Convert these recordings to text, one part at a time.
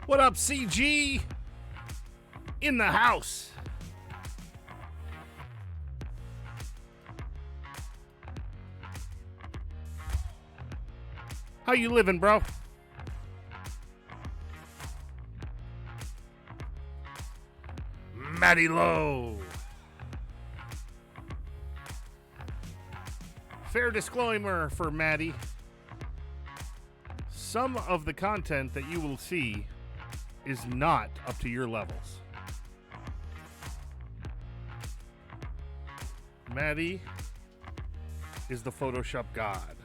What up, CG? In the house. How you living, bro? Matty Low. Fair disclaimer for Maddie. Some of the content that you will see is not up to your levels. Maddie is the Photoshop god.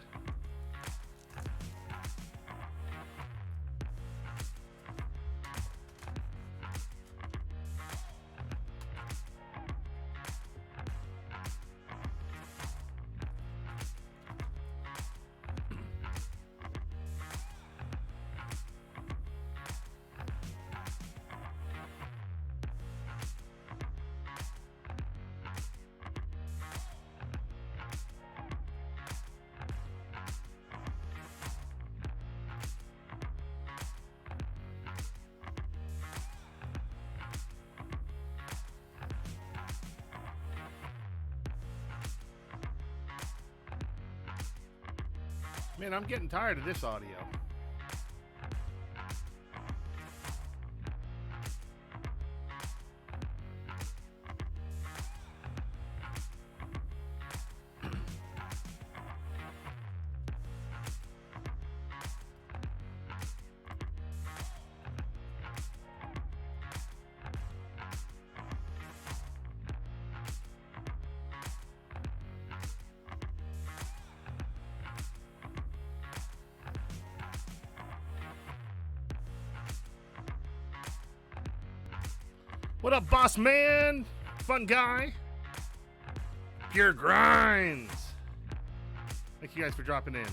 Man, I'm getting tired of this audio. What up, boss man? Fun guy. Pure grinds. Thank you guys for dropping in.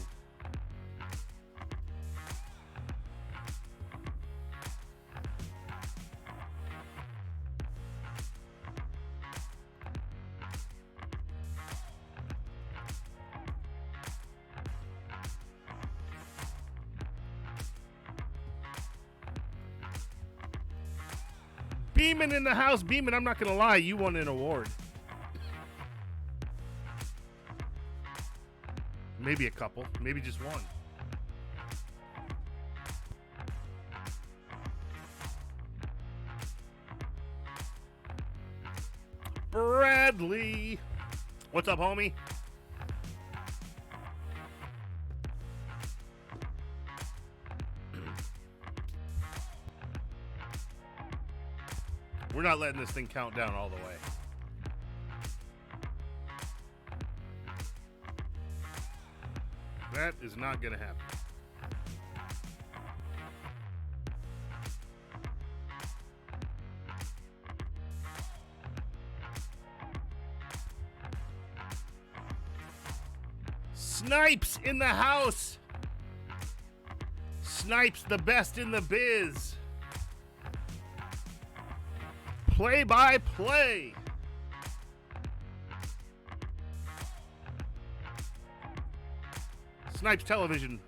Beeman in the house. Beeman, I'm not going to lie. You won an award. Maybe a couple. Maybe just one. Bradley. What's up, homie? We're not letting this thing count down all the way. That is not going to happen. Snipes in the house. Snipes, the best in the biz. Play-by-play. Snipes Television.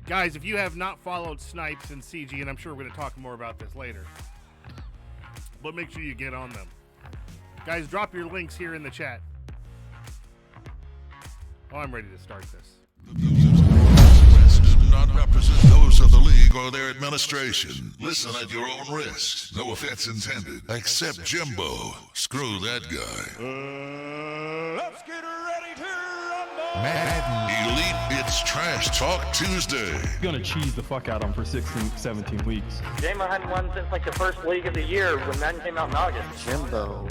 Guys, if you have not followed Snipes and CG, and I'm sure we're going to talk more about this later, but make sure you get on them. Guys, drop your links here in the chat. Oh, I'm ready to start this. The views expressed do not represent those of the league or their administration. Listen at your own risk. No offense intended. Except Jimbo. Screw that guy. Let's get ready to rumble. Madden Elite, it's Trash Talk Tuesday. Gonna cheese the fuck out of him for 16, 17 weeks. Jamo hadn't won since like the first league of the year when Madden came out in August. Jimbo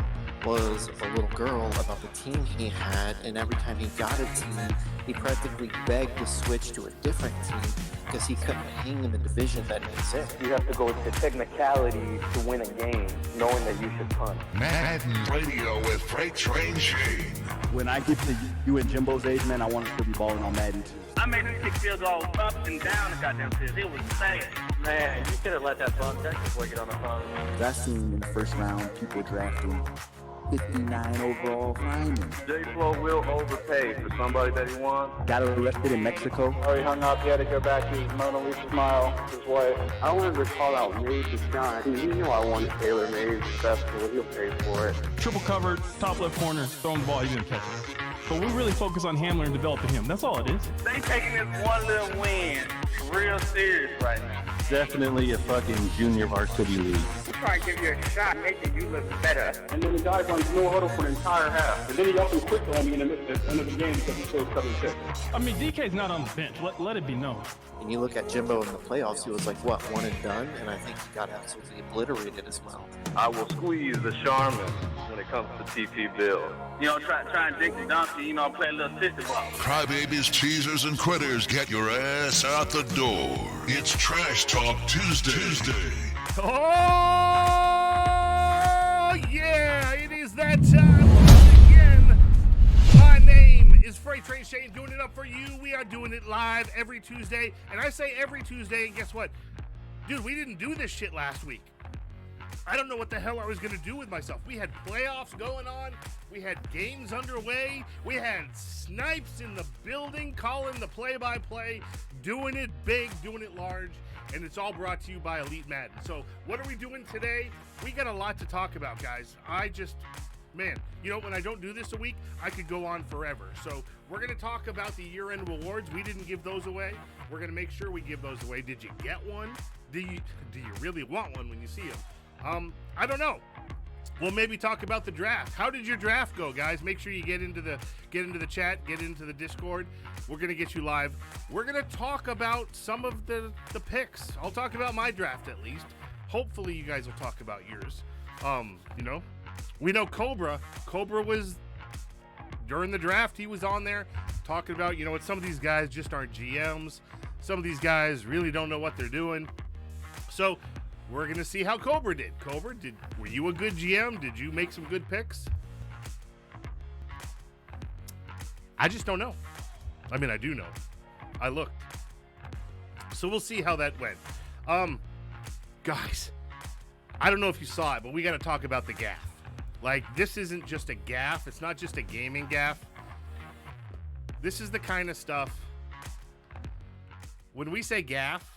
was a little girl about the team he had, and every time he got a team, he practically begged to switch to a different team because he couldn't hang in the division that he's in. You have to go with the technicality to win a game, knowing that you should punt. Madden Radio with Freight Train Shane. When I get to you and Jimbo's age, man, I want to be balling on Madden too. I made him kick field goals up and down the goddamn field. It was insane. Man, you should have let that phone check before you get on the phone. I've seen in the first round people drafting 59 overall lineman. J. Flo will overpay for somebody that he wants. Got arrested in Mexico. Oh, he hung up. He had to go back to his Mona Lisa smile, his wife. I wanted to call out Made to Shine. You know I want tailor-made festival. He'll pay for it. Triple covered, top left corner, throwing the ball, he's gonna catch it. But we really focus on Hamler and developing him. That's all it is. They taking this one little win real serious right now. Definitely a fucking junior varsity league. We're trying to give you a shot, making you look better. And then the guy runs no huddle for an entire half. And then he up and quit on me in the end of the game because he still covering six. I mean, DK's not on the bench. Let it be known. And you look at Jimbo in the playoffs, he was like, what, one and done? And I think he got absolutely obliterated as well. I will squeeze the Charmin when it comes to TP Bill. You know, try and dig the donkey, you know, play a little sister ball. Crybabies, cheesers, and quitters, get your ass out the door. It's Trash Talk Tuesday. Oh, yeah, it is that time once again. My name is Freight Train Shane, doing it up for you. We are doing it live every Tuesday. And I say every Tuesday, and guess what? Dude, we didn't do this shit last week. I don't know what the hell I was going to do with myself. We had playoffs going on. We had games underway. We had Snipes in the building calling the play-by-play, doing it big, doing it large, and it's all brought to you by Elite Madden. So what are we doing today? We got a lot to talk about, guys. Man, you know, when I don't do this a week, I could go on forever. So we're going to talk about the year-end awards. We didn't give those away. We're going to make sure we give those away. Did you get one? Do you really want one when you see them? I don't know. We'll maybe talk about the draft. How did your draft go, guys? Make sure you get into the chat, get into the Discord. We're gonna get you live. We're gonna talk about some of the picks. I'll talk about my draft at least. Hopefully you guys will talk about yours. You know, we know Cobra was during the draft. He was on there talking about, you know what, some of these guys just aren't GMs. Some of these guys really don't know what they're doing. So we're going to see how Cobra did. Cobra, were you a good GM? Did you make some good picks? I just don't know. I mean, I do know. I looked. So we'll see how that went. Guys, I don't know if you saw it, but we got to talk about the gaff. Like, this isn't just a gaff. It's not just a gaming gaff. This is the kind of stuff. When we say gaff,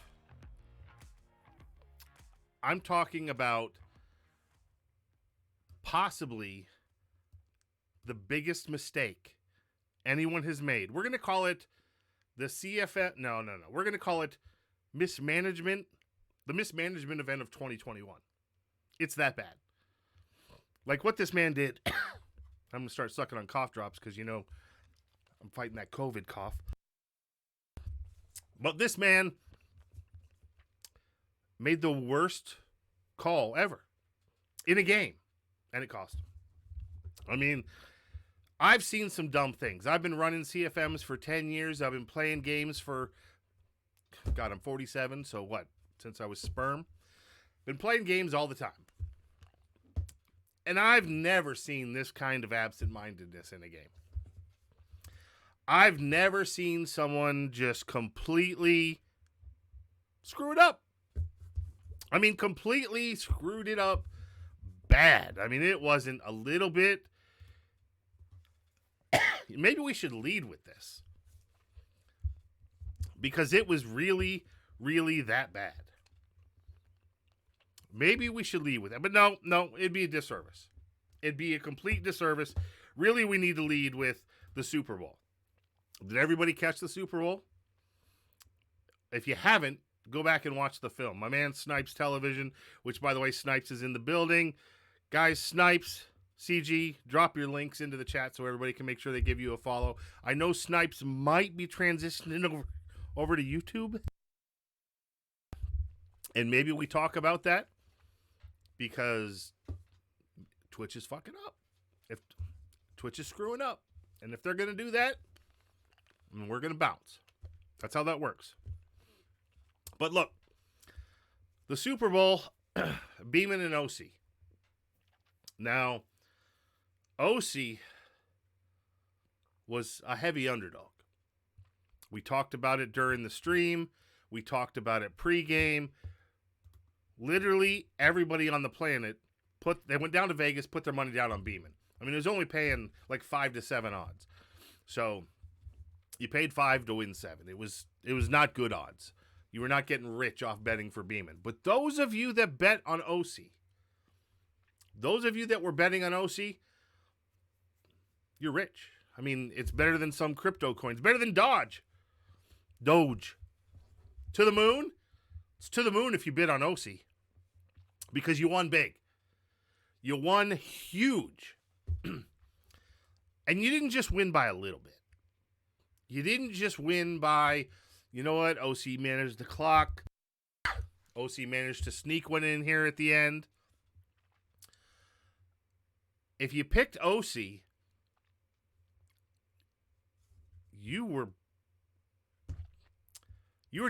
I'm talking about possibly the biggest mistake anyone has made. We're going to call it the CFF. No. We're going to call it mismanagement. The mismanagement event of 2021. It's that bad. Like what this man did. I'm going to start sucking on cough drops because, you know, I'm fighting that COVID cough. But this man made the worst call ever in a game, and it cost him. I mean, I've seen some dumb things. I've been running CFMs for 10 years. I've been playing games for, God, I'm 47, so what? Since I was sperm. Been playing games all the time. And I've never seen this kind of absent-mindedness in a game. I've never seen someone just completely screw it up. I mean, completely screwed it up bad. I mean, it wasn't a little bit. Maybe we should lead with this. Because it was really, really that bad. Maybe we should lead with that. But no, it'd be a disservice. It'd be a complete disservice. Really, we need to lead with the Super Bowl. Did everybody catch the Super Bowl? If you haven't, go back and watch the film. My man Snipes Television, which, by the way, Snipes is in the building. Guys, Snipes, CG, drop your links into the chat so everybody can make sure they give you a follow. I know Snipes might be transitioning over to YouTube. And maybe we talk about that because Twitch is fucking up. If Twitch is screwing up. And if they're going to do that, we're going to bounce. That's how that works. But look, the Super Bowl, Beeman and OC. Now, OC was a heavy underdog. We talked about it during the stream. We talked about it pregame. Literally everybody on the planet they went down to Vegas, put their money down on Beeman. I mean, it was only paying like 5 to 7 odds. So you paid 5 to win 7. It was not good odds. You were not getting rich off betting for Beeman. But those of you that bet on OC, those of you that were betting on OC, you're rich. I mean, it's better than some crypto coins. Better than Doge. To the moon? It's to the moon if you bid on OC. Because you won big. You won huge. And you didn't just win by a little bit. You didn't just win by, you know what, OC managed the clock. OC managed to sneak one in here at the end. If you picked OC, you were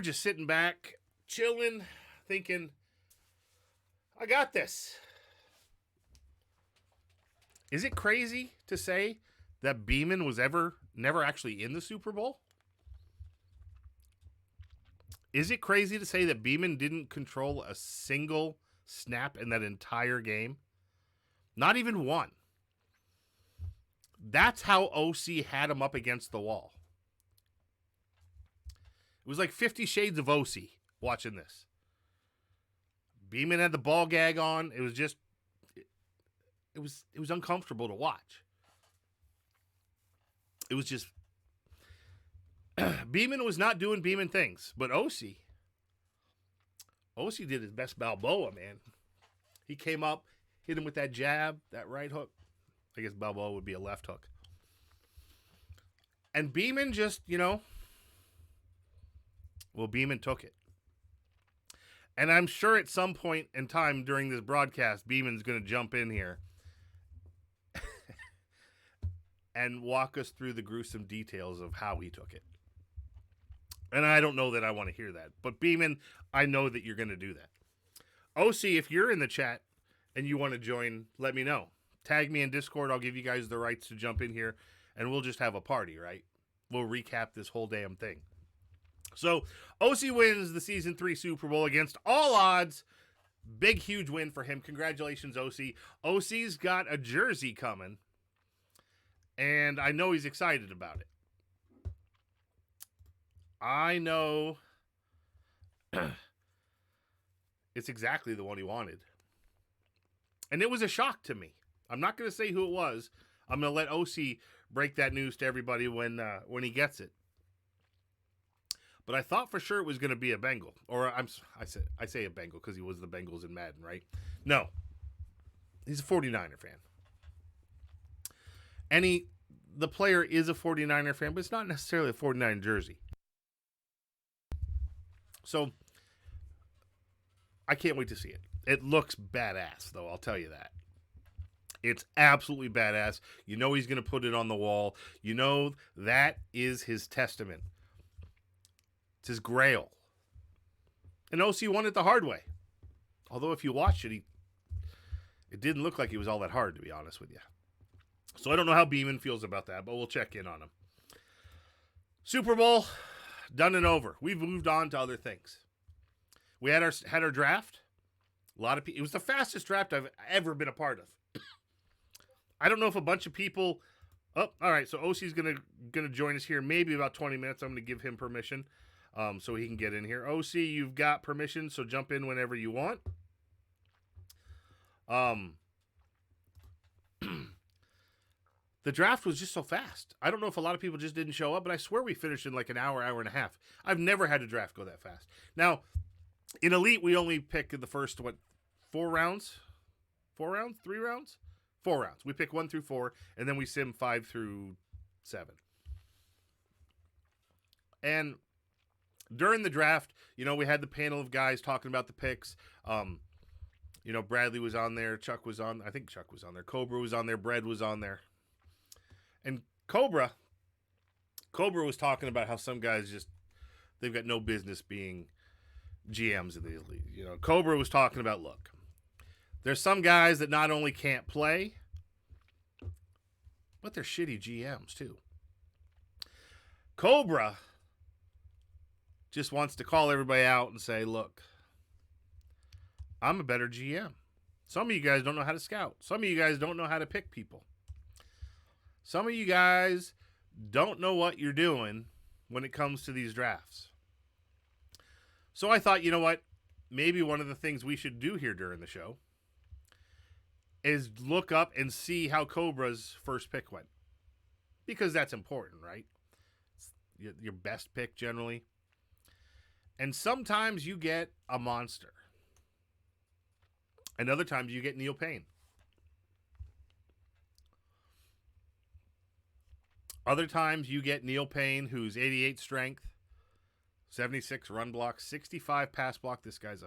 just sitting back, chilling, thinking, I got this. Is it crazy to say that Beeman was never actually in the Super Bowl? Is it crazy to say that Beeman didn't control a single snap in that entire game? Not even one. That's how OC had him up against the wall. It was like 50 Shades of OC watching this. Beeman had the ball gag on. It was just, it was uncomfortable to watch. It was just, Beeman was not doing Beeman things, but OC did his best Balboa, man. He came up, hit him with that jab, that right hook. I guess Balboa would be a left hook. And Beeman just, Beeman took it. And I'm sure at some point in time during this broadcast, Beeman's going to jump in here and walk us through the gruesome details of how he took it. And I don't know that I want to hear that. But Beeman, I know that you're going to do that. OC, if you're in the chat and you want to join, let me know. Tag me in Discord. I'll give you guys the rights to jump in here, and we'll just have a party, right? We'll recap this whole damn thing. So, OC wins the Season 3 Super Bowl against all odds. Big, huge win for him. Congratulations, OC. OC's got a jersey coming, and I know he's excited about it. I know it's exactly the one he wanted. And it was a shock to me. I'm not going to say who it was. I'm going to let OC break that news to everybody when he gets it. But I thought for sure it was going to be a Bengal. Or I say a Bengal because he was the Bengals in Madden, right? No. He's a 49er fan. And the player is a 49er fan, but it's not necessarily a 49 jersey. So I can't wait to see it. It looks badass, though, I'll tell you that. It's absolutely badass. You know he's going to put it on the wall. You know that is his testament. It's his grail. And OC won it the hard way. Although if you watch it, it didn't look like it was all that hard, to be honest with you. So I don't know how Beeman feels about that, but we'll check in on him. Super Bowl, done and over. We've moved on to other things. We had our draft. A lot of people. It was the fastest draft I've ever been a part of. I don't know if a bunch of people. Oh, all right. So OC's gonna join us here. Maybe about 20 minutes. I'm gonna give him permission, so he can get in here. OC, you've got permission, so jump in whenever you want. The draft was just so fast. I don't know if a lot of people just didn't show up, but I swear we finished in like an hour and a half. I've never had a draft go that fast. Now, in Elite, we only pick the first, 4 rounds? 4 rounds? 3 rounds? 4 rounds. We pick 1 through 4, and then we sim 5 through 7. And during the draft, we had the panel of guys talking about the picks. Bradley was on there. Chuck was on. I think Chuck was on there. Cobra was on there. Bread was on there. And Cobra was talking about how some guys they've got no business being GMs in these leagues. Cobra was talking about, look, there's some guys that not only can't play, but they're shitty GMs too. Cobra just wants to call everybody out and say, look, I'm a better GM. Some of you guys don't know how to scout. Some of you guys don't know how to pick people. Some of you guys don't know what you're doing when it comes to these drafts. So I thought, you know what? Maybe one of the things we should do here during the show is look up and see how Cobra's first pick went. Because that's important, right? It's your best pick generally. And sometimes you get a monster. And other times you get Neil Payne. Other times you get Neil Payne, who's 88 strength, 76 run block, 65 pass block. This guy's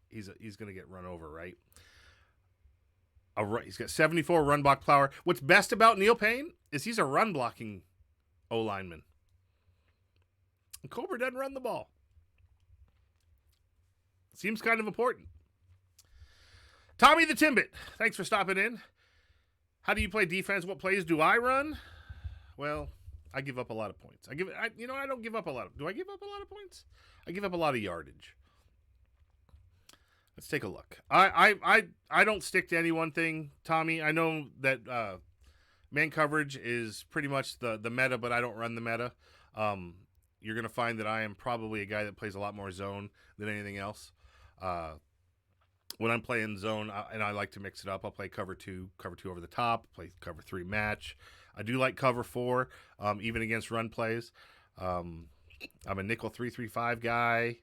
he's going to get run over, right? He's got 74 run block power. What's best about Neil Payne is he's a run blocking O lineman. And Cobra doesn't run the ball. Seems kind of important. Tommy the Timbit, thanks for stopping in. How do you play defense? What plays do I run? Well, I give up a lot of points. I don't give up a lot of. Do I give up a lot of points? I give up a lot of yardage. Let's take a look. I don't stick to any one thing, Tommy. I know that man coverage is pretty much the meta, but I don't run the meta. You're going to find that I am probably a guy that plays a lot more zone than anything else. When I'm playing zone, and I like to mix it up, I'll play cover two over the top, play cover 3 match. I do like cover 4, even against run plays. I'm a nickel 3-3-5 guy.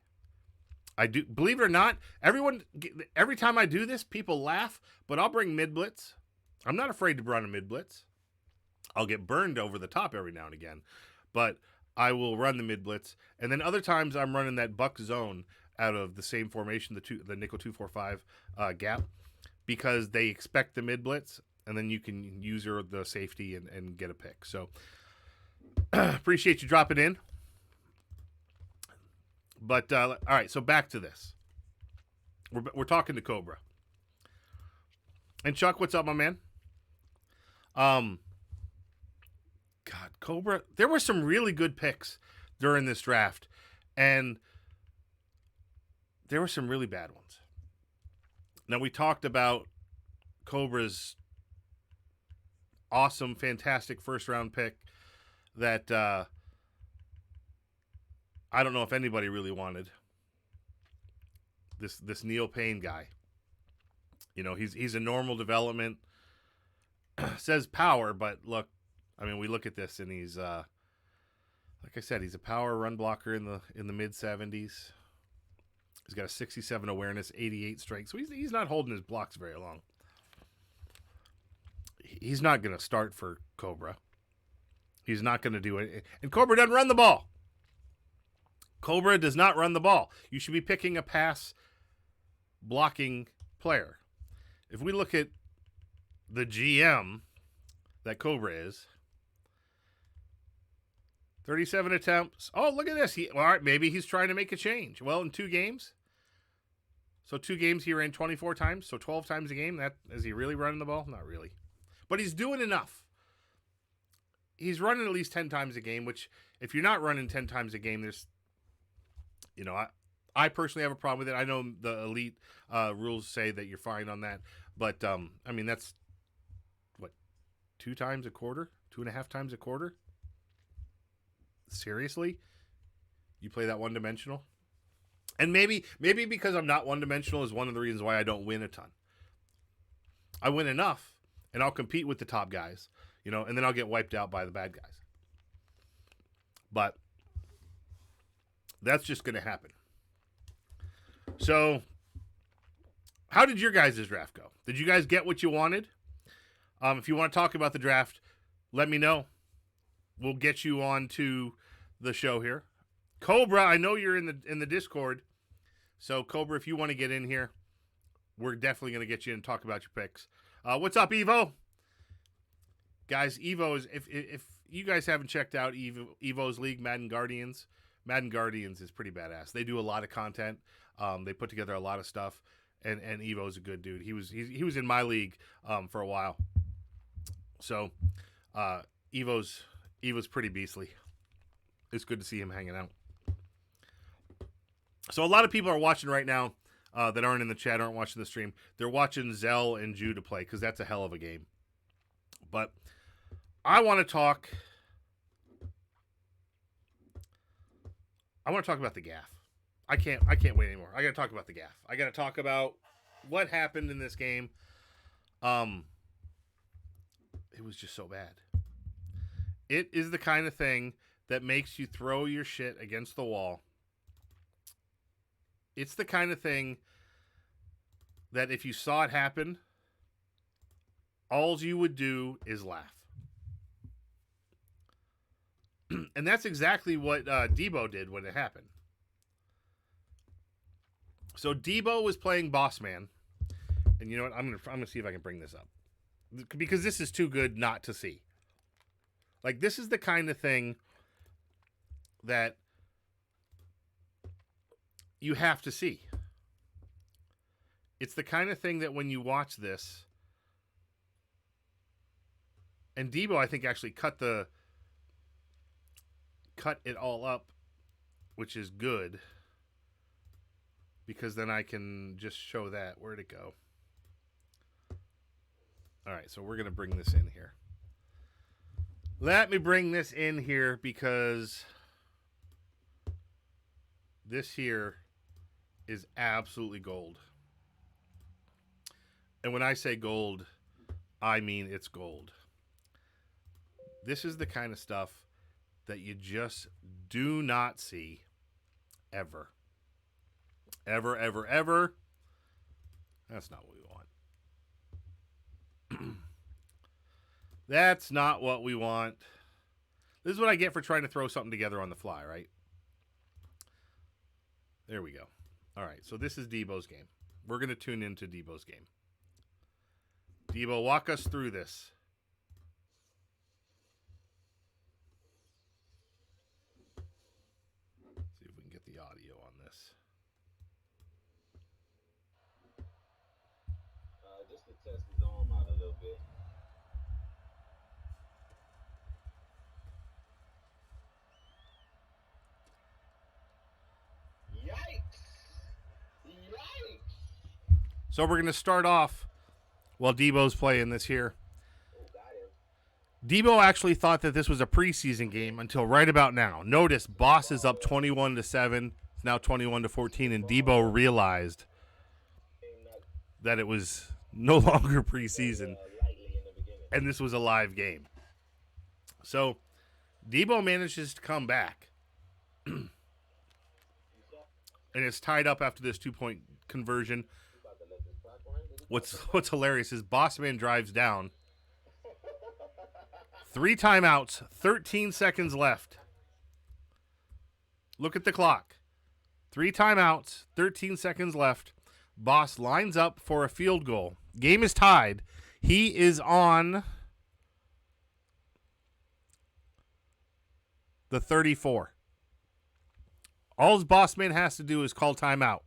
I do, believe it or not, every time I do this, people laugh, but I'll bring mid blitz. I'm not afraid to run a mid blitz. I'll get burned over the top every now and again, but I will run the mid blitz. And then other times I'm running that buck zone out of the same formation, the nickel 2-4-5 gap, because they expect the mid blitz, and then you can use the safety and get a pick. So appreciate you dropping in. But all right, so back to this. We're talking to Cobra. And Chuck, what's up, my man? God, Cobra. There were some really good picks during this draft, and there were some really bad ones. Now, we talked about Cobra's awesome, fantastic first-round pick that I don't know if anybody really wanted. This Neil Payne guy. You know, he's a normal development. Says power, but look, I mean, we look at this and he's like I said, he's a power run blocker in the mid 70s. He's got a 67 awareness, 88 strength. So he's not holding his blocks very long. He's not going to start for Cobra. He's not going to do it. And Cobra doesn't run the ball. Cobra does not run the ball. You should be picking a pass blocking player. If we look at the GM that Cobra is, 37 attempts. Oh, look at this. All right, maybe he's trying to make a change. Well, in 2 games. So 2 games he ran 24 times, so 12 times a game. Is he really running the ball? Not really. But he's doing enough. He's running at least 10 times a game, which if you're not running 10 times a game, there's, you know, I personally have a problem with it. I know the elite rules say that you're fine on that. But, I mean, that's, 2 times a quarter? 2.5 times a quarter? Seriously? You play that one-dimensional? And maybe because I'm not one-dimensional is one of the reasons why I don't win a ton. I win enough, and I'll compete with the top guys, you know, and then I'll get wiped out by the bad guys. But that's just going to happen. So, how did your guys' draft go? Did you guys get what you wanted? If you want to talk about the draft, let me know. We'll get you on to the show here. Cobra, I know you're in the Discord. So, Cobra, if you want to get in here, we're definitely going to get you in and talk about your picks. What's up, Evo? Guys, Evo is, if you guys haven't checked out Evo's league, Madden Guardians is pretty badass. They do a lot of content. They put together a lot of stuff, and Evo's a good dude. He was in my league for a while. So, Evo's pretty beastly. It's good to see him hanging out. So a lot of people are watching right now that aren't in the chat, aren't watching the stream. They're watching Zell and Judah play because that's a hell of a game. But I want to talk about the gaff. I can't wait anymore. I got to talk about the gaff. I got to talk about what happened in this game. It was just so bad. It is the kind of thing that makes you throw your shit against the wall. It's the kind of thing that if you saw it happen, all you would do is laugh. And that's exactly what Debo did when it happened. So Debo was playing boss man. And you know what? I'm gonna see if I can bring this up. Because this is too good not to see. Like, this is the kind of thing that you have to see. It's the kind of thing that when you watch this, and Debo, I think, actually cut it all up, which is good, because then I can just show that. Where'd it go? All right, so we're going to bring this in here. Let me bring this in here because this here is absolutely gold. And when I say gold, I mean it's gold. This is the kind of stuff that you just do not see ever. Ever, ever, ever. That's not what we want. That's not what we want. This is what I get for trying to throw something together on the fly, right? There we go. All right, so this is Debo's game. We're going to tune into Debo's game. Debo, walk us through this. See if we can get the audio on this. Just to test his arm out a little bit. So we're going to start off while Debo's playing this here. Debo actually thought that this was a preseason game until right about now. Notice Boss is up 21-7. It's now 21-14, and Debo realized that it was no longer preseason, and this was a live game. So Debo manages to come back, and it's tied up after this 2-point conversion. What's hilarious is Bossman drives down. 3 timeouts, 13 seconds left. Look at the clock. 3 timeouts, 13 seconds left. Boss lines up for a field goal. Game is tied. He is on the 34. All Bossman has to do is call timeout.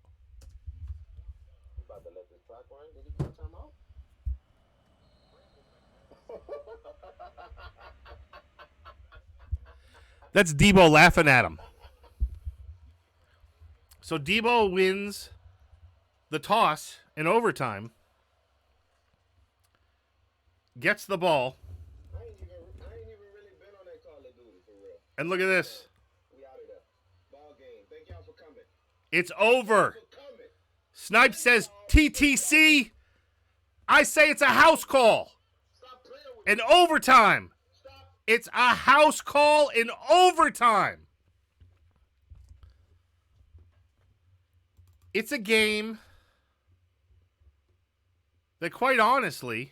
That's Debo laughing at him. So Debo wins the toss in overtime, gets the ball, I ain't even really been on that Call of Duty for real. and look at this. We out of there. Ball game. Thank y'all for coming. It's over. Snipe says TTC. I say it's a house call. Stop playing with In overtime. It's a house call in overtime. It's a game that, quite honestly,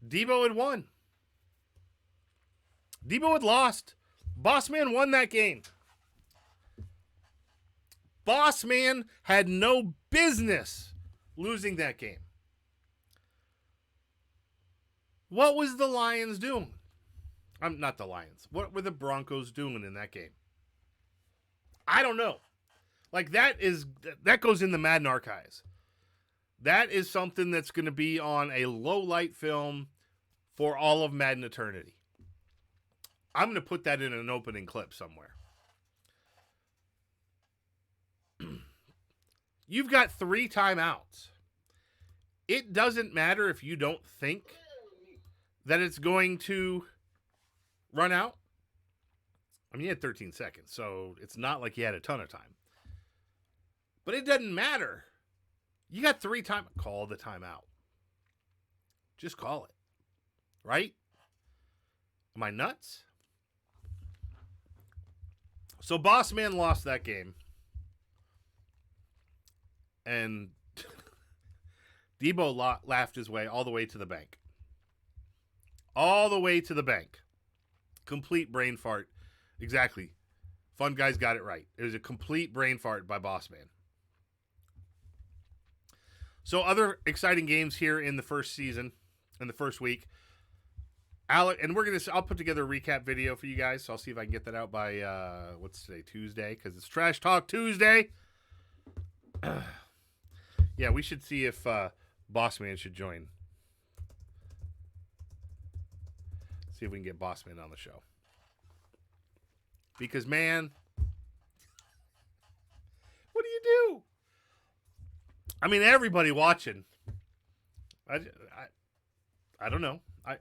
Debo had won. Debo had lost. Bossman won that game. Bossman had no business losing that game. What was the Lions doing? Not the Lions. What were the Broncos doing in that game? I don't know. Like, that goes in the Madden archives. That is something that's going to be on a low light film for all of Madden eternity. I'm going to put that in an opening clip somewhere. You've got 3 timeouts. It doesn't matter if you don't think that it's going to run out? I mean, he had 13 seconds, so it's not like he had a ton of time. But it doesn't matter. You got 3 times. Call the timeout. Just call it. Right? Am I nuts? So Boss Man lost that game. And Debo laughed his way all the way to the bank. All the way to the bank. Complete brain fart. Exactly. Fun Guys got it right. It was a complete brain fart by Boss Man. So other exciting games here in the first season, in the first week. Alec, and I'll put together a recap video for you guys. So I'll see if I can get that out by, what's today? Tuesday, because it's Trash Talk Tuesday. Yeah, we should see if Boss Man should join. See if we can get Boss Man on the show. Because, man, what do you do? I mean, everybody watching. I don't know. I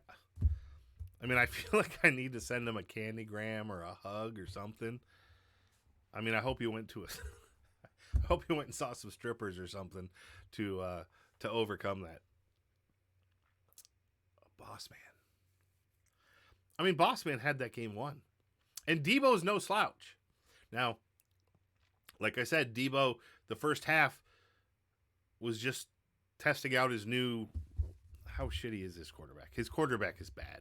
mean, I feel like I need to send him a candygram or a hug or something. I mean, I hope you went I hope you went and saw some strippers or something to overcome that. Boss Man. I mean, Boss Man had that game won. And Debo's no slouch. Now, like I said, Debo, the first half was just testing out his new... How shitty is this quarterback? His quarterback is bad.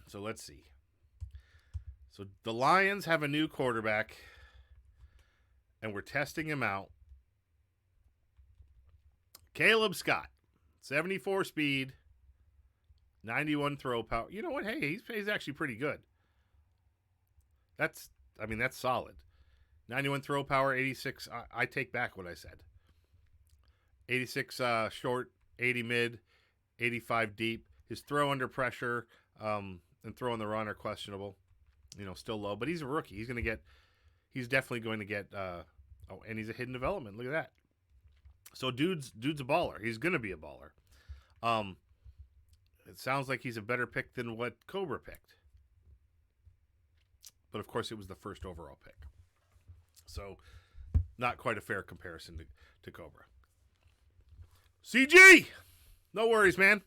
So let's see. So the Lions have a new quarterback, and we're testing him out. Caleb Scott, 74 speed, 91 throw power. You know what? Hey, he's actually pretty good. That's solid. 91 throw power, 86. I take back what I said. 86 short, 80 mid, 85 deep. His throw under pressure and throw on the run are questionable. Still low, but he's a rookie. He's definitely going to get, and he's a hidden development. Look at that. So dude's a baller. He's going to be a baller. It sounds like he's a better pick than what Cobra picked. But of course it was the first overall pick. So not quite a fair comparison to Cobra. CG! No worries, man.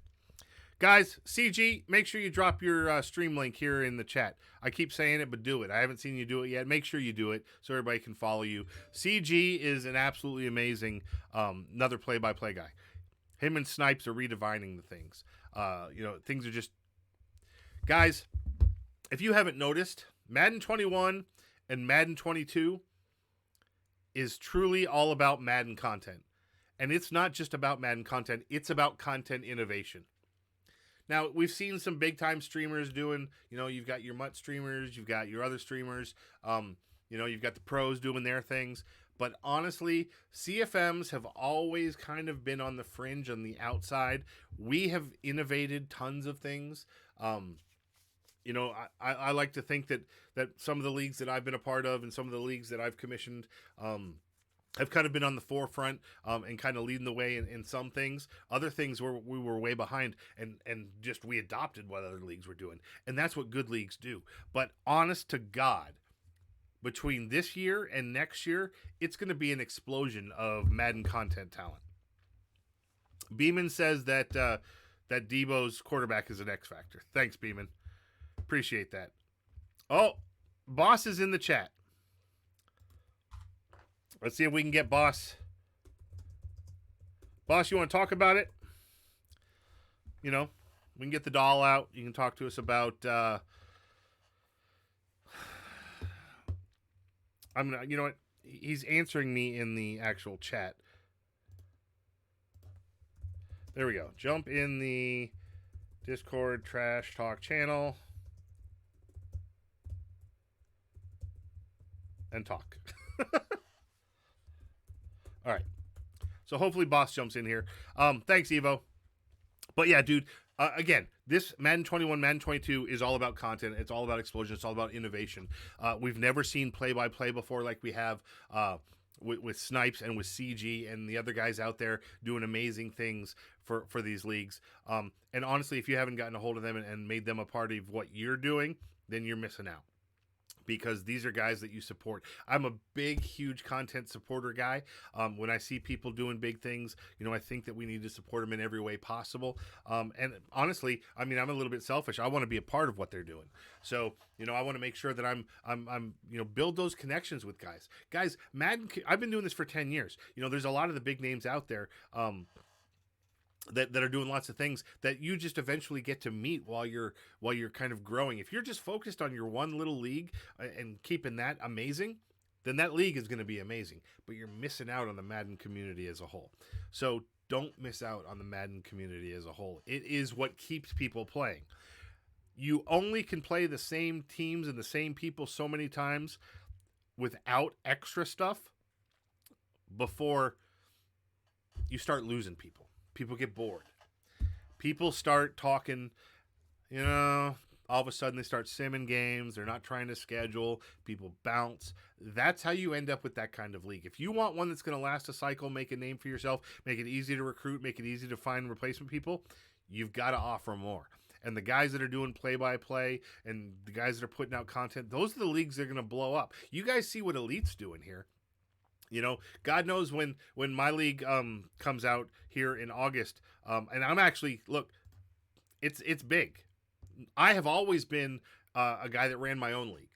Guys, CG, make sure you drop your stream link here in the chat. I keep saying it, but do it. I haven't seen you do it yet. Make sure you do it so everybody can follow you. CG is an absolutely amazing, another play-by-play guy. Him and Snipes are redefining the things. Things are just... Guys, if you haven't noticed, Madden 21 and Madden 22 is truly all about Madden content. And it's not just about Madden content. It's about content innovation. Now, we've seen some big-time streamers doing, you've got your MUT streamers, you've got your other streamers, you've got the pros doing their things. But honestly, CFMs have always kind of been on the fringe, on the outside. We have innovated tons of things. I like to think that some of the leagues that I've been a part of and some of the leagues that I've commissioned have kind of been on the forefront and kind of leading the way in some things. Other things where we were way behind and just we adopted what other leagues were doing. And that's what good leagues do. But honest to God, between this year and next year, it's going to be an explosion of Madden content talent. Beeman says that Debo's quarterback is an X factor. Thanks, Beeman. Appreciate that. Oh, Boss is in the chat. Let's see if we can get Boss. Boss, you want to talk about it? We can get the doll out. You can talk to us about... you know what? He's answering me in the actual chat. There we go. Jump in the Discord Trash Talk channel and talk. All right. So hopefully Boss jumps in here. Thanks, Evo. But yeah, dude, again, this Madden 21, Madden 22 is all about content. It's all about explosion. It's all about innovation. We've never seen play-by-play before like we have with Snipes and with CG and the other guys out there doing amazing things for these leagues. And honestly, if you haven't gotten a hold of them and made them a part of what you're doing, then you're missing out. Because these are guys that you support. I'm a big, huge content supporter guy. When I see people doing big things, I think that we need to support them in every way possible. And honestly, I'm a little bit selfish. I want to be a part of what they're doing. So, I want to make sure that I'm build those connections with guys. Guys, Madden, I've been doing this for 10 years. There's a lot of the big names out there. That are doing lots of things that you just eventually get to meet while you're kind of growing. If you're just focused on your one little league and keeping that amazing, then that league is going to be amazing. But you're missing out on the Madden community as a whole. So don't miss out on the Madden community as a whole. It is what keeps people playing. You only can play the same teams and the same people so many times without extra stuff before you start losing people. People get bored. People start talking, all of a sudden they start simming games. They're not trying to schedule. People bounce. That's how you end up with that kind of league. If you want one that's going to last a cycle, make a name for yourself, make it easy to recruit, make it easy to find replacement people, you've got to offer more. And the guys that are doing play-by-play and the guys that are putting out content, those are the leagues that are going to blow up. You guys see what Elite's doing here. God knows when my league comes out here in August, and I'm actually, look, it's big. I have always been a guy that ran my own league.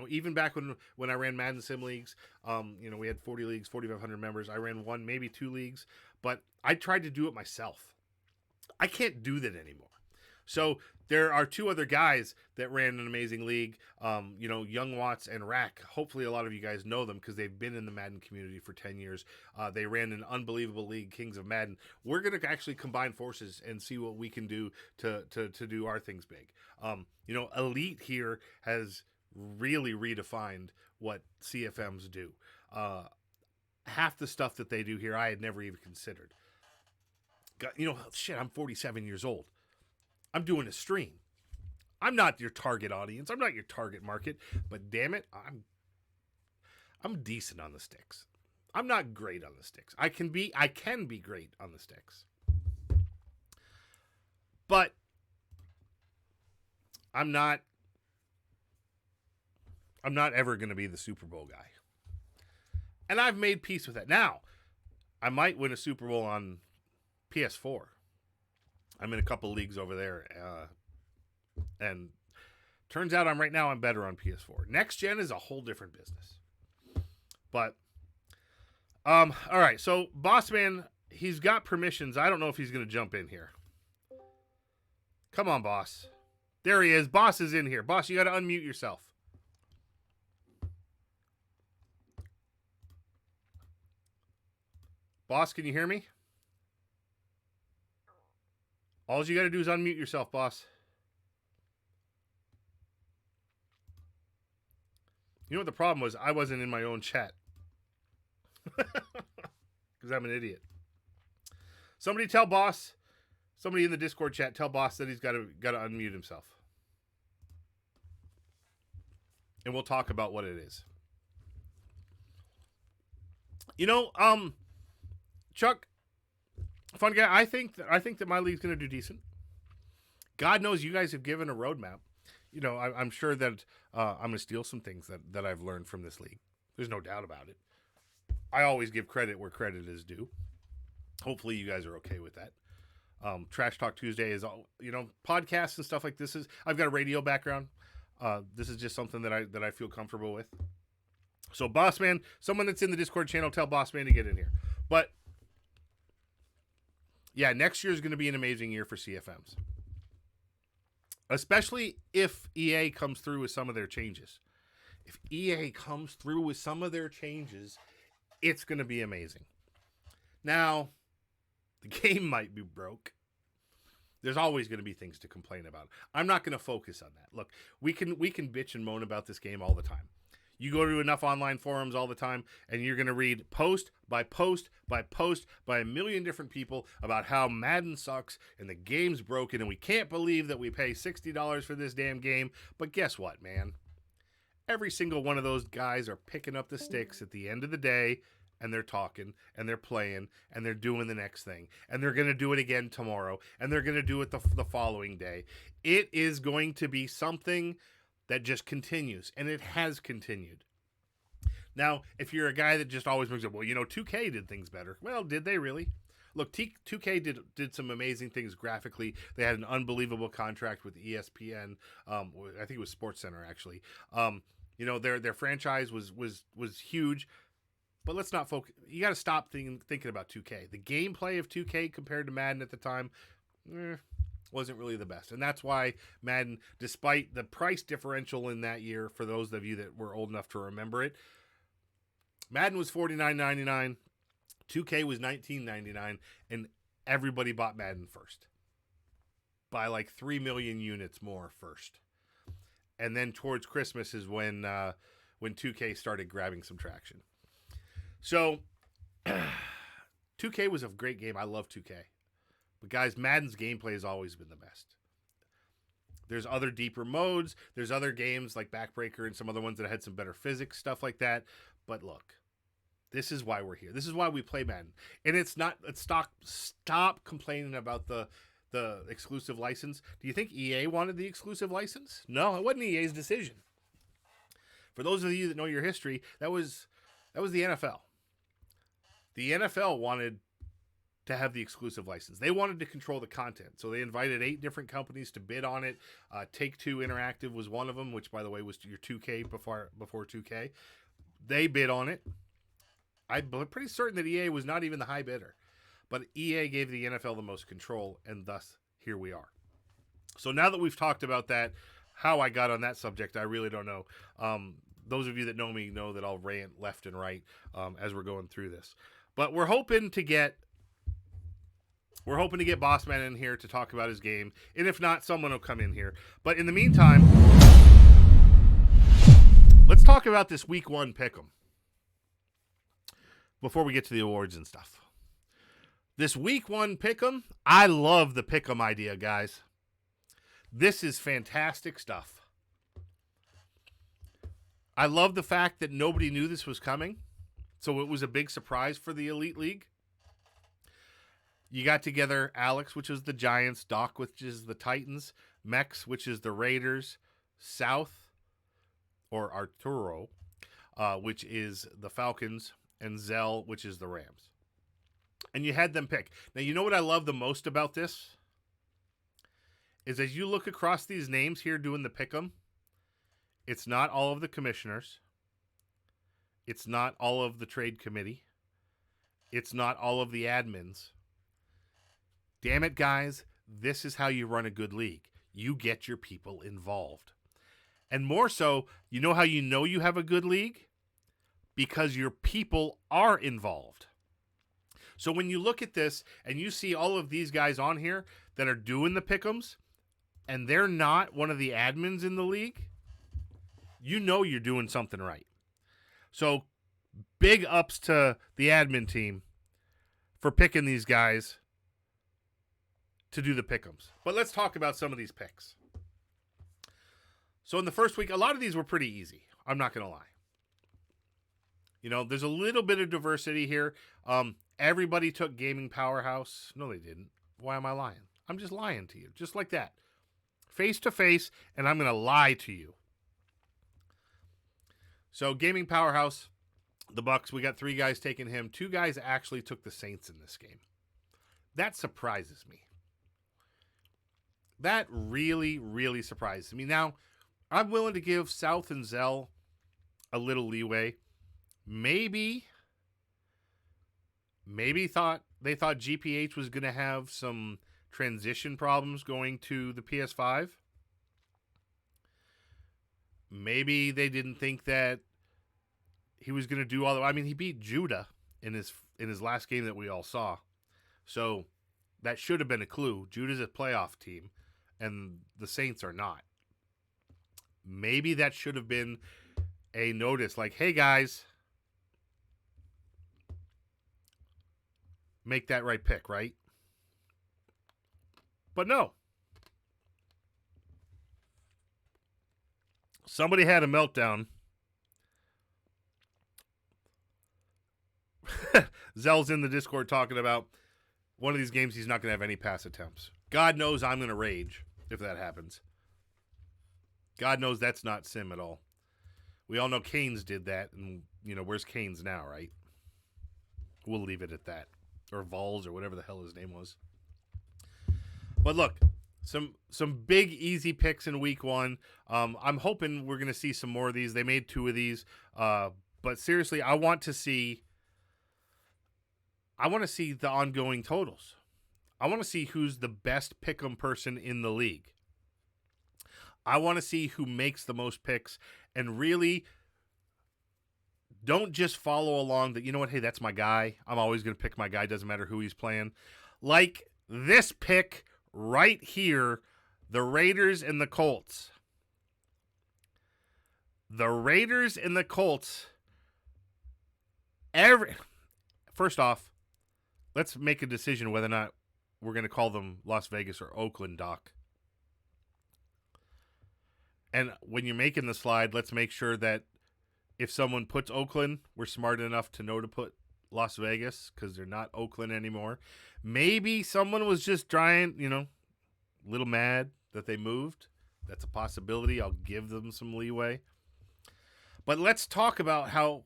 Even back when I ran Madden Sim leagues, we had 40 leagues, 4,500 members. I ran one, maybe two leagues, but I tried to do it myself. I can't do that anymore. So there are two other guys that ran an amazing league, Young Watts and Rack. Hopefully a lot of you guys know them because they've been in the Madden community for 10 years. They ran an unbelievable league, Kings of Madden. We're going to actually combine forces and see what we can do to do our things big. Elite here has really redefined what CFMs do. Half the stuff that they do here I had never even considered. I'm 47 years old. I'm doing a stream. I'm not your target audience. I'm not your target market. But damn it, I'm decent on the sticks. I'm not great on the sticks. I can be great on the sticks. But I'm not ever going to be the Super Bowl guy. And I've made peace with that. Now, I might win a Super Bowl on PS4. I'm in a couple leagues over there, and turns out I'm better on PS4. Next gen is a whole different business. But, all right. So Bossman, he's got permissions. I don't know if he's going to jump in here. Come on, boss. There he is. Boss is in here. Boss, you got to unmute yourself. Boss, can you hear me? All you got to do is unmute yourself, boss. You know what the problem was? I wasn't in my own chat. Because I'm an idiot. Somebody tell boss, somebody in the Discord chat, tell boss that he's got to unmute himself. And we'll talk about what it is. Chuck, fun guy. I think that my league's going to do decent. God knows you guys have given a roadmap. I'm sure that I'm going to steal some things that I've learned from this league. There's no doubt about it. I always give credit where credit is due. Hopefully you guys are okay with that. Trash Talk Tuesday is all, podcasts and stuff like this I've got a radio background. This is just something that I feel comfortable with. So Bossman, someone that's in the Discord channel, tell Bossman to get in here. But yeah, next year is going to be an amazing year for CFMs. Especially if EA comes through with some of their changes. If EA comes through with some of their changes, it's going to be amazing. Now, the game might be broke. There's always going to be things to complain about. I'm not going to focus on that. Look, we can bitch and moan about this game all the time. You go to enough online forums all the time, and you're going to read post by post by post by a million different people about how Madden sucks and the game's broken, and we can't believe that we pay $60 for this damn game. But guess what, man? Every single one of those guys are picking up the sticks at the end of the day, and they're talking and they're playing and they're doing the next thing and they're going to do it again tomorrow and they're going to do it the following day. It is going to be something that just continues, and it has continued. Now, if you're a guy that just always brings up, well, 2K did things better. Well, did they really? Look, 2K did some amazing things graphically. They had an unbelievable contract with ESPN. I think it was SportsCenter, actually. Their franchise was huge. But let's not focus. You got to stop thinking about 2K. The gameplay of 2K compared to Madden at the time wasn't really the best. And that's why Madden, despite the price differential in that year, for those of you that were old enough to remember it, Madden was $49.99. 2K was $19.99. And everybody bought Madden first. By like 3 million units more first. And then towards Christmas is when 2K started grabbing some traction. So, 2K was a great game. I love 2K. But guys, Madden's gameplay has always been the best. There's other deeper modes. There's other games like Backbreaker and some other ones that had some better physics, stuff like that. But look, this is why we're here. This is why we play Madden. And stop complaining about the exclusive license. Do you think EA wanted the exclusive license? No, it wasn't EA's decision. For those of you that know your history, that was the NFL. The NFL wanted to have the exclusive license. They wanted to control the content. So they invited 8 different companies to bid on it. Take-Two Interactive was one of them, which, by the way, was your 2K before 2K. They bid on it. I'm pretty certain that EA was not even the high bidder. But EA gave the NFL the most control, and thus, here we are. So now that we've talked about that, how I got on that subject, I really don't know. Those of you that know me know that I'll rant left and right as we're going through this. But we're hoping to get Bossman in here to talk about his game. And if not, someone will come in here. But in the meantime, let's talk about this Week 1 Pick'em before we get to the awards and stuff. This Week 1 Pick'em, I love the Pick'em idea, guys. This is fantastic stuff. I love the fact that nobody knew this was coming. So it was a big surprise for the Elite League. You got together Alex, which is the Giants, Doc, which is the Titans, Mex, which is the Raiders, South, or Arturo, which is the Falcons, and Zell, which is the Rams. And you had them pick. Now, you know what I love the most about this? Is as you look across these names here doing the pick'em, it's not all of the commissioners. It's not all of the trade committee. It's not all of the admins. Damn it, guys. This is how you run a good league. You get your people involved. And more so, you know how you know you have a good league? Because your people are involved. So when you look at this and you see all of these guys on here that are doing the pick'ems and they're not one of the admins in the league, you know you're doing something right. So big ups to the admin team for picking these guys to do the pick'ems. But let's talk about some of these picks. So in the first week, a lot of these were pretty easy. I'm not going to lie. There's a little bit of diversity here. Everybody took Gaming Powerhouse. No, they didn't. Why am I lying? I'm just lying to you. Just like that. Face to face, and I'm going to lie to you. So Gaming Powerhouse, the Bucks, we got 3 guys taking him. 2 guys actually took the Saints in this game. That surprises me. That really, really surprises me. Now, I'm willing to give South and Zell a little leeway. Maybe they thought GPH was going to have some transition problems going to the PS5. Maybe they didn't think that he was going to do all. He beat Judah in his last game that we all saw, so that should have been a clue. Judah's a playoff team, and the Saints are not. Maybe that should have been a notice, like, hey guys, make that right pick, right? But no. Somebody had a meltdown. Zell's in the Discord talking about one of these games he's not going to have any pass attempts. God knows I'm going to rage if that happens. God knows that's not Sim at all. We all know Canes did that, and, where's Canes now, right? We'll leave it at that. Or Vols, or whatever the hell his name was. But look, some big, easy picks in week 1. I'm hoping we're going to see some more of these. They made 2 of these. But seriously, I want to see the ongoing totals. I want to see who's the best pick'em person in the league. I want to see who makes the most picks, and really don't just follow along that, hey, that's my guy. I'm always going to pick my guy. Doesn't matter who he's playing. Like this pick right here, the Raiders and the Colts. The Raiders and the Colts. First off, let's make a decision whether or not we're going to call them Las Vegas or Oakland, Doc. And when you're making the slide, let's make sure that if someone puts Oakland, we're smart enough to know to put Las Vegas because they're not Oakland anymore. Maybe someone was just trying, a little mad that they moved. That's a possibility. I'll give them some leeway. But let's talk about how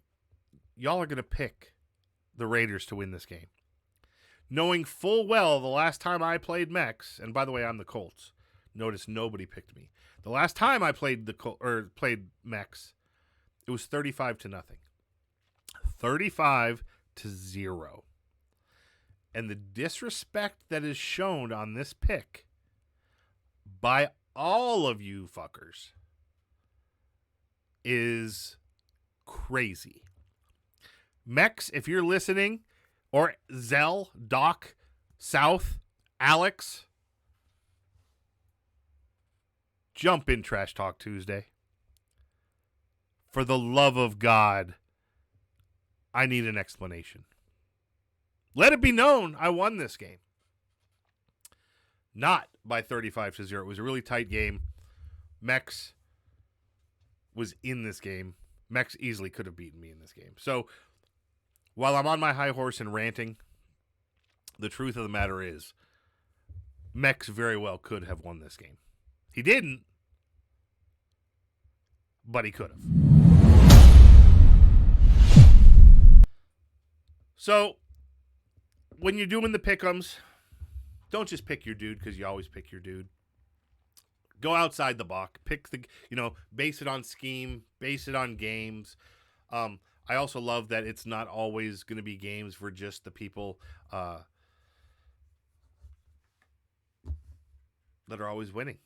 y'all are going to pick the Raiders to win this game. Knowing full well the last time I played Mex, and by the way, I'm the Colts. Notice nobody picked me. The last time I played played Mex, it was 35-0. 35-0. And the disrespect that is shown on this pick by all of you fuckers is crazy. Mex, if you're listening, or Zell, Doc, South, Alex, jump in Trash Talk Tuesday. For the love of God, I need an explanation. Let it be known I won this game. Not by 35-0. It was a really tight game. Mex was in this game. Mex easily could have beaten me in this game. So, while I'm on my high horse and ranting, the truth of the matter is, Mex very well could have won this game. He didn't, but he could have. So, when you're doing the pick'ems, don't just pick your dude because you always pick your dude. Go outside the box. Pick the, base it on scheme, base it on games. I also love that it's not always going to be games for just the people that are always winning.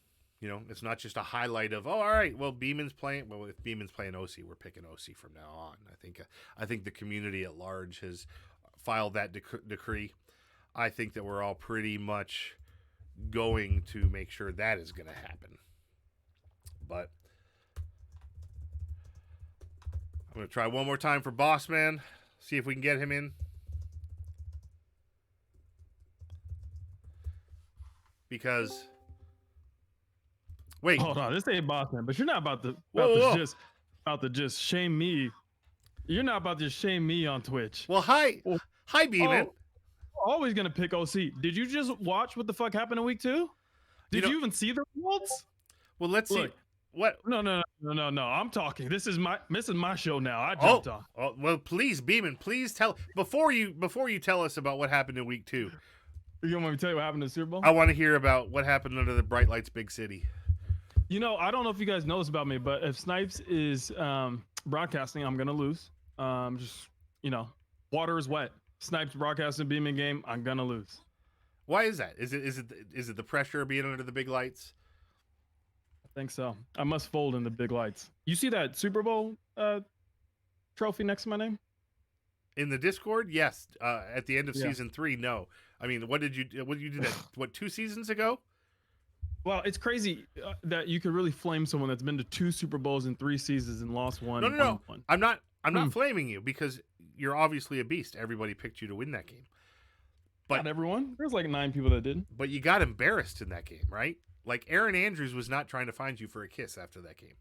It's not just a highlight of, all right, well, Beeman's playing. Well, if Beeman's playing OC, we're picking OC from now on. I think the community at large has filed that decree. I think that we're all pretty much going to make sure that is going to happen. But I'm going to try one more time for Boss Man. See if we can get him in. Because... Wait. Hold on, this ain't Boss Man, but you're not about to just shame me. You're not about to shame me on Twitch. Well, hi, Beeman. Always gonna pick OC. Did you just watch what the fuck happened in week 2? Did you even see the results? Well, let's see. What? No. I'm talking. This is my show now. I jumped on. Oh, well, please, Beeman, please tell before you tell us about what happened in week 2. You want me to tell you what happened in the Super Bowl? I want to hear about what happened under the Bright Lights Big City. I don't know if you guys know this about me, but if Snipes is broadcasting, I'm gonna lose. Water is wet. Snipes broadcasting Beeman game, I'm gonna lose. Why is that? Is it the pressure of being under the big lights? I think so. I must fold in the big lights. You see that Super Bowl trophy next to my name? In the Discord, yes. At the end of season 3, no. I mean, what did you do that? 2 seasons ago? Well, it's crazy that you could really flame someone that's been to 2 Super Bowls in 3 seasons and lost one. No. I'm not flaming you because you're obviously a beast. Everybody picked you to win that game. But not everyone. There's like 9 people that didn't. But you got embarrassed in that game, right? Like Aaron Andrews was not trying to find you for a kiss after that game.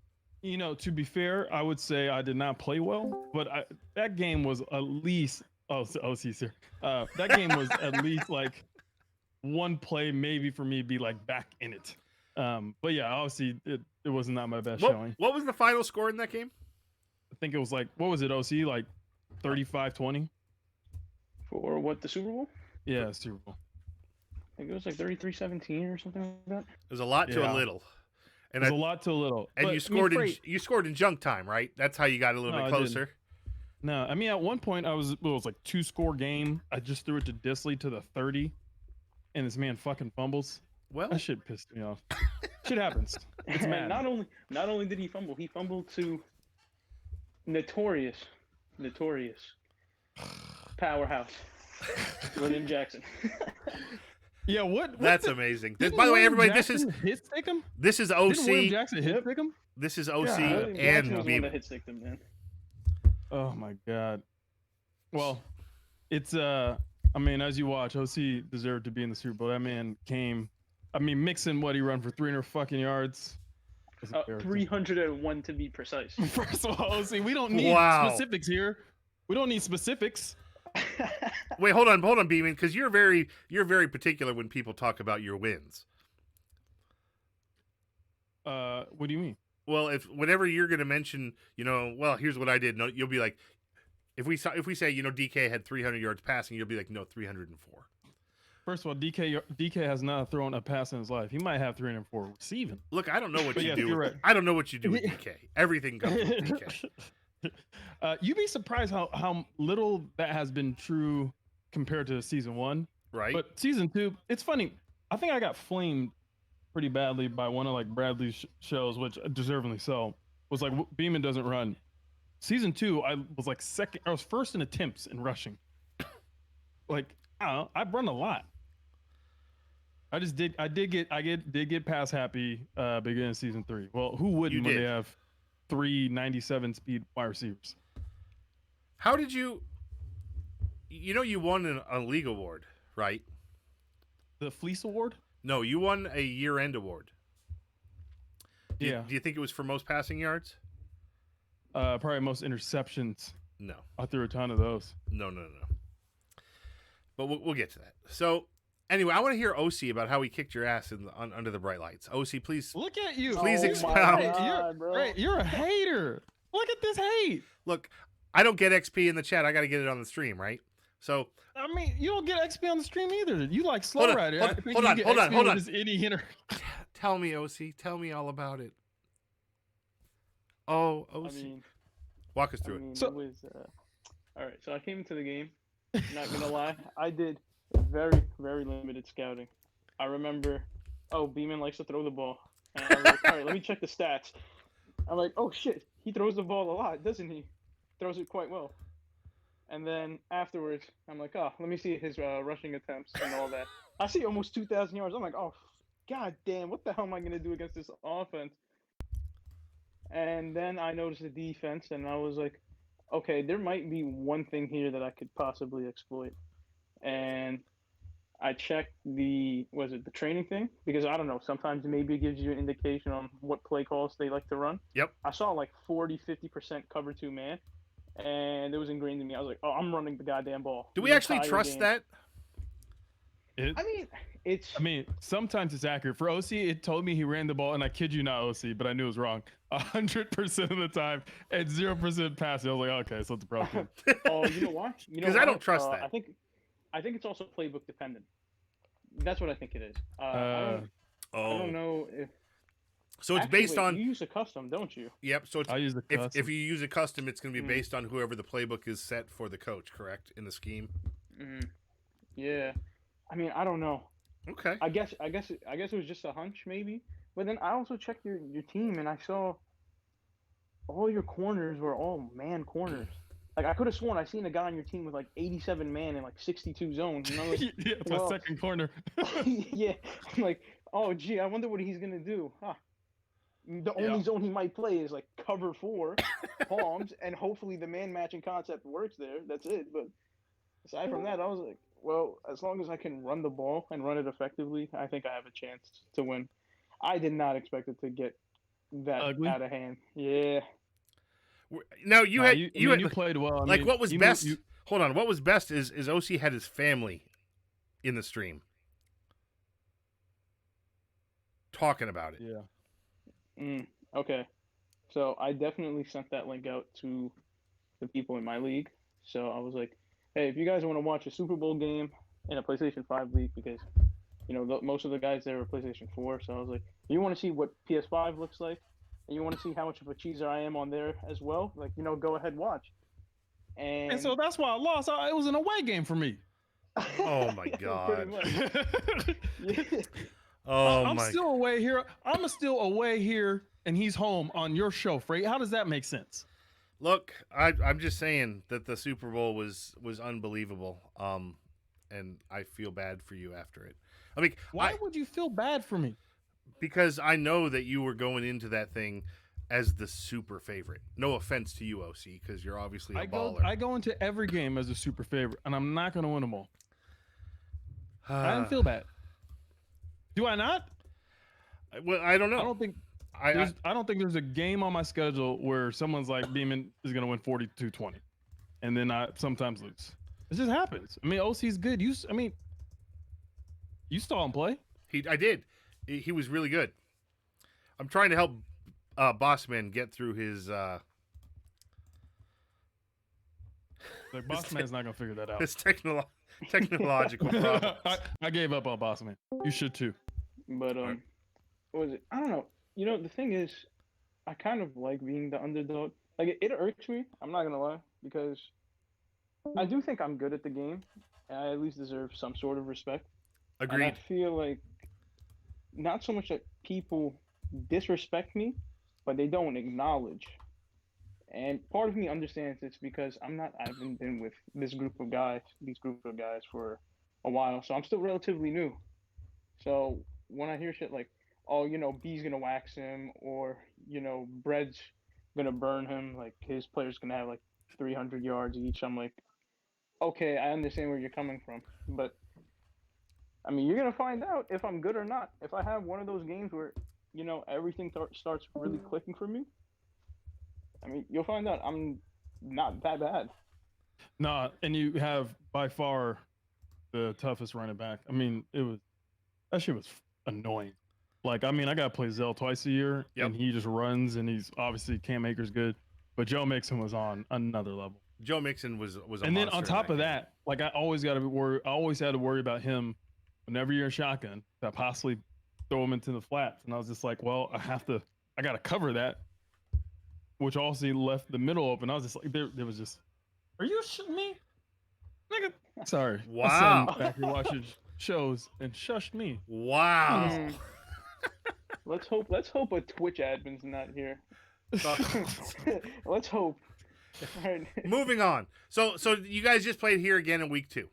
To be fair, I would say I did not play well, but that game was at least Oh, so OC's here. That game was at least like one play, maybe for me, be like back in it. But yeah, obviously it was not my best showing. What was the final score in that game? I think it was like, what was it, OC? Like 35-20? For what, the Super Bowl? Yeah, Super Bowl. I think it was like 33-17 or something like that. It was a lot to a little. And it was a lot to a little. And but, you scored in junk time, right? That's how you got a little bit closer. No, I mean, at one point it was like 2-score game. I just threw it to Disley to the 30, and this man fucking fumbles. Well, that shit pissed me off. Shit happens. It's mad. Not only did he fumbled to notorious powerhouse William Jackson. Yeah, what? That's amazing. By the way, everybody, this is OC. Didn't William Jackson hit stick him? This is OC and Beam. Hit stick them, man. Oh my god. Well, it's I mean, as you watch, OC deserved to be in the Super Bowl. That man came. I mean, Mixon, what he run for 300 fucking yards. 301 to be precise. First of all, OC, we don't need specifics here. We don't need specifics. Wait, hold on, Beeman, because you're very particular when people talk about your wins. What do you mean? Well, whenever you're going to mention, well, here's what I did. No, you'll be like, if we say, DK had 300 yards passing, you'll be like, no, 304. First of all, DK has not thrown a pass in his life. He might have 304 receiving. Look, I don't know what you do. Right. I don't know what you do with DK. Everything comes with DK. You'd be surprised how little that has been true compared to season 1. Right. But season 2, it's funny. I think I got flamed pretty badly by one of like Bradley's shows, which deservingly so, was like Beeman doesn't run. Season 2, I was like second. I was first in attempts in rushing. Like, I don't know, I've run a lot. I did get pass happy beginning of season 3. Well, who wouldn't when they have 397 speed wide receivers? How did you won a league award, right? The Fleece Award? No, you won a year-end award. Do you think it was for most passing yards? Probably most interceptions. No. I threw a ton of those. No. But we'll get to that. So, anyway, I want to hear OC about how he kicked your ass under the bright lights. OC, please. Look at you. Please expound. You're a hater. Look at this hate. Look, I don't get XP in the chat. I got to get it on the stream, right? So, I mean, you don't get XP on the stream either. You like Slow Rider. Hold on. This itty hitter. Tell me, OC. Tell me all about it. Oh, OC. Walk us through it. So, it was, all right, so I came into the game. Not going to lie. I did very, very limited scouting. I remember, Beeman likes to throw the ball. And I was like, all right, let me check the stats. I'm like, oh, shit. He throws the ball a lot, doesn't he? Throws it quite well. And then afterwards, I'm like, let me see his rushing attempts and all that. I see almost 2,000 yards. I'm like, oh, god damn, what the hell am I going to do against this offense? And then I noticed the defense, and I was like, okay, there might be one thing here that I could possibly exploit. And I checked the training thing? Because I don't know, sometimes maybe it gives you an indication on what play calls they like to run. Yep. I saw like 40-50% cover 2 man. And it was ingrained in me. I was like, I'm running the goddamn ball. Do we actually trust that? I mean, sometimes it's accurate. For OC, it told me he ran the ball, and I kid you not, OC, but I knew it was wrong 100% of the time, and 0% passing. I was like, okay, so it's a problem. Oh, you know why? Because I don't trust that. I think it's also playbook dependent. That's what I think it is. I don't know if. So it's based on. You use a custom, don't you? Yep. So I use the custom. If you use a custom, it's going to be based on whoever the playbook is set for the coach, correct? In the scheme. Mm-hmm. Yeah. I mean, I don't know. Okay. I guess it was just a hunch, maybe. But then I also checked your team, and I saw all your corners were all man corners. Like, I could have sworn I seen a guy on your team with like 87 man and like 62 zones. And I was like, yeah, it's my second corner. Yeah. I'm like, oh gee, I wonder what he's gonna do. Huh. The only zone he might play is like cover 4, palms, and hopefully the man matching concept works there. That's it. But aside from that, I was like, well, as long as I can run the ball and run it effectively, I think I have a chance to win. I did not expect it to get that ugly out of hand. Yeah. Now you played well. What was best? Hold on. What was best is OC had his family in the stream talking about it. Yeah. Okay. So I definitely sent that link out to the people in my league. So I was like, hey, if you guys want to watch a Super Bowl game in a PlayStation 5 league, because most of the guys there are PlayStation 4, so I was like, you want to see what PS5 looks like, and you want to see how much of a cheeser I am on there as well, like, go ahead, watch. And so that's why I lost. It was an away game for me. Oh my God. Pretty much. Yeah. Oh I'm my. still away here. I'm still away here, and he's home on your show, Frey. How does that make sense? Look, I'm just saying that the Super Bowl was unbelievable. And I feel bad for you after it. I mean, why would you feel bad for me? Because I know that you were going into that thing as the super favorite. No offense to you, OC, because you're obviously a baller. I go into every game as a super favorite, and I'm not going to win them all. I didn't feel bad. Do I not? Well, I don't know. I don't think. I don't think there's a game on my schedule where someone's like Beeman is going to win 42-20, and then I sometimes lose. It just happens. I mean, OC's good. You saw him play. I did. He was really good. I'm trying to help Bossman get through his. Like Bossman's not gonna figure that out. His technological problems. I gave up on Bossman. You should too. But what was it? I don't know. The thing is, I kind of like being the underdog. Like it irks me. I'm not gonna lie, because I do think I'm good at the game, and I at least deserve some sort of respect. Agreed. And I feel like not so much that people disrespect me, but they don't acknowledge. And part of me understands it's because I haven't been with these group of guys for a while, so I'm still relatively new. So when I hear shit like, oh, B's gonna wax him, or, Bread's gonna burn him, like his player's gonna have like 300 yards each, I'm like, okay, I understand where you're coming from, but I mean, you're gonna find out if I'm good or not. If I have one of those games where, everything starts really clicking for me, I mean, you'll find out I'm not that bad. Nah, and you have by far the toughest running back. I mean, that shit was annoying. Like, I mean, I gotta play Zell twice a year, and he just runs, and he's obviously Cam Akers good, but Joe Mixon was on another level. Joe Mixon was a and then monster on top in of game. that, like I always had to worry about him whenever you're in shotgun, that possibly throw him into the flats. And I was just like, well, I gotta cover that, which also left the middle open. I was just like, there was just, are you shitting me? Nigga, sorry. Wow. My son back here watching shows and shushed me. Wow. Let's hope a Twitch admin's not here. Let's hope. All right. Moving on. So you guys just played here again in week 2.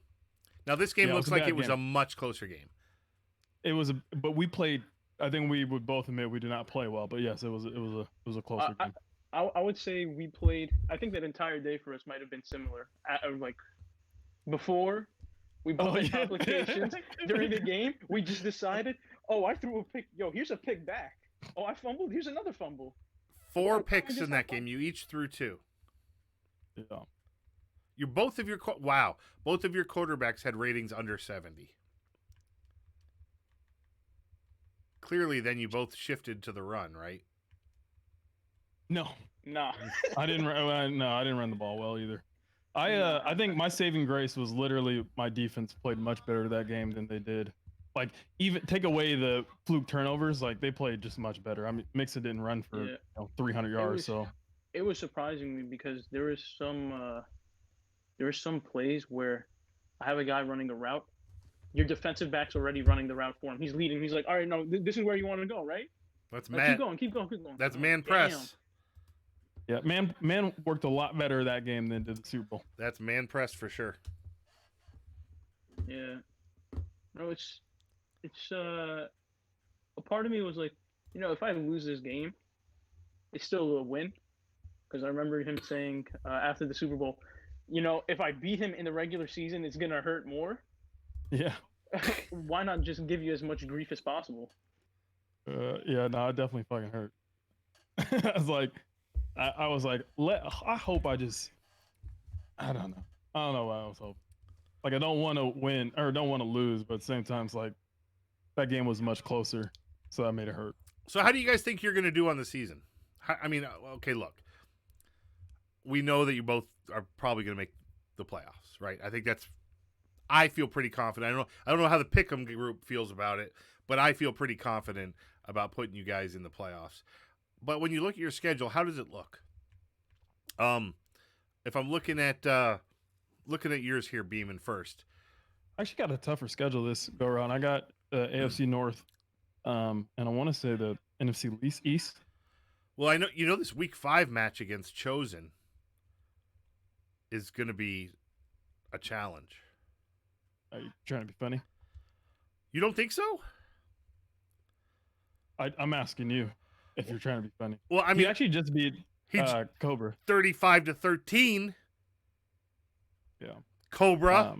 Now this game looks like it was a much closer game. It was but we played. I think we would both admit we did not play well. But yes, it was a closer game. I would say we played. I think that entire day for us might have been similar. Like before we both had complications during the game, we just decided, oh, I threw a pick. Yo, here's a pick back. Oh, I fumbled. Here's another fumble. 4 picks in that game. You each threw 2. Yeah. Both of your quarterbacks had ratings under 70. Clearly, then you both shifted to the run, right? No. Nah. I didn't run the ball well either. I think my saving grace was literally my defense played much better that game than they did. Like, even take away the fluke turnovers, like they played just much better. I mean, Mixon didn't run for 300 yards, it was surprising me because there was some plays where I have a guy running a route. Your defensive back's already running the route for him. He's leading. He's like, all right, no, this is where you want to go, right? That's man. Keep going. That's man press. Yeah, man worked a lot better that game than did the Super Bowl. That's man press for sure. Yeah. No, it's a part of me was like, if I lose this game, it's still a win. Because I remember him saying after the Super Bowl, if I beat him in the regular season, it's going to hurt more. Yeah. Why not just give you as much grief as possible? Yeah, no, it definitely fucking hurt. I was like, I hope I don't know. I don't know why I was hoping. Like, I don't want to win or don't want to lose, but at the same time, it's like that game was much closer, so that made it hurt. So how do you guys think you're going to do on the season? I mean, okay, look. We know that you both are probably going to make the playoffs, right? I feel pretty confident. I don't know how the Pick'em group feels about it, but I feel pretty confident about putting you guys in the playoffs. But when you look at your schedule, how does it look? If I'm looking at yours here, Beeman first. I actually got a tougher schedule this go around. I got AFC North, and I want to say the NFC East. Well, I know this Week 5 match against Chosen is going to be a challenge. Are you trying to be funny? You don't think so? I'm asking you if you're trying to be funny. Well, I mean, he actually just beat Cobra 35-13. Yeah, Cobra.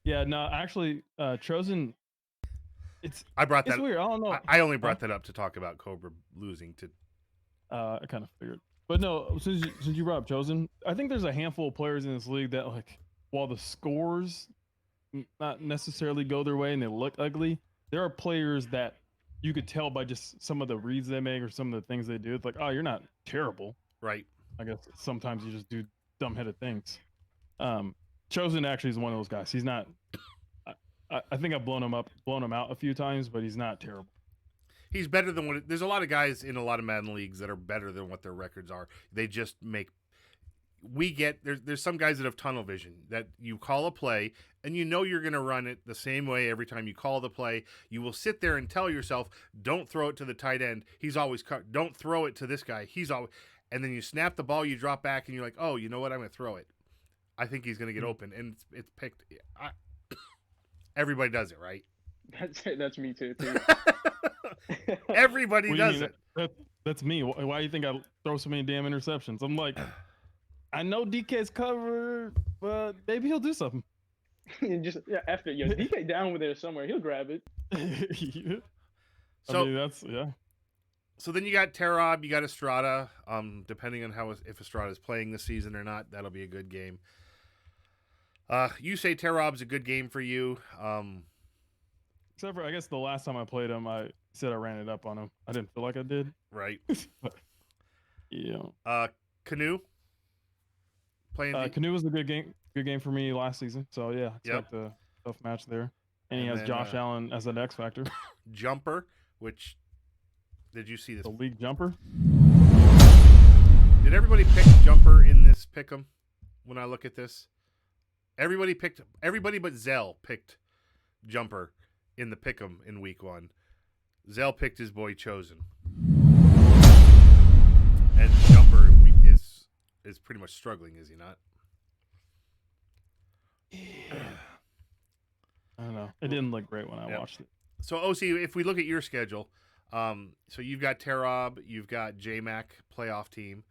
Yeah, no, actually, Chosen. I brought that. It's weird. I don't know. I only brought that up to talk about Cobra losing to. I kind of figured, but no. Since you brought up Chosen, I think there's a handful of players in this league that, like, while the scores not necessarily go their way and they look ugly, there are players that you could tell by just some of the reads they make or some of the things they do. It's like, oh, you're not terrible, right? I guess sometimes you just do dumb-headed things. Chosen actually is one of those guys. He's not. I think I've blown him out a few times, but he's not terrible. He's better than what. There's a lot of guys in a lot of Madden leagues that are better than what their records are. They just make. There's some guys that have tunnel vision, that you call a play and you know you're going to run it the same way every time you call the play. You will sit there and tell yourself, don't throw it to the tight end. He's always cut. Don't throw it to this guy. He's always. And then you snap the ball, you drop back, and you're like, oh, you know what? I'm going to throw it. I think he's going to get open, and it's picked. Everybody does it, right? That's me too. Everybody does it. That's me. Why do you think I throw so many damn interceptions? I'm like, I know DK's covered, but maybe he'll do something. After DK down with it somewhere, he'll grab it. So I mean, that's. So then you got Terob, you got Estrada. Depending on if Estrada is playing this season or not, that'll be a good game. You say Terob's a good game for you. Except for, I guess, the last time I played him, I said I ran it up on him. I didn't feel like I did. Right. Yeah. Canoe. Canoe was a good game for me last season. So yeah, expect a tough match there. And he has Josh Allen as an X factor. Jumper, which did you see this? The league jumper. Did everybody pick Jumper in this pick'em? When I look at this, everybody but Zell picked Jumper in the pick'em in week 1. Zell picked his boy Chosen, and Jumper is pretty much struggling, is he not? Yeah. I don't know. It didn't look great when I watched it. So OC, if we look at your schedule, so you've got Terob, you've got J-Mac playoff team.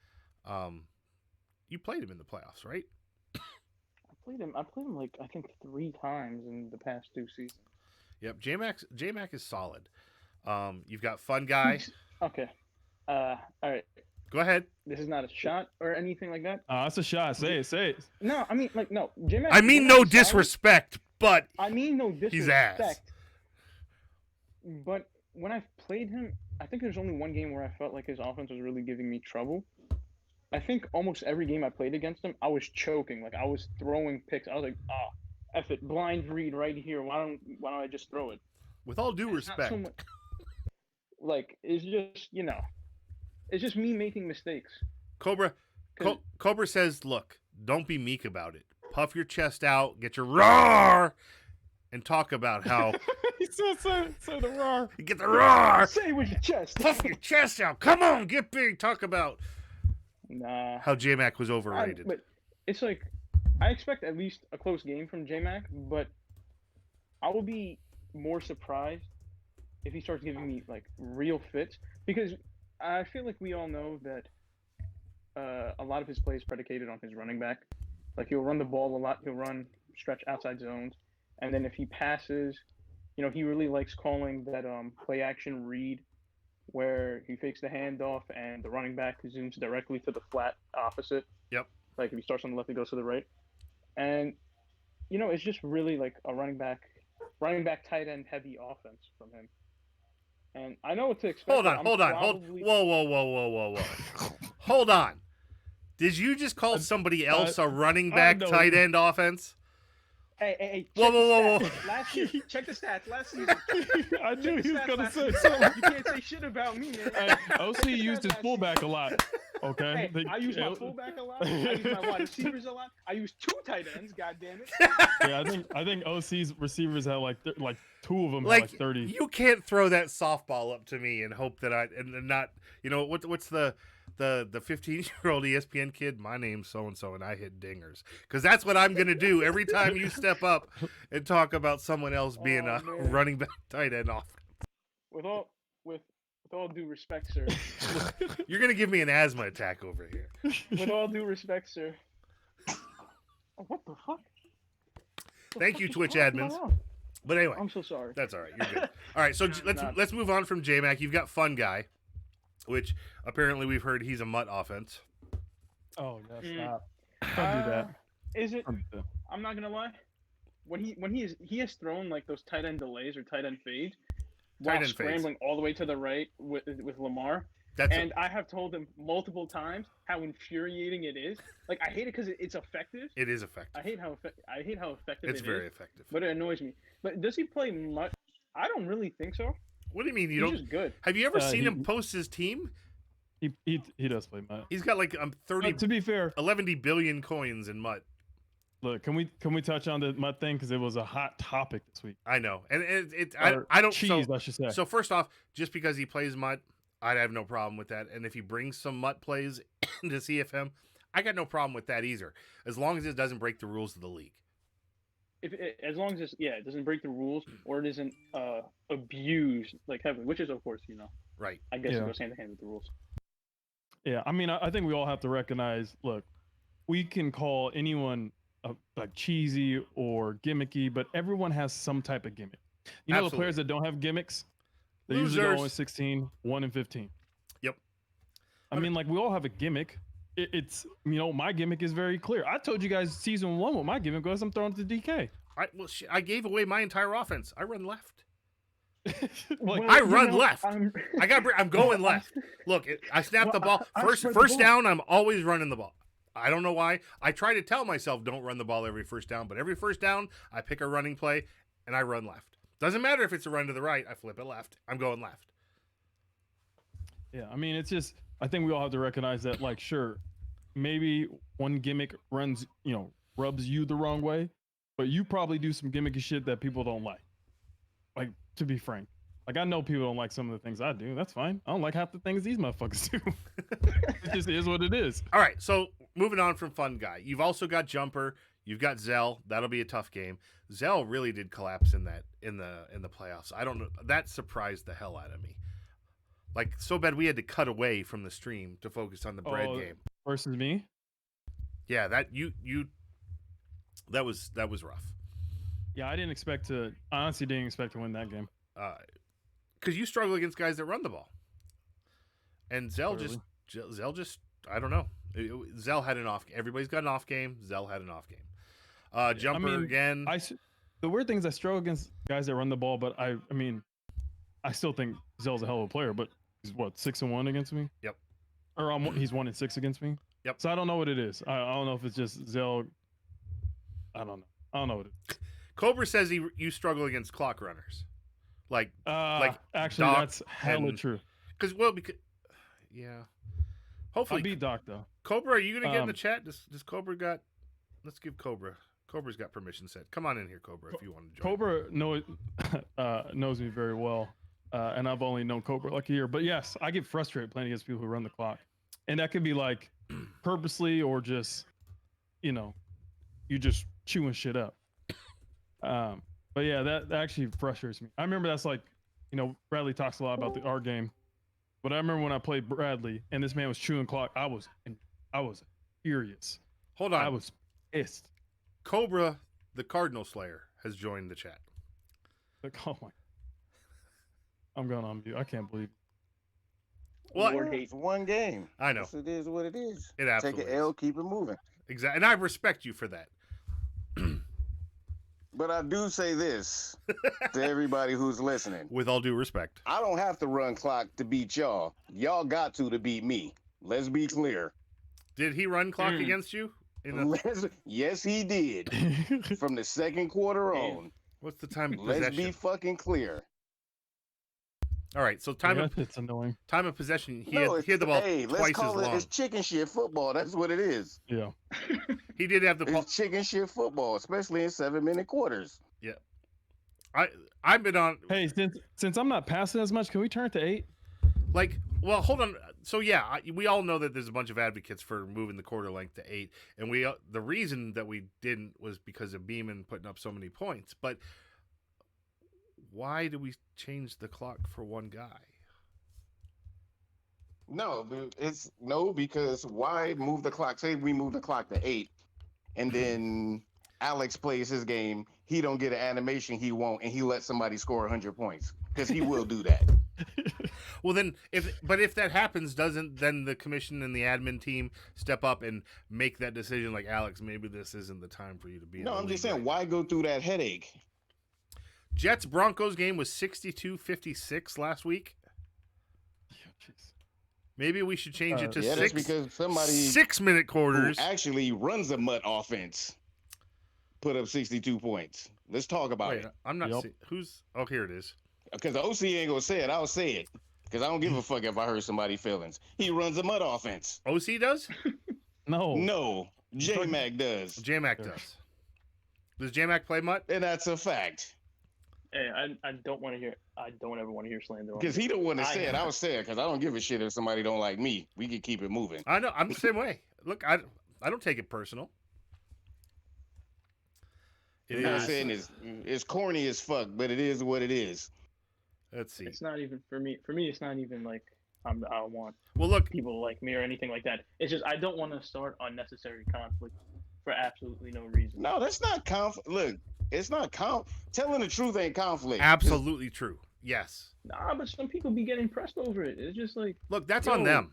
You played him in the playoffs, right? I played him like I think 3 times in the past 2 seasons. Yep, J-Mac is solid. You've got Fun Guy. Okay. All right. Go ahead. This is not a shot or anything like that. That's a shot. Say it. No, I mean, like, no. J-Mac, I mean, no disrespect, but I mean, no disrespect. He's ass. But when I've played him, I think there's only one game where I felt like his offense was really giving me trouble. I think almost every game I played against him, I was choking. Like, I was throwing picks. I was like, F it, blind read right here. Why don't I just throw it? With all due respect. So like, it's just, it's just me making mistakes. Cobra says, look, don't be meek about it. Puff your chest out, get your roar, and talk about how... He said the roar. Get the roar. Say it with your chest. Puff your chest out. Come on, get big. Talk about how J-Mac was overrated. But it's like, I expect at least a close game from J-Mac, but I will be more surprised if he starts giving me, like, real fits. Because I feel like we all know that a lot of his play is predicated on his running back. Like, he'll run the ball a lot. He'll run stretch outside zones. And then if he passes, he really likes calling that play action read where he fakes the handoff and the running back zooms directly to the flat opposite. Yep. Like if he starts on the left, he goes to the right. And it's just really like a running back tight end heavy offense from him. And I know what to expect. Hold on. Whoa. Hold on. Did you just call somebody else a running back tight end offense? Hey, Whoa. Last year, check the stats. Last season. I knew he was going to say something. You can't say shit about me, man. Hey, OC used his fullback a lot. Okay. Hey, I use my fullback a lot. I use my wide receivers a lot. I use 2 tight ends. God damn it. Yeah, I think OC's receivers have like 2 of them have like 30. You can't throw that softball up to me and hope that and not what's the 15-year-old ESPN kid? My name's so and so, and I hit dingers because that's what I'm gonna do every time you step up and talk about someone else being a running back tight end off. With all due respect, sir. You're gonna give me an asthma attack over here. With all due respect, sir. Oh, what the fuck? Thank you, Twitch admins. But anyway, I'm so sorry. That's all right. You're good. All right, so let's move on from J-Mac. You've got Fun Guy, which apparently we've heard he's a mutt offense. Oh, yeah, stop. Don't do that. Is it? I'm not gonna lie. When he has thrown like those tight end delays or tight end fades while scrambling all the way to the right with Lamar. I have told him multiple times how infuriating it is. Like I hate it because it's effective. It is effective. I hate how effective it's very effective. But it annoys me. But does he play much? I don't really think so. What do you mean He's just good. Have you ever seen him post his team? He does play mutt. He's got like 30. To be fair, 11 billion coins in mutt. Look, can we touch on the mutt thing because it was a hot topic this week. I know, and I don't cheese. I should say. So first off, just because he plays mutt, I'd have no problem with that. And if he brings some mutt plays into CFM, I got no problem with that either, as long as it doesn't break the rules of the league. As long as it doesn't break the rules or it isn't abused like heavily, which is of course right. I guess it goes hand in hand with the rules. Yeah, I mean, I think we all have to recognize. Look, we can call anyone like cheesy or gimmicky, but everyone has some type of gimmick. You know, the players that don't have gimmicks, they usually go 0-16, 1-15. Yep. I mean, like we all have a gimmick. It's my gimmick is very clear. I told you guys season 1 what my gimmick was. I'm throwing it to DK. I gave away my entire offense. I run left. I run left. I'm going left. Look, I snap the ball. First down, I'm always running the ball. I don't know why. I try to tell myself don't run the ball every first down, but every first down, I pick a running play and I run left. Doesn't matter if it's a run to the right. I flip it left. I'm going left. Yeah, I mean, it's just, I think we all have to recognize that, like, sure, maybe one gimmick rubs you the wrong way, but you probably do some gimmicky shit that people don't like. Like, to be frank. Like, I know people don't like some of the things I do. That's fine. I don't like half the things these motherfuckers do. It just is what it is. All right, so moving on from Fun Guy. You've also got Jumper. You've got Zell. That'll be a tough game. Zell really did collapse in the playoffs. I don't know. That surprised the hell out of me. Like, so bad we had to cut away from the stream to focus on the bread game. Versus me? Yeah, that was rough. Yeah, I honestly didn't expect to win that game. Because you struggle against guys that run the ball. And Zell just, I don't know. Zell had an off. Everybody's got an off game. Zell had an off game. Jumper again. The weird thing is I struggle against guys that run the ball, but I mean, I still think Zell's a hell of a player. But he's 6-1 against me. Yep. Or he's 1-6 against me. Yep. So I don't know what it is. I don't know if it's just Zell. I don't know what it is. Cobra says you struggle against clock runners. Actually, that's hella true. Because yeah. Hopefully, I beat Doc though. Cobra, are you gonna get in the chat? Does Cobra got? Let's give Cobra. Cobra's got permission set. Come on in here, Cobra, if you want to join. Cobra knows me very well, and I've only known Cobra like a year. But yes, I get frustrated playing against people who run the clock, and that could be like purposely or just, you just chewing shit up. But yeah, that actually frustrates me. I remember that's like, Bradley talks a lot about our game, but I remember when I played Bradley and this man was chewing clock, I was furious. Hold on. I was pissed. Cobra, the Cardinal Slayer, has joined the chat. Like, oh my. I'm going on mute. I can't believe Well, Lord hate. It's one game. I know. It is what it is. It absolutely Take an L, keep it moving. Exactly. And I respect you for that. But I do say this to everybody who's listening. With all due respect. I don't have to run clock to beat y'all. Y'all got to beat me. Let's be clear. Did he run clock against you? Yes, he did. From the second quarter on. What's the time of Let's possession? be fucking clear. All right, so it's annoying. Time of possession. He No, had the ball let's twice call as it long. it's chicken shit football. That's what it is. Yeah. He did have the ball. It's chicken shit football, especially in 7-minute quarters. Yeah. I've been on. Hey, since I'm not passing as much, can we turn it to 8? Like, well, hold on. So yeah, we all know that there's a bunch of advocates for moving the quarter length to 8, and the reason that we didn't was because of Beeman putting up so many points. But why do we change the clock for one guy? No, because why move the clock? Say we move the clock to 8, and then Alex plays his game. He don't get an animation he won't, and he lets somebody score 100 points because he will do that. Well, then, if that happens, doesn't then the commission and the admin team step up and make that decision? Like, Alex, maybe this isn't the time for you to be. No, I'm just saying, why go through that headache? Jets Broncos game was 62-56 last week. Maybe we should change it to that's because somebody 6-minute quarters. Who actually runs a mutt offense put up 62 points. Let's talk about it. I'm not who's. Oh, here it is. Because the OC ain't gonna say it. I'll say it. Because I don't give a fuck if I hurt somebody's feelings. He runs a mud offense. OC does? No. J-Mac does. J-Mac does. Does J-Mac play mutt? And that's a fact. Hey, I don't want to hear. I don't ever want to hear slander. Because he don't want to say it. I was saying because I don't give a shit if somebody don't like me. We can keep it moving. I know. I'm the same way. Look, I don't take it personal. I'm saying it's corny as fuck, but it is what it is. Let's see. It's not even for me. For me, it's not even like I don't want people to like me or anything like that. It's just I don't want to start unnecessary conflict for absolutely no reason. No, that's not conflict. Look, it's not telling the truth ain't conflict. Absolutely true. Yes. Nah, but some people be getting pressed over it. It's just like look, that's on them.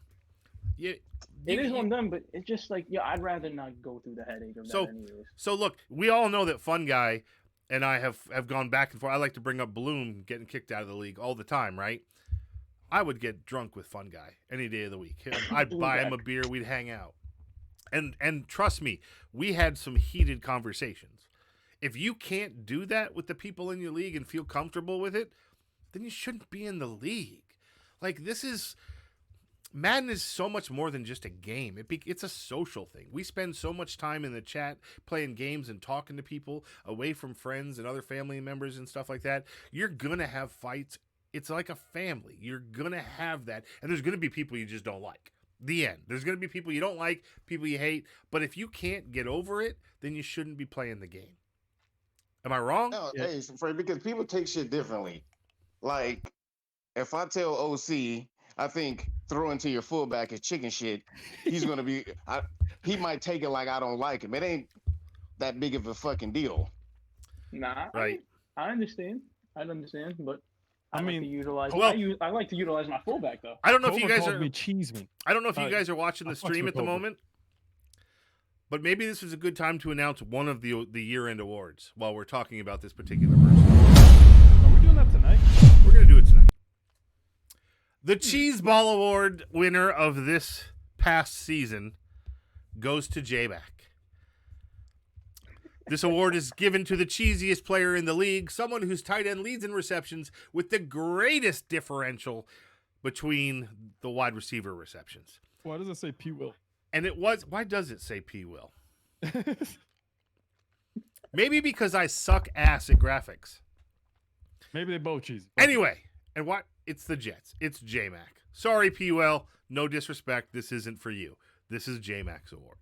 It is on them, but it's just like I'd rather not go through the headache of that anyways. So look, we all know that Fun Guy and I have gone back and forth. I like to bring up Bloom getting kicked out of the league all the time, right? I would get drunk with Fun Guy any day of the week. I'd buy him a beer. We'd hang out. And trust me, we had some heated conversations. If you can't do that with the people in your league and feel comfortable with it, then you shouldn't be in the league. Like, Madden is so much more than just a game. It's a social thing. We spend so much time in the chat playing games and talking to people away from friends and other family members and stuff like that. You're going to have fights. It's like a family. You're going to have that. And there's going to be people you just don't like. The end. There's going to be people you don't like, people you hate. But if you can't get over it, then you shouldn't be playing the game. Am I wrong? No, hey, because people take shit differently. Like, if I tell OC, I think throwing to your fullback is chicken shit, he's going to be, he might take it like I don't like him. It ain't that big of a fucking deal. Nah, right. I understand. I understand, but I mean, like to utilize. Well, I like to utilize my fullback though. I don't know if you guys called are. me Cheeseman. I don't know if you guys are watching the stream at the moment, but maybe this is a good time to announce one of the year-end awards while we're talking about this particular person. Are we doing that tonight? We're gonna do it tonight. The Cheese Ball Award winner of this past season goes to J-Mac. This award is given to the cheesiest player in the league, someone whose tight end leads in receptions with the greatest differential between the wide receiver receptions. Why does it say P. Will? And why does it say P. Will? Maybe because I suck ass at graphics. Maybe they both cheesy. Anyway, and what? It's the Jets. It's J-Mac. Sorry, P. Will. No disrespect. This isn't for you. This is J-Mac's award.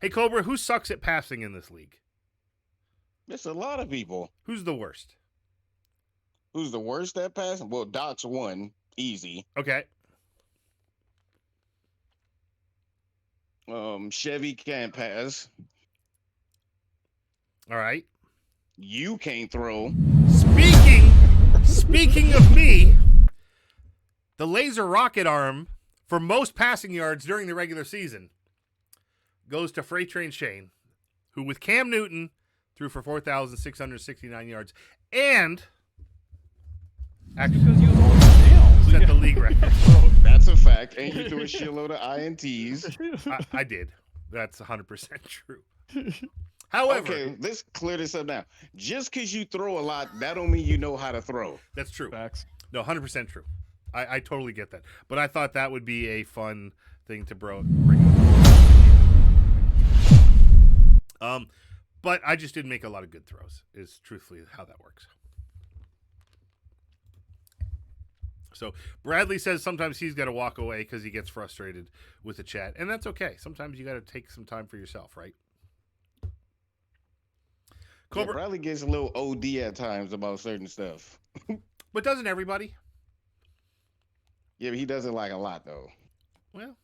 Hey, Cobra, who sucks at passing in this league? It's a lot of people. Who's the worst? Who's the worst at passing? Well, Doc's one. Easy. Okay. Chevy can't pass. All right. You can't throw. Speaking of me, The laser rocket arm for most passing yards during the regular season goes to Freight Train Shane, who with Cam Newton threw for 4,669 yards and actually set the league record. That's a fact. And you threw a shitload of INTs. I did. That's 100% true. However, okay, let's clear this up now. Just because you throw a lot, that don't mean you know how to throw. That's true. Facts. No, 100% true. I totally get that. But I thought that would be a fun thing to bring up. But I just didn't make a lot of good throws, is truthfully how that works. So Bradley says sometimes he's got to walk away because he gets frustrated with the chat. And that's okay. Sometimes you got to take some time for yourself, right? Yeah, Bradley gets a little OD at times about certain stuff. But doesn't everybody? Yeah, but he does it like a lot, though. Well,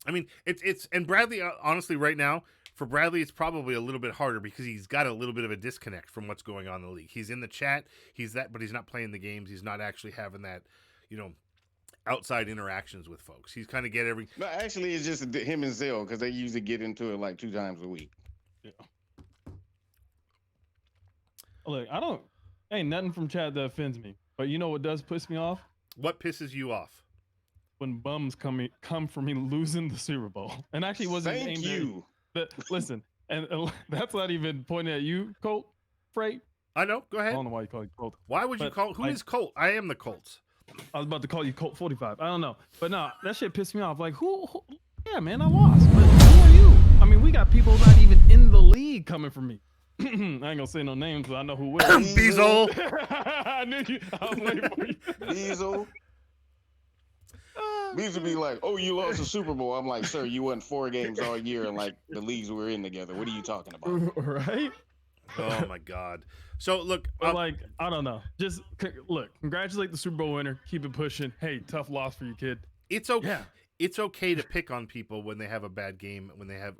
I mean, it's and Bradley, honestly, right now, for Bradley, it's probably a little bit harder because he's got a little bit of a disconnect from what's going on in the league. He's in the chat, but he's not playing the games. He's not actually having that, outside interactions with folks. He's kind of get every. No, actually, it's just him and Zell because they usually get into it like 2 times a week. Yeah. Look, ain't nothing from chat that offends me. But you know what does piss me off? What pisses you off? When bums come for me losing the Super Bowl. And actually wasn't Thank aimed you. But listen, and that's not even pointing at you, Colt. Freight. I know. Go ahead. I don't know why you call you Colt. Why would you call? Who is Colt? I am the Colts. I was about to call you Colt 45. I don't know, but no, that shit pissed me off. Like who? Yeah, man, I lost. But who are you? I mean, we got people not even in the league coming for me. I ain't gonna say no names, but I know who will. Diesel. I knew you. I was waiting for you. Diesel. We used to be like, "Oh, you lost the Super Bowl." I'm like, "Sir, you won 4 games all year, and like the leagues we were in together. What are you talking about?" Right? Oh my God. So look, like I don't know. Just look. Congratulate the Super Bowl winner. Keep it pushing. Hey, tough loss for you, kid. It's okay. Yeah. It's okay to pick on people when they have a bad game. When they have,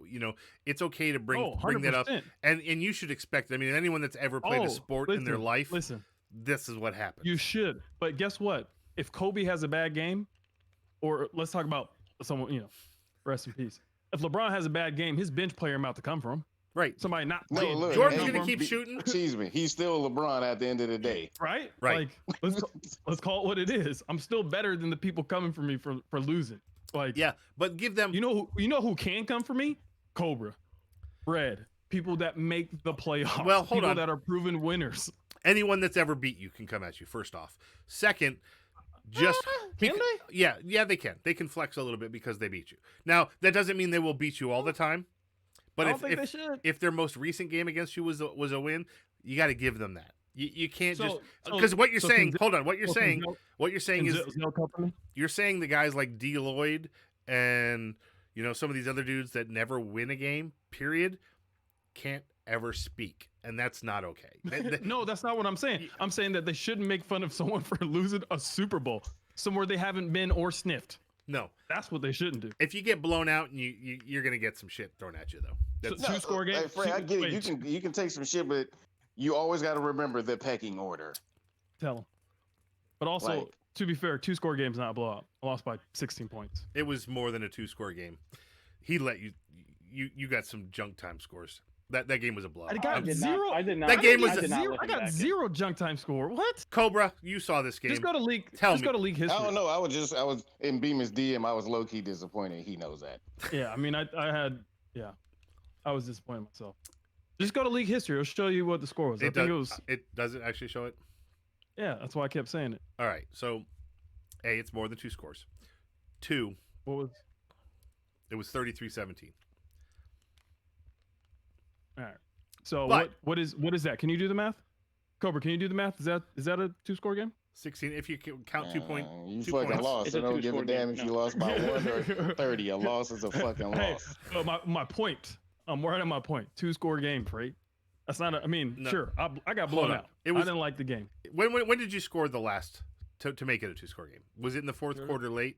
it's okay to bring that up. And you should expect it. I mean, anyone that's ever played a sport in their life, this is what happens. You should. But guess what? If Kobe has a bad game, or let's talk about someone, rest in peace. If LeBron has a bad game, his bench player about to come for him. Right. Somebody not playing. No, Jordan's going to keep shooting. Excuse me. He's still LeBron at the end of the day. Right? Right. Like, let's call it what it is. I'm still better than the people coming for me for losing. Like, yeah, but give them. You know who can come for me? Cobra, Red, people that make the playoffs. Well, hold people on. That are proven winners. Anyone that's ever beat you can come at you. First off, second, just can they? Yeah, they can. They can flex a little bit because they beat you. Now that doesn't mean they will beat you all the time. But if their most recent game against you was a win, you got to give them that. You can't just because what you're saying. Hold on, what you're saying is you're saying the guys like D. Lloyd and some of these other dudes that never win a game. Period, can't ever speak, and that's not okay. No, that's not what I'm saying. I'm saying that they shouldn't make fun of someone for losing a Super Bowl somewhere they haven't been or sniffed. No, that's what they shouldn't do. If you get blown out, and you're gonna get some shit thrown at you, though. That's 2-score game. Hey, Fred, I get it. You can take some shit, but you always got to remember the pecking order. Tell them. But also, to be fair, 2-score game's not a blowout. I lost by 16 points. It was more than a 2-score game. He let you got some junk time scores. That game was a blowout. I got zero. I did not. That game was I got zero junk time score. What? Cobra, you saw this game. Just go to league. Go to league history. I don't know. I was in Beeman's DM. I was low key disappointed. He knows that. Yeah, I mean, I was disappointed myself. Just go to league history. It'll show you what the score was. I think it was. It does it actually show it? Yeah, that's why I kept saying it. All right, so A, it's more than 2 scores. 2. What was? It was 33-17. All right. So what is that? Can you do the math? Cobra, can you do the math? Is that a 2-score game? 16. If you count 2 points. You fucking lost. I don't give a damn if you lost by 1 or 30. A loss is a fucking loss. Hey, my point. I'm right on my point. 2-score game, right? That's not. Sure. I got blown out. I didn't like the game. When did you score the last to make it a 2-score game? Was it in the 4th quarter late?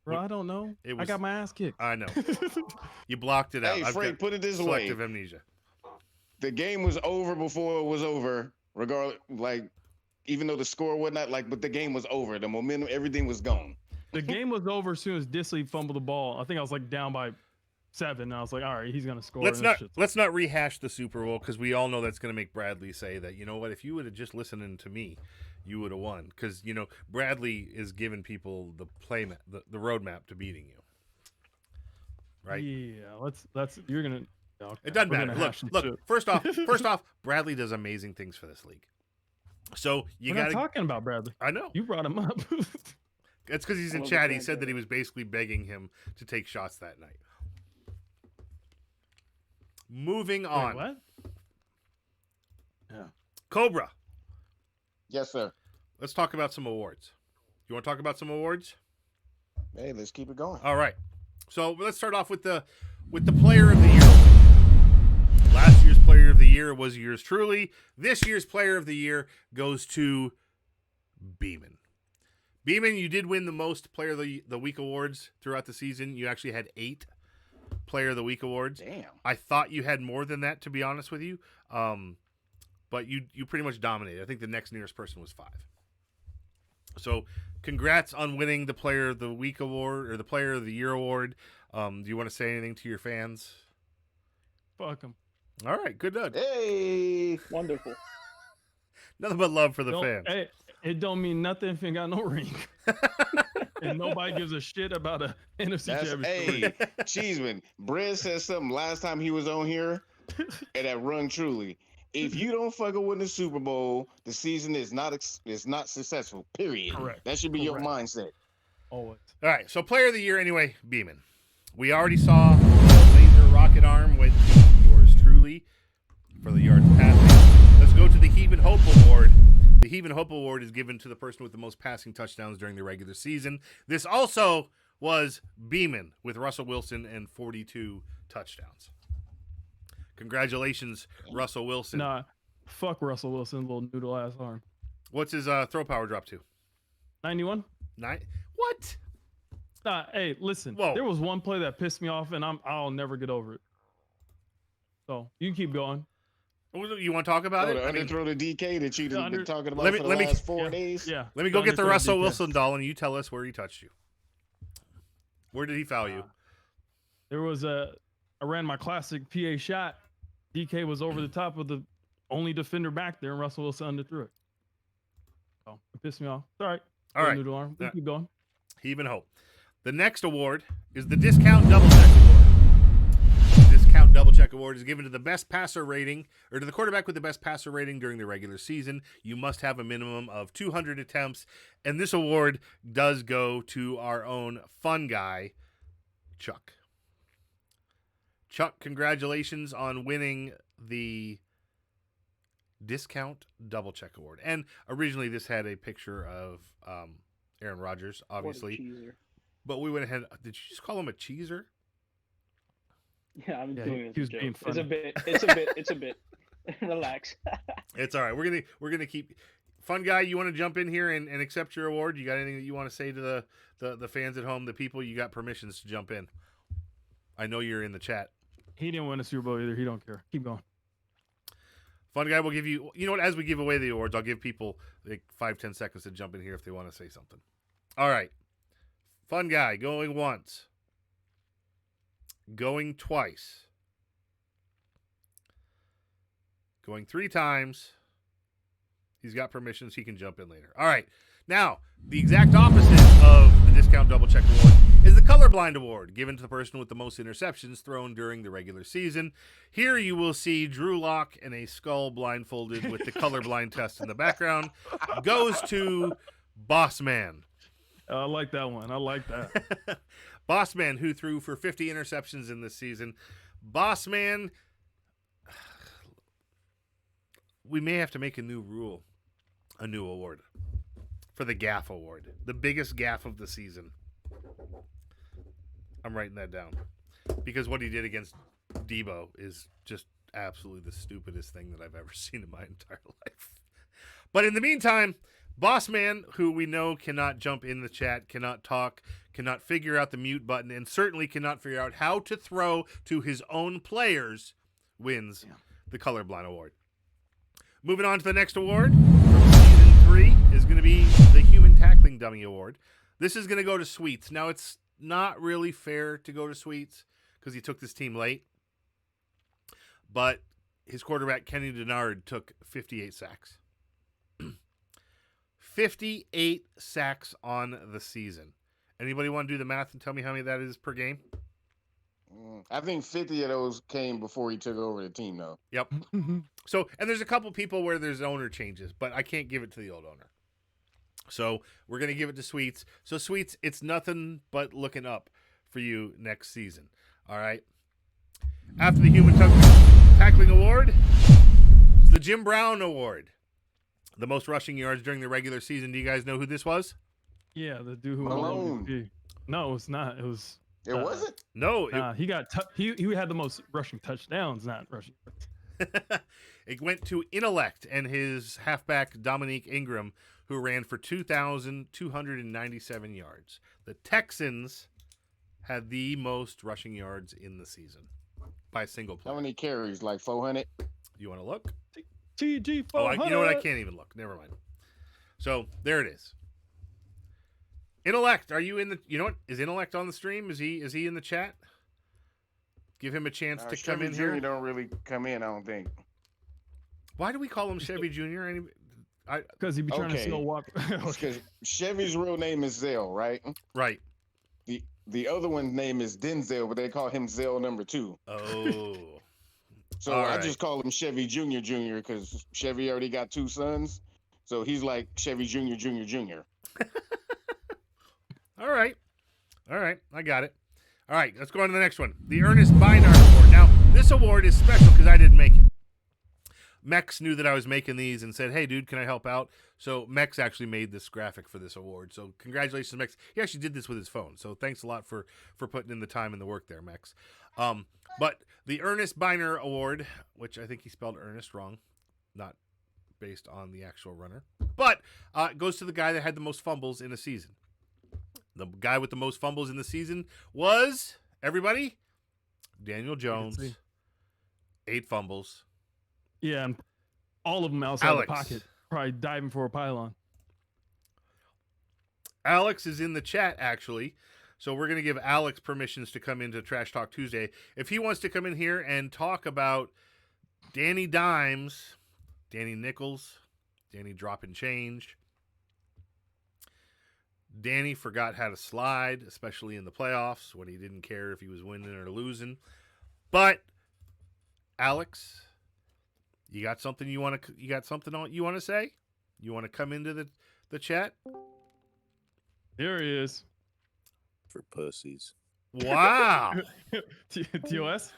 Bro, I don't know. I got my ass kicked. I know. You blocked it out. Hey, Frank, put it this way. Selective amnesia. The game was over before it was over. Regardless, like even though the score whatnot, like, but the game was over. The momentum, everything was gone. The game was over as soon as Disley fumbled the ball. I think I was like down by 7. And I was like, all right, he's gonna score. Let's not rehash the Super Bowl because we all know that's gonna make Bradley say that. You know what? If you would have just listened to me, you would have won. Because Bradley is giving people the the roadmap to beating you. Right? Yeah. Let's. You're gonna. Okay. It doesn't matter. Look. First off, Bradley does amazing things for this league. So you got talking about Bradley. I know you brought him up. It's because he's in chat. He said that he was basically begging him to take shots that night. Moving on. Wait, what? Yeah. Cobra. Yes, sir. Let's talk about some awards. You want to talk about some awards? Hey, let's keep it going. All right. So let's start off with the Player of the Year. Last year's Player of the Year was yours truly. This year's Player of the Year goes to Beeman. Beeman, you did win the most Player of the Week awards throughout the season. You actually had 8 Player of the Week awards. Damn. I thought you had more than that, to be honest with you. But you pretty much dominated. I think the next nearest person was 5. So congrats on winning the Player of the Week award or the Player of the Year award. Do you want to say anything to your fans? Fuck them. All right, good. Hey, wonderful. Nothing but love for the fans. Hey, it don't mean nothing if you ain't got no ring. And nobody gives a shit about a NFC championship. Hey, Cheeseman, Brad said something last time he was on here, and that rung truly. If you don't fucking win the Super Bowl, the season is not successful. Period. Correct. That should be your mindset. Always. All right. So Player of the Year, anyway, Beeman. We already saw the laser rocket arm went to yours truly for the yards passing. Let's go to the Heave and Hope Award. The Heave and Hope Award is given to the person with the most passing touchdowns during the regular season. This also was Beeman with Russell Wilson and 42 touchdowns. Congratulations, Russell Wilson. Nah, fuck Russell Wilson, little noodle ass arm. What's his throw power drop to? 91. What? Nah, hey, listen. Whoa. There was one play that pissed me off, and I'll never get over it. So you can keep going. You want to talk about it? The underthrow to DK that you've been talking about for the last last 4 days? Yeah. Let me go get the Russell Wilson doll, and you tell us where he touched you. Where did he foul you? There was I ran my classic PA shot. DK was over the top of the only defender back there, and Russell Wilson underthrew it. So it pissed me off. It's all right. All right. Noodle arm. Keep going. Heave and Hope. The next award is the Discount Double Check Award. The Discount Double Check Award is given to the best passer rating, or to the quarterback with the best passer rating during the regular season. You must have a minimum of 200 attempts, and this award does go to our own fun guy, Chuck. Chuck, congratulations on winning the Discount Double Check Award. And originally this had a picture of Aaron Rodgers, obviously. But we went ahead. Did you just call him a cheeser? Yeah, I'm doing it. He was being funny. It's a bit. Relax. It's all right. We're gonna keep. Fun guy, you want to jump in here and accept your award? You got anything that you want to say to the fans at home, the people? You got permissions to jump in. I know you're in the chat. He didn't win a Super Bowl either. He don't care. Keep going. Fun guy will give you. You know what? As we give away the awards, I'll give people like 5-10 seconds to jump in here if they want to say something. All right. Fun guy going once. Going twice. Going 3 times. He's got permissions. He can jump in later. All right. Now, the exact opposite of the Discount Double Check Award is the Colorblind Award, given to the person with the most interceptions thrown during the regular season. Here you will see Drew Lock in a skull blindfolded with the colorblind test in the background. Goes to Boss Man. I like that one. I like that. Boss Man, who threw for 50 interceptions in this season. Boss Man, we may have to make a new rule, a new award for the Gaff Award, the biggest gaff of the season. I'm writing that down because what he did against Debo is just absolutely the stupidest thing that I've ever seen in my entire life. But in the meantime, Boss Man, who we know cannot jump in the chat, cannot talk, cannot figure out the mute button, and certainly cannot figure out how to throw to his own players, wins the Colorblind Award. Moving on to the next award from Season 3 3 is going to be the Human Tackling Dummy Award. This is going to go to Sweets. Now, it's not really fair to go to Sweets because he took this team late. But his quarterback, Kenny Denard, took 58 sacks. 58 sacks on the season. Anybody want to do the math and tell me how many that is per game? I think 50 of those came before he took over the team, though. Yep. So, and there's a couple people where there's owner changes, but I can't give it to the old owner. So we're going to give it to Sweets. So Sweets, it's nothing but looking up for you next season. All right. After the Human Tackling Award, it's the Jim Brown Award. The most rushing yards during the regular season. Do you guys know who this was? Yeah, the dude who Malone. MVP. No, it's not. It was. It wasn't? No. He got he had the most rushing touchdowns, not rushing. It went to Intellect and his halfback Dominique Ingram, who ran for 2,297 yards. The Texans had the most rushing yards in the season by a single player. How many carries? Like 400? You want to look? TG 400. Oh, you know what? I can't even look. Never mind. So there it is. Intellect, are you in the? You know what? Is Intellect on the stream? Is he in the chat? Give him a chance to come in here. Jr. don't really come in, I don't think. Why do we call him Chevy Jr.? Because he'd be trying to still walk. Because Chevy's real name is Zell, right? Right. The other one's name is Denzel, but they call him Zell number 2. Oh. So I just call him Chevy Jr. Jr. because Chevy already got 2 sons. So he's like Chevy Jr. Jr. Jr. All right. I got it. All right, let's go on to the next one. The Ernest Bynard Award. Now, this award is special because I didn't make it. Mex knew that I was making these and said, hey, dude, can I help out? So Mex actually made this graphic for this award. So congratulations, Mex. He actually did this with his phone. So thanks a lot for putting in the time and the work there, Mex. But the Ernest Bynard Award, which I think he spelled Ernest wrong, not based on the actual runner, but goes to the guy that had the most fumbles in a season. The guy with the most fumbles in the season was, everybody, Daniel Jones. 8 fumbles. Yeah, and all of them outside the pocket. Probably diving for a pylon. Alex is in the chat, actually. So we're going to give Alex permissions to come into Trash Talk Tuesday. If he wants to come in here and talk about Danny Dimes, Danny Nichols, Danny dropping change, Danny forgot how to slide, especially in the playoffs when he didn't care if he was winning or losing. But Alex, you got something you want to say? You want to come into the chat? Here he is. For pussies. Wow. TOS.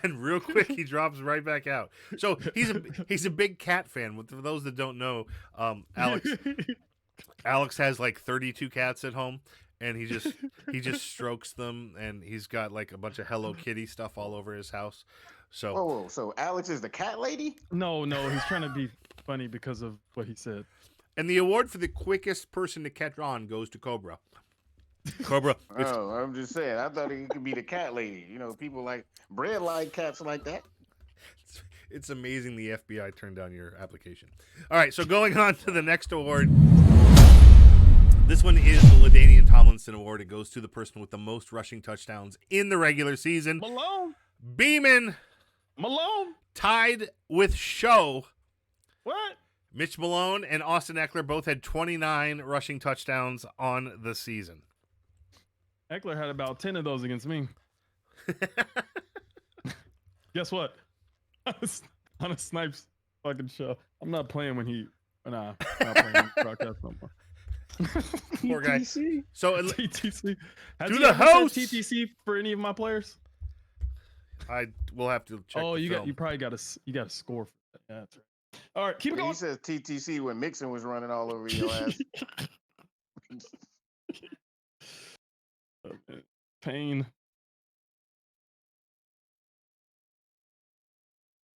And real quick, he drops right back out. So he's a big cat fan. For those that don't know, Alex has like 32 cats at home, and he just strokes them, and he's got like a bunch of Hello Kitty stuff all over his house. So whoa, so Alex is the cat lady? No, he's trying to be funny because of what he said. And the award for the quickest person to catch on goes to Cobra. Cobra. Oh, I'm just saying. I thought it could be the cat lady. You know, people like bread like cats like that. It's amazing the FBI turned down your application. All right, so going on to the next award. This one is the Ladainian Tomlinson Award. It goes to the person with the most rushing touchdowns in the regular season. Malone. Beeman. Malone. Tied with Show. What? Mitch Malone and Austin Eckler both had 29 rushing touchdowns on the season. Eckler had about 10 of those against me. Guess what? On a Snipes fucking show. I'm not playing when I'm not playing broadcast no more. Poor guy. So TTC. To the host. TTC for any of my players? I will have to check. Oh, the you film. probably got a score for that. Yeah, that's right. All right, keep it going. He says TTC when Mixon was running all over your ass. Pain.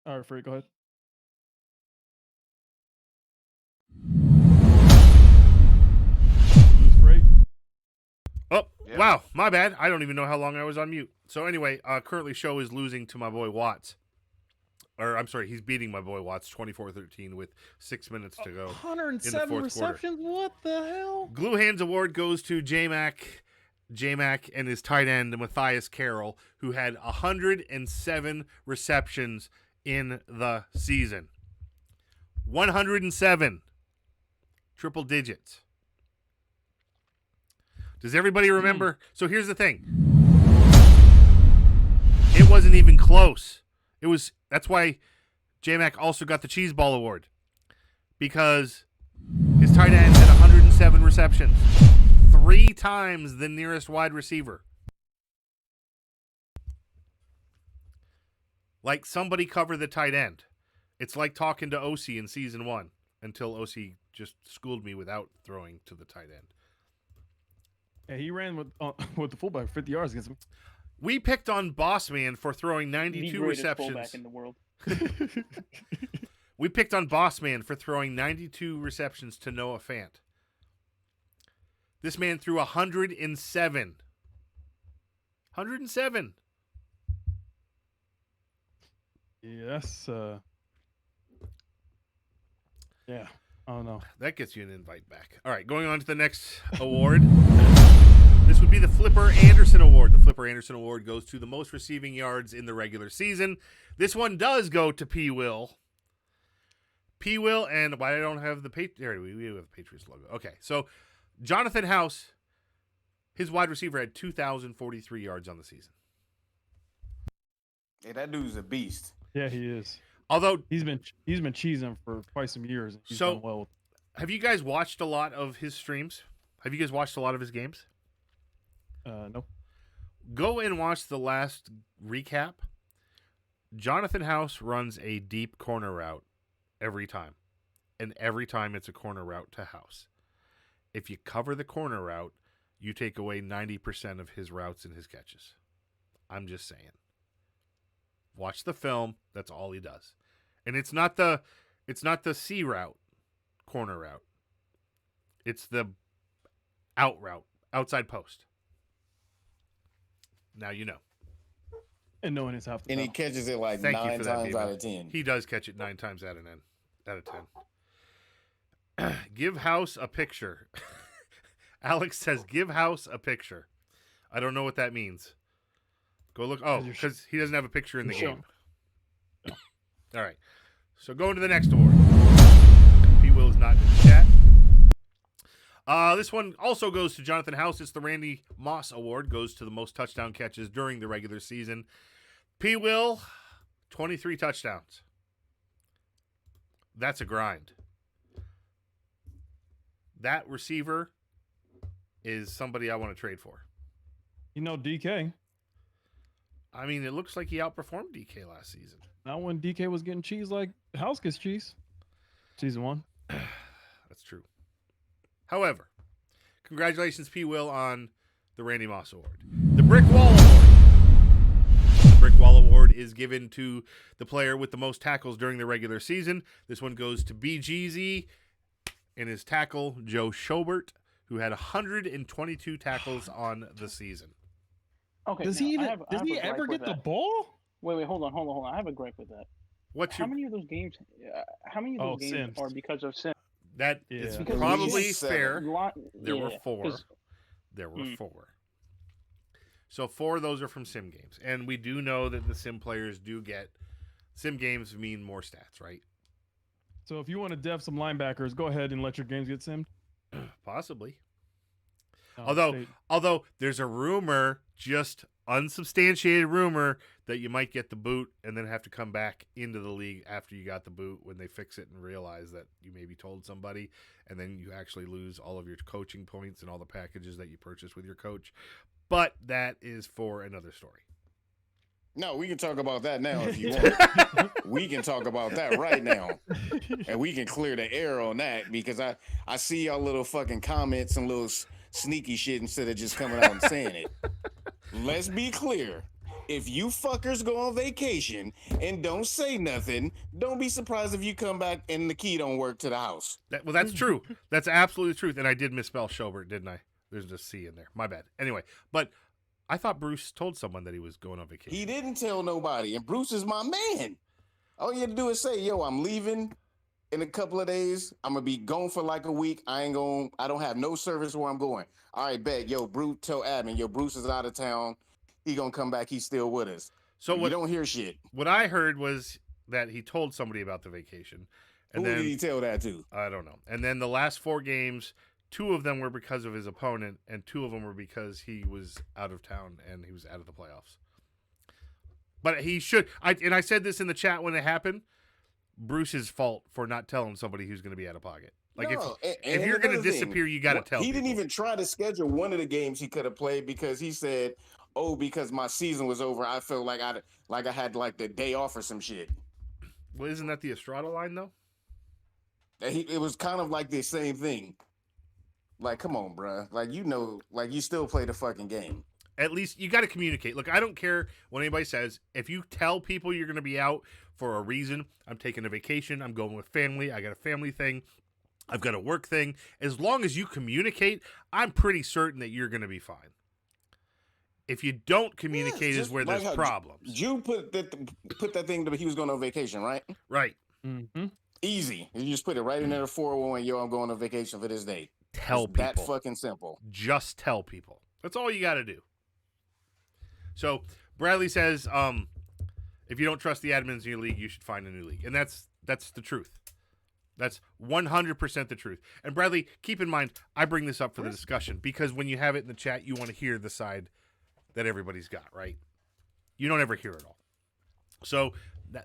All right, Freak, go ahead. Oh, yeah. Wow, my bad. I don't even know how long I was on mute. So anyway, currently Show is losing to my boy Watts. or I'm sorry, he's beating my boy Watts 24-13 with 6 minutes to go. 107 in the fourth receptions. Quarter. What the hell? Glue Hands Award goes to J-Mac and his tight end Matthias Carroll, who had 107 receptions in the season. 107. Triple digits. Does everybody remember? So here's the thing. It wasn't even close. That's why J-Mac also got the Cheese Ball Award. Because his tight end had 107 receptions. 3 times the nearest wide receiver. Like, somebody cover the tight end. It's like talking to OC in season 1 until OC just schooled me without throwing to the tight end. Yeah, he ran with the fullback 50 yards against him. We picked on Bossman for throwing 92 the receptions. Fullback in the world. We picked on Bossman for throwing 92 receptions to Noah Fant. This man threw 107. 107. Yes. Yeah. Oh, no. That gets you an invite back. All right, going on to the next award. This would be the Flipper Anderson Award. The Flipper Anderson Award goes to the most receiving yards in the regular season. This one does go to P. Will. P. Will, and why I don't have the Patriots. We have the Patriots logo. Okay, so Jonathan House, his wide receiver, had 2,043 yards on the season. Hey, that dude's a beast. Yeah, he is. Although he's been cheesing for quite some years. He's done well. Have you guys watched a lot of his streams? Have you guys watched a lot of his games? No. Go and watch the last recap. Jonathan House runs a deep corner route every time. And every time it's a corner route to House. If you cover the corner route, you take away 90% of his routes and his catches. I'm just saying. Watch the film. That's all he does. And it's not the C route, corner route. It's the out route, outside post. Now you know. And knowing it's half the And time. he catches it like Thank 9 you for that, times Beaver. out of 10. He does catch it 9 times out of 10. Give House a picture. Alex says, give House a picture. I don't know what that means. Go look. Oh, because he doesn't have a picture in the game. All right. So going to the next award. P. Will is not in the chat. This one also goes to Jonathan House. It's the Randy Moss Award. Goes to the most touchdown catches during the regular season. P. Will, 23 touchdowns. That's a grind. That receiver is somebody I want to trade for. DK. I mean, it looks like he outperformed DK last season. Not when DK was getting cheese like House gets cheese. Season 1. That's true. However, congratulations, P. Will, on the Randy Moss Award. The Brick Wall Award. The Brick Wall Award is given to the player with the most tackles during the regular season. This one goes to BGZ and his tackle, Joe Schobert, who had 122 tackles on the season. Okay. Does now, he I have ever gripe get with the that. ball? Wait, hold on. I have a gripe with that. How many of those games? How many of those games Sims. are because of Sims? That is Because probably seven. fair. There Yeah, were 4. 'cause- There were 4. So 4 of those are from sim games. And we do know that the sim players do get sim games mean more stats, right? So if you want to dev some linebackers, go ahead and let your games get simmed. Possibly. Oh, Although there's a rumor, just unsubstantiated rumor, that you might get the boot and then have to come back into the league after you got the boot when they fix it and realize that you maybe told somebody, and then you actually lose all of your coaching points and all the packages that you purchased with your coach. But that is for another story. No, we can talk about that now if you want. We can talk about that right now. And we can clear the air on that because I see y'all little fucking comments and little sneaky shit instead of just coming out and saying it. Let's be clear. If you fuckers go on vacation and don't say nothing, don't be surprised if you come back and the key don't work to the house. Well, that's true. That's absolutely the truth. And I did misspell Schobert, didn't I? There's a C in there. My bad. Anyway, but I thought Bruce told someone that he was going on vacation. He didn't tell nobody, and Bruce is my man. All you have to do is say, "Yo, I'm leaving in a couple of days. I'm gonna be gone for like a week. I don't have no service where I'm going. All right, bet. Yo, Bruce, tell admin, yo, Bruce is out of town. He gonna come back. He's still with us. So you don't hear shit. What I heard was that he told somebody about the vacation. And Who did he tell that to? I don't know. And then the last 4 games, 2 of them were because of his opponent, and 2 of them were because he was out of town and he was out of the playoffs. But he should. I said this in the chat when it happened. Bruce's fault for not telling somebody who's going to be out of pocket. Like if you're going to disappear, you got to tell. He didn't even try to schedule one of the games he could have played because he said, "Oh, because my season was over, I felt like I had like the day off or some shit." Well, isn't that the Estrada line though? It was kind of like the same thing. Like, come on, bruh. Like, you still play the fucking game. At least you got to communicate. Look, I don't care what anybody says. If you tell people you're going to be out for a reason, I'm taking a vacation, I'm going with family, I got a family thing, I've got a work thing. As long as you communicate, I'm pretty certain that you're going to be fine. If you don't communicate is where there's problems. You put that thing that he was going on vacation, right? Right. Mm-hmm. Easy. You just put it right in there, 401, yo, I'm going on vacation for this day. Tell it's people. That fucking simple. Just tell people. That's all you got to do. So Bradley says, if you don't trust the admins in your league, you should find a new league. And that's the truth. That's 100% the truth. And Bradley, keep in mind, I bring this up for the discussion because when you have it in the chat, you want to hear the side that everybody's got, right? You don't ever hear it all. So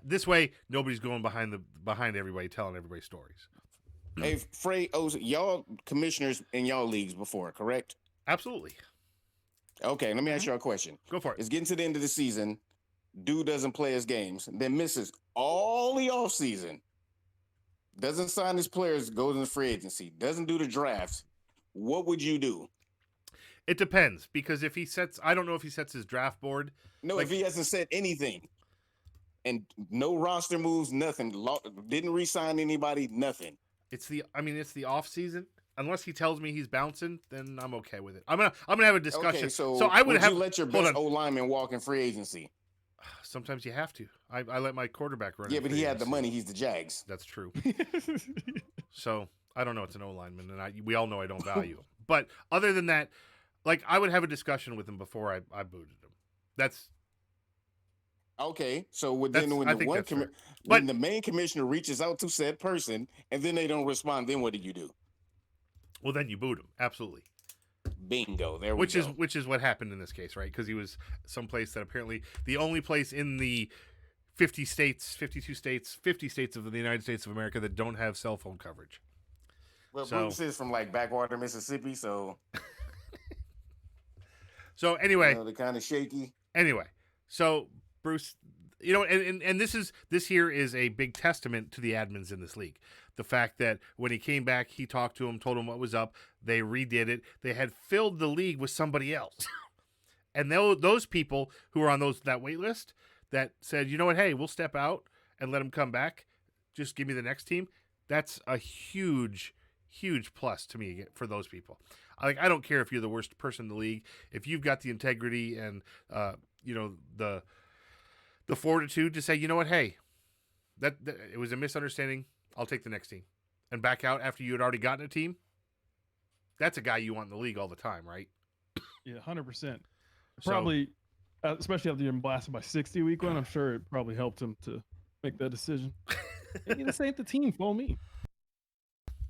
this way, nobody's going behind everybody, telling everybody stories. Hey, Frey, y'all commissioners in y'all leagues before, correct? Absolutely. Okay, let me ask you a question. Go for it. It's getting to the end of the season. Dude doesn't play his games, then misses all the offseason. Doesn't sign his players, goes into free agency, doesn't do the drafts. What would you do? It depends, because if he sets, I don't know if he sets his draft board. No, if he hasn't set anything. And no roster moves, nothing. Didn't re-sign anybody, nothing. It's the off season. Unless he tells me he's bouncing, then I'm okay with it. I'm gonna have a discussion. Okay, so I would you let your best O lineman walk in free agency? Sometimes you have to. I let my quarterback run. Yeah, but he had the money. He's the Jags. That's true. So I don't know. It's an O lineman, and we all know I don't value him. But other than that, like I would have a discussion with him before I booted him. That's okay. So when the main commissioner reaches out to said person and then they don't respond, then what do you do? Well, then you boot him. Absolutely. Bingo. There we go. Which is what happened in this case, right? Because he was someplace that apparently the only place in the 50 states of the United States of America that don't have cell phone coverage. Well, Bruce is from like backwater Mississippi, so. So anyway, they're kind of shaky. Anyway, so Bruce, and this here is a big testament to the admins in this league. The fact that when he came back, he talked to him, told him what was up. They redid it. They had filled the league with somebody else. And those people who were on that wait list that said, you know what, hey, we'll step out and let him come back. Just give me the next team. That's a huge, huge plus to me for those people. I don't care if you're the worst person in the league. If you've got the integrity and, the fortitude to say, you know what, hey, that it was a misunderstanding. I'll take the next team and back out after you had already gotten a team. That's a guy you want in the league all the time, right? Yeah, 100%. Probably, especially after getting blasted by 60 week one, I'm sure it probably helped him to make that decision. Maybe this ain't the team for me.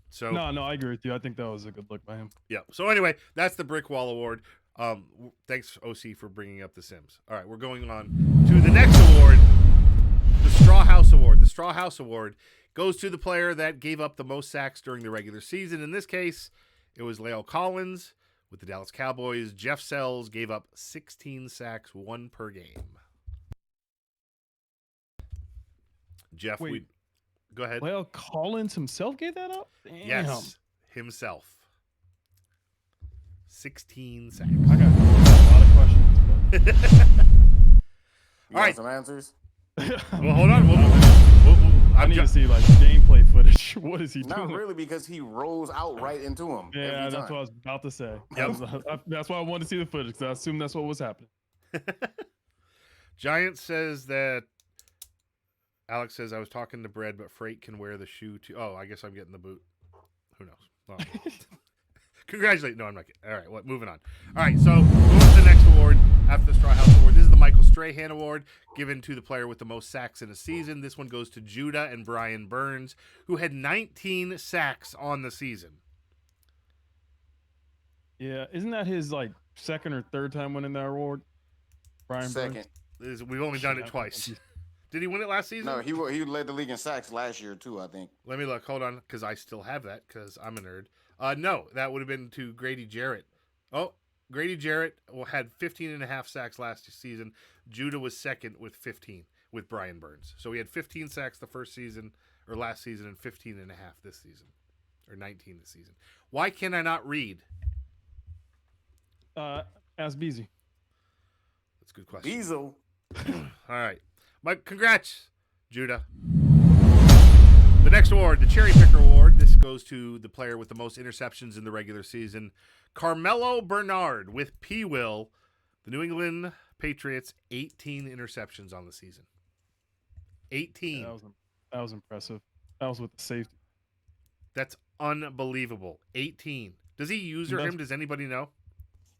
So no, I agree with you. I think that was a good look by him. Yeah. So anyway, that's the Brick Wall Award. Thanks, OC, for bringing up the Sims. All right, we're going on to the next award, the Straw House Award. The Straw House Award goes to the player that gave up the most sacks during the regular season. In this case, it was La'el Collins with the Dallas Cowboys. Jeff Sells gave up 16 sacks, 1 per game. Jeff, go ahead. La'el Collins himself gave that up? Damn. Yes, himself. 16 sacks. I got a lot of questions. All right. Some answers? Well, hold on. I need to see like gameplay footage. What is he doing? Not really, because he rolls out right into him. Yeah, that's what I was about to say. Yep. That's why I wanted to see the footage, because I assumed that's what was happening. Giant says that Alex says, I was talking to Bread, but Freight can wear the shoe too. Oh, I guess I'm getting the boot. Who knows? Oh. Congratulate. No, I'm not getting. All right, moving on. All right, so going to the next award after the Straw House Award. This is the Michael Strahan Award, given to the player with the most sacks in a season. This one goes to Judah and Brian Burns, who had 19 sacks on the season. Yeah, isn't that his like second or third time winning that award? Brian Second. Burns? We've only done it twice. Did he win it last season? No, he led the league in sacks last year too, I think. Let me look. Hold on, because I still have that because I'm a nerd. No, that would have been to Grady Jarrett. Oh, Grady Jarrett had 15 and a half sacks last season. Judah was second with 15 with Brian Burns. So he had 15 sacks the first season or last season and 15 and a half this season or 19 this season. Why can I not read? Ask Beezy. That's a good question. Diesel. All right. Mike, congrats, Judah. The next award, the Cherry Picker Award. This goes to the player with the most interceptions in the regular season, Carmelo Bernard with P. Will. The New England Patriots, 18 interceptions on the season. 18. Yeah, that was impressive. That was with the safety. That's unbelievable. 18. Does he use him? Does anybody know?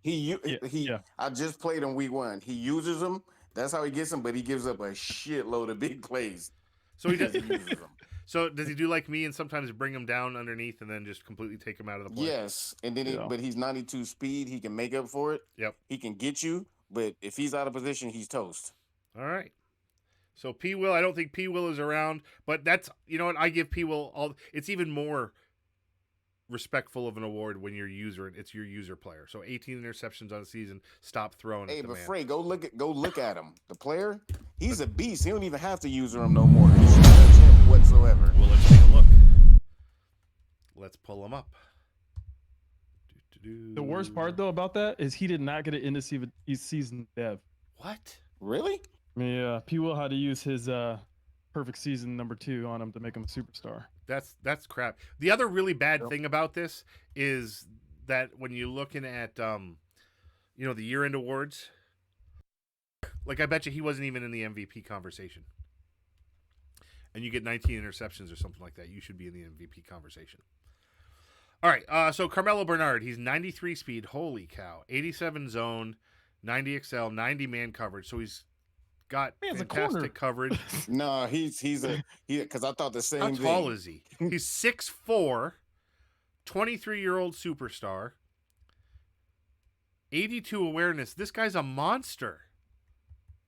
I just played him week 1. He uses them. That's how he gets them, but he gives up a shitload of big plays. So he does. So does he do like me and sometimes bring him down underneath and then just completely take him out of the play? Yes, and then but he's 92 speed. He can make up for it. Yep. He can get you, but if he's out of position, he's toast. All right. So P. Will, I don't think P. Will is around, but that's, you know what, I give P. Will all. It's even more respectful of an award when it's your user player. So 18 interceptions on the season. Stop throwing. Hey, at the but man. Frey, go look at him. The player, he's a beast. He don't even have to user him no more. He shouldn't touch him whatsoever. Well, let's take a look. Let's pull him up. The worst part though about that is he did not get an end of season dev. What? Really? Yeah, P. Will had to use his perfect season number 2 on him to make him a superstar. That's crap. The other really bad thing about this is that when you're looking at the year-end awards, like I bet you he wasn't even in the MVP conversation. And you get 19 interceptions or something like that, you should be in the MVP conversation. All right, so Carmelo Bernard, he's 93 speed, holy cow, 87 zone, 90 XL, 90 man coverage. So he's got fantastic coverage. No, he's because I thought the same thing. How tall is he? He's 6'4", 23-year-old superstar, 82 awareness. This guy's a monster.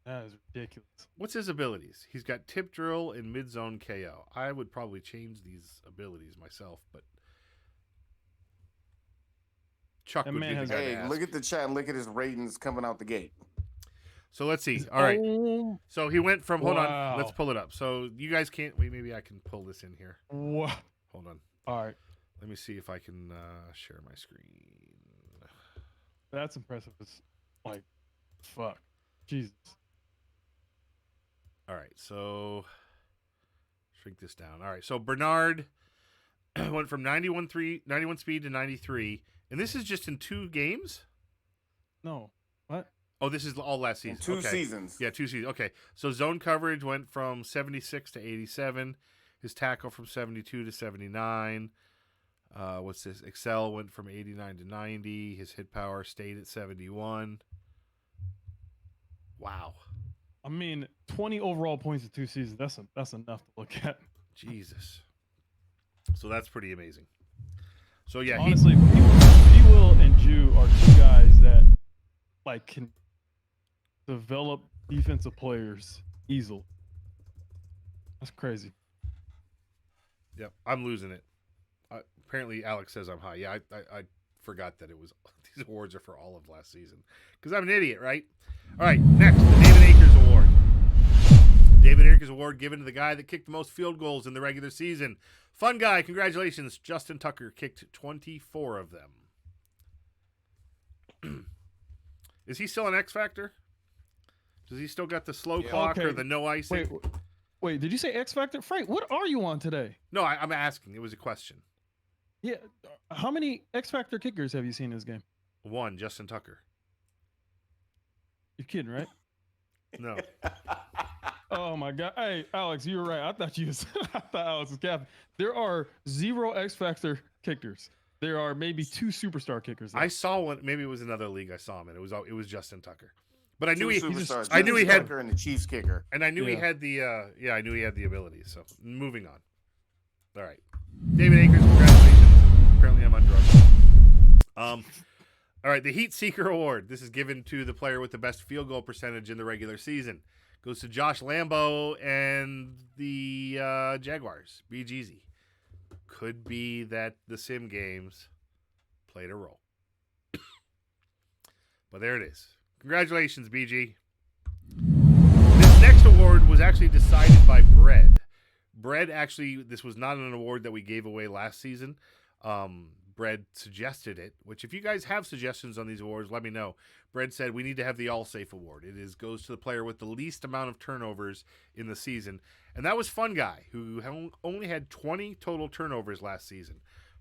That is ridiculous. What's his abilities? He's got tip drill and mid-zone KO. I would probably change these abilities myself, but Chuck would be the guy to ask. Look at the chat and look at his ratings coming out the gate. So let's see. All right. So he went from, hold on, let's pull it up. So you guys can't, wait, maybe I can pull this in here. Wow. Hold on. All right. Let me see if I can share my screen. That's impressive. It's like, fuck. Jesus. All right. So shrink this down. All right. So Bernard went from 91 speed to 93. And this is just in 2 games? No. What? Oh, this is all last season. In 2 seasons. Yeah, 2 seasons. Okay. So zone coverage went from 76 to 87. His tackle from 72 to 79. What's this? Excel went from 89 to 90. His hit power stayed at 71. Wow. I mean, 20 overall points in 2 seasons. That's enough to look at. Jesus. So that's pretty amazing. So yeah, honestly, P. Will and Jew are 2 guys that like can develop defensive players easily. That's crazy. Yep, I'm losing it. Apparently, Alex says I'm high. Yeah, I forgot that it was these awards are for all of last season because I'm an idiot, right? All right, next, the David Akers Award. David Akers Award given to the guy that kicked the most field goals in the regular season. Fun guy, congratulations. Justin Tucker kicked 24 of them. Is he still an X Factor? Does he still got the slow clock or the no icing? Wait, did you say X Factor? Frank, what are you on today? No, I'm asking. It was a question. Yeah. How many X Factor kickers have you seen in this game? 1, Justin Tucker. You're kidding, right? No. Oh my God! Hey, Alex, you were right. I thought I thought Alex was capping. There are 0 X Factor kickers. There are maybe 2 superstar kickers. I saw one. Maybe it was another league I saw him in. It was Justin Tucker, but I knew Two he. superstars. I knew he had Tucker and the Chiefs kicker, and I knew he had the. I knew he had the ability. So moving on. All right, David Akers, congratulations. Apparently, I'm on drugs. All right, the Heat Seeker Award. This is given to the player with the best field goal percentage in the regular season. Goes to Josh Lambo and the Jaguars. BGZ. Could be that the sim games played a role. But there it is. Congratulations, BG. This next award was actually decided by Bread. Bread actually, this was not an award that we gave away last season. Bread suggested it, which if you guys have suggestions on these awards, let me know. Bread said we need to have the All Safe Award. It goes to the player with the least amount of turnovers in the season. And that was Fun Guy, who only had 20 total turnovers last season.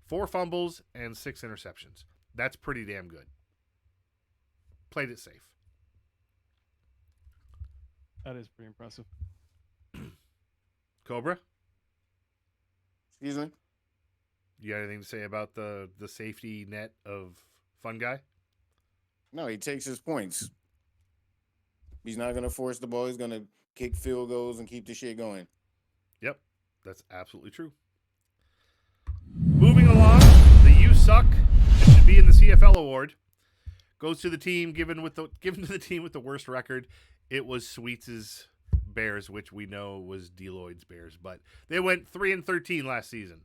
4 fumbles and 6 interceptions. That's pretty damn good. Played it safe. That is pretty impressive. Cobra? Excuse me? You got anything to say about the safety net of Fun Guy? No, he takes his points. He's not going to force the ball. He's going to kick field goals and keep the shit going. Yep, that's absolutely true. Moving along, the You Suck and Should Be in the CFL Award goes to the team given to the team with the worst record. It was Sweets' Bears, which we know was Deloid's Bears, but they went 3-13 last season.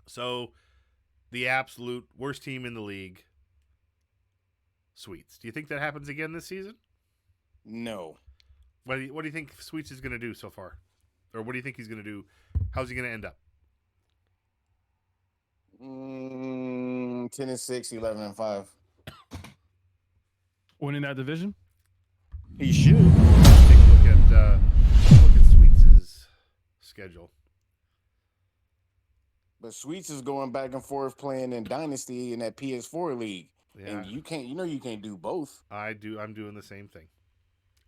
So, the absolute worst team in the league, Sweets. Do you think that happens again this season? No. What do you think Sweets is going to do so far? Or what do you think he's going to do? How's he going to end up? 10-6, 11-5. Winning that division? He should. Take a look at Sweets' schedule. But Sweets is going back and forth playing in Dynasty in that PS4 league. Yeah. And you can't do both. I'm doing the same thing.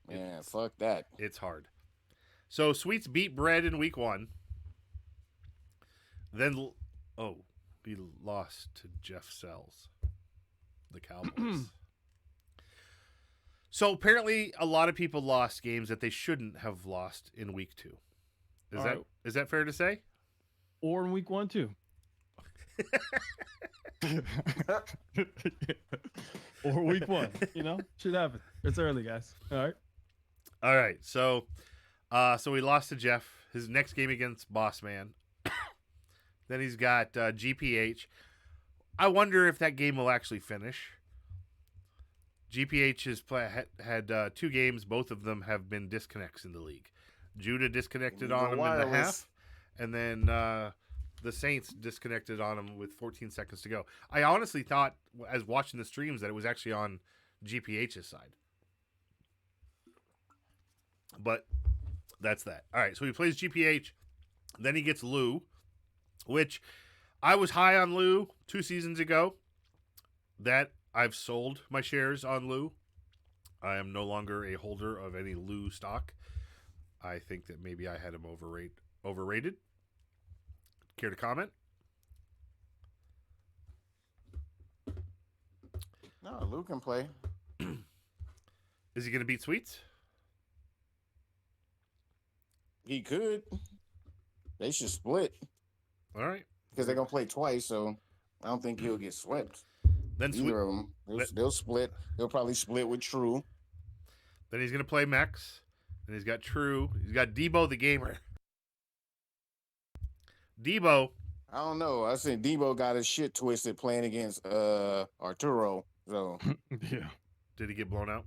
Yeah, fuck that. It's hard. So Sweets beat Bread in week 1. Then, he lost to Jeff Sells, the Cowboys. So apparently a lot of people lost games that they shouldn't have lost in week 2. Is that fair to say? Or in week 1 too. Or week 1, should happen. It's early, guys. All right. So he lost to Jeff. His next game against Boss Man. Then he's got GPH. I wonder if that game will actually finish. GPH has had 2 games. Both of them have been disconnects in the league. Judah disconnected on him in the half, and then the Saints disconnected on him with 14 seconds to go. I honestly thought, as watching the streams, that it was actually on GPH's side. But that's that. All right, so he plays GPH. Then he gets Lou, which I was high on Lou 2 seasons ago. That I've sold my shares on Lou. I am no longer a holder of any Lou stock. I think that maybe I had him overrated. Care to comment? No, Lou can play. Is he going to beat Sweets? He could. They should split. All right. Because they're going to play twice, so I don't think he'll get swept. Then Either of them. They'll split. They'll probably split with True. Then he's going to play Mex. And he's got True. He's got Debo the Gamer. Debo. I don't know. I said Debo got his shit twisted playing against Arturo. So yeah. Did he get blown out?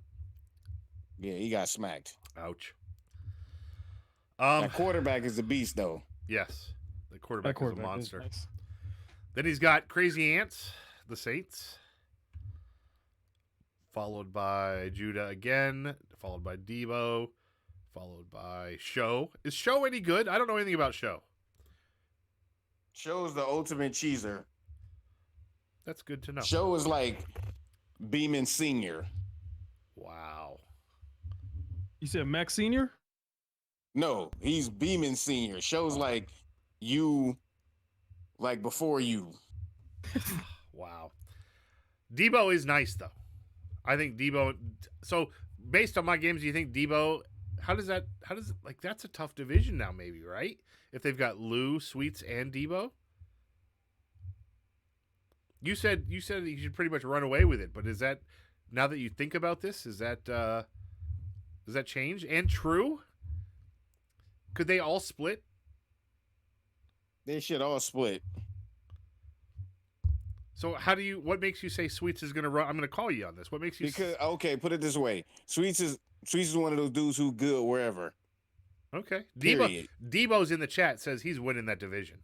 Yeah, he got smacked. Ouch. That quarterback is a beast, though. Yes. The quarterback is a monster. Nice. Then he's got Crazy Ants, the Saints. Followed by Judah again. Followed by Debo. Followed by Show. Is Show any good? I don't know anything about Show. Show's the ultimate cheeser. That's good to know. Show is like Beeman Sr. Wow. You said Max Senior? No, he's Beeman Senior. Shows like you, like before you. Wow. Debo is nice though. I think Debo. So based on my games, do you think Debo? How does it like? That's a tough division now, maybe, right? If they've got Lou, Sweets, and Debo. You said you should pretty much run away with it, but is that now that you think about this, does that change? And true? Could they all split? They should all split. So what makes you say Sweets is going to run? I'm going to call you on this. What makes you okay, put it this way. Sweets is one of those dudes who good wherever. Okay. Period. Debo's in the chat says he's winning that division.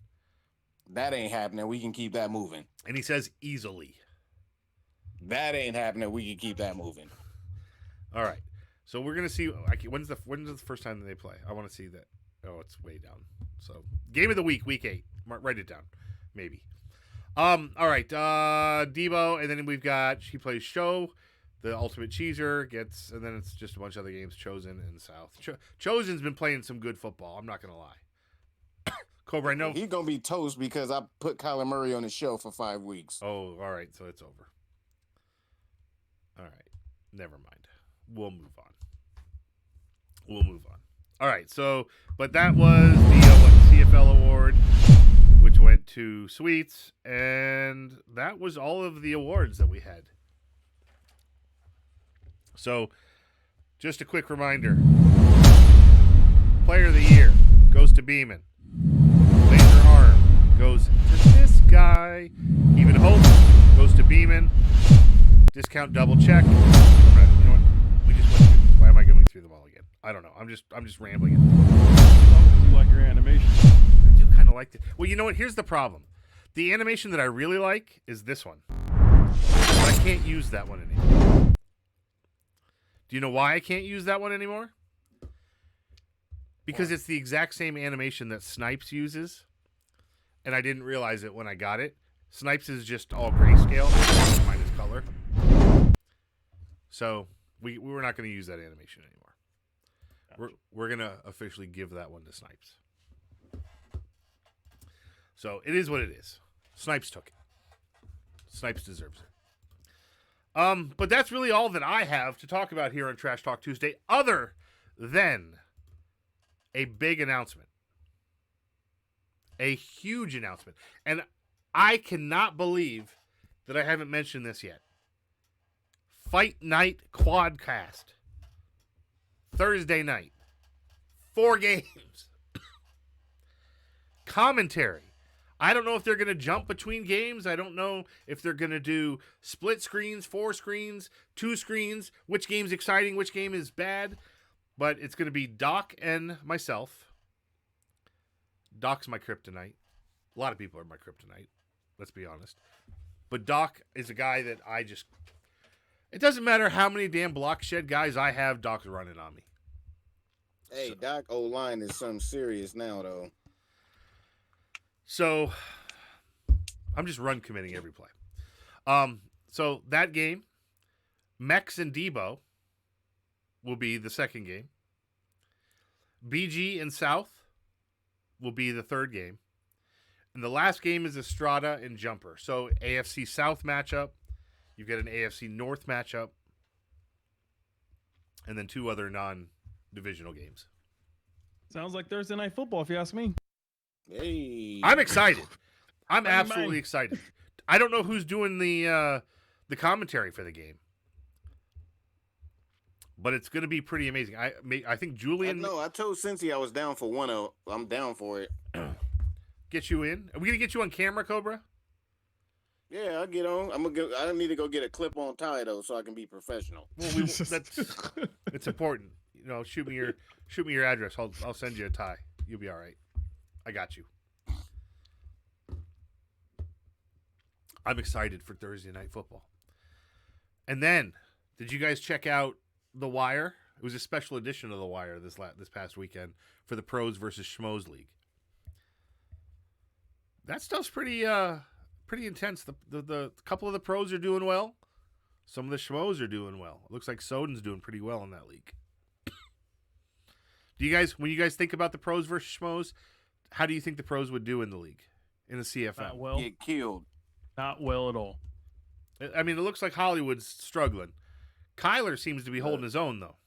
That ain't happening. We can keep that moving. And he says easily. That ain't happening. We can keep that moving. All right. So we're gonna see. When's the first time that they play? I want to see that. Oh, it's way down. So game of the week, week 8. Write it down, maybe. All right. Debo, and then we've got he plays Show, the Ultimate Cheeser gets, and then it's just a bunch of other games. Chosen and South. Chosen's been playing some good football. I'm not gonna lie. Cobra, I know he's gonna be toast because I put Kyler Murray on the show for 5 weeks. Oh, all right. So it's over. All right. Never mind. We'll move on. All right. So, but that was the CFL award, which went to Sweets, and that was all of the awards that we had. So, just a quick reminder: Player of the Year goes to Beeman. Laser Arm goes to this guy. Even Hope goes to Beeman. Discount double check. You know what? We just went through. Why am I going through them all again? I don't know. I'm just rambling. You like your animation? I do kind of like it. Well, you know what? Here's the problem. The animation that I really like is this one. But I can't use that one anymore. Do you know why I can't use that one anymore? Because it's the exact same animation that Snipes uses, and I didn't realize it when I got it. Snipes is just all grayscale, minus color. So we were not going to use that animation anymore. Gotcha. We're going to officially give that one to Snipes. So it is what it is. Snipes took it. Snipes deserves it. But that's really all that I have to talk about here on Trash Talk Tuesday, other than a big announcement. A huge announcement. And I cannot believe that I haven't mentioned this yet. Fight Night Quadcast. Thursday night. 4 games. Commentary. I don't know if they're going to jump between games. I don't know if they're going to do split screens, 4 screens, 2 screens, which game's exciting, which game is bad. But it's going to be Doc and myself. Doc's my kryptonite. A lot of people are my kryptonite. Let's be honest. But Doc is a guy that I just... It doesn't matter how many damn block shed guys I have, Doc's running on me. Hey, so, Doc O-line is something serious now, though. So, I'm just run committing every play. So, that game, Mex and Debo will be the second game. BG and South will be the third game. And the last game is Estrada and Jumper. So AFC South matchup. You've got an AFC North matchup. And then 2 other non-divisional games. Sounds like Thursday Night Football, if you ask me. Hey. I'm excited. I'm absolutely excited. I don't know who's doing the commentary for the game. But it's going to be pretty amazing. I think Julian... I told Cincy I was down for one of... I'm down for it. Get you in? Are we going to get you on camera, Cobra? Yeah, I'll get on. I need to go get a clip-on tie, though, so I can be professional. Well, it's important. You know, shoot me your address. I'll send you a tie. You'll be all right. I got you. I'm excited for Thursday Night Football. And then, did you guys check out The Wire? It was a special edition of The Wire this past weekend for the Pros versus Schmoes League. That stuff's pretty intense. The couple of the pros are doing well. Some of the Schmoes are doing well. It looks like Soden's doing pretty well in that league. Do you guys, when you guys think about the pros versus schmoes, how do you think the pros would do in the league, in the CFL? Not well. Get killed. Not well at all. I mean, it looks like Hollywood's struggling. Kyler seems to be holding his own though.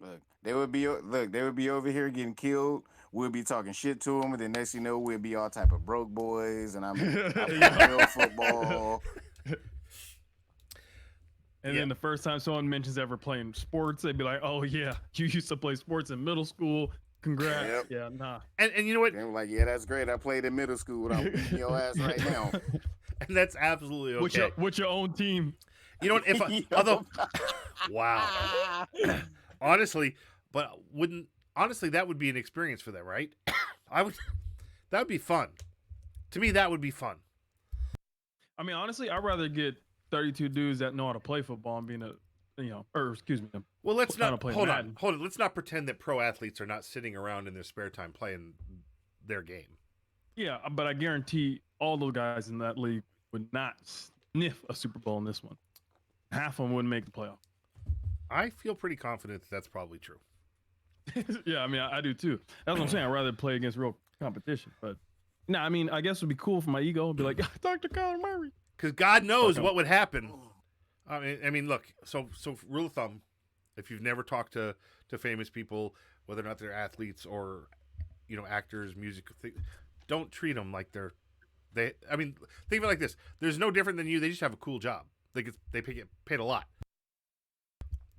Look, they would be over here getting killed. We'll be talking shit to them, and then next you know, we'll be all type of broke boys, and I'm real football. And then the first time someone mentions ever playing sports, they'd be like, "Oh yeah, you used to play sports in middle school. Congrats." Yep. Yeah, nah. And you know what? They were like, "Yeah, that's great. I played in middle school, and I'm beating your ass right now." And that's absolutely okay. With your own team. You know what? If although, wow, honestly, but honestly that would be an experience for them, right? That would be fun. To me, that would be fun. I mean, honestly, I'd rather get 32 dudes that know how to play football and being Well, let's not hold Madden. on. Let's not pretend that pro athletes are not sitting around in their spare time playing their game. Yeah, but I guarantee all those guys in that league would not sniff a Super Bowl in this one. Half of them wouldn't make the playoff. I feel pretty confident that that's probably true. Yeah, I mean, I do too. That's what I'm saying. I'd rather play against real competition. But no, I mean, I guess it'd be cool for my ego. It'd be like, Dr. Kyler Murray. Because God knows what would happen. I mean, look. So rule of thumb, if you've never talked to famous people, whether or not they're athletes or actors, music, don't treat them like they. I mean, think of it like this: there's no different than you. They just have a cool job. They get paid a lot.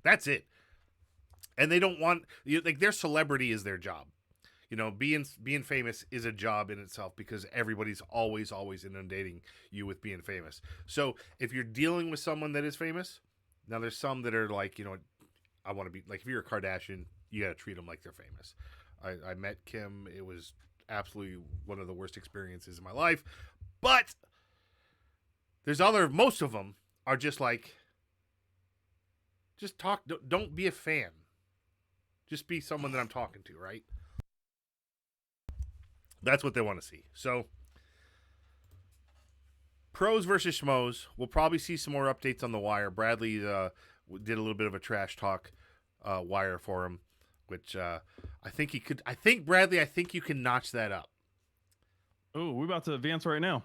That's it. And they don't want their celebrity is their job. Being famous is a job in itself because everybody's always inundating you with being famous. So if you're dealing with someone that is famous, now there's some that are like, I want to be like, if you're a Kardashian, you got to treat them like they're famous. I met Kim. It was absolutely one of the worst experiences in my life. But there's most of them are just like, just talk. Don't be a fan. Just be someone that I'm talking to, right? That's what they want to see. So, pros versus schmoes. We'll probably see some more updates on the wire. Bradley did a little bit of a trash talk wire for him, which I think he could. I think Bradley. I think you can notch that up. Oh, we're about to advance right now.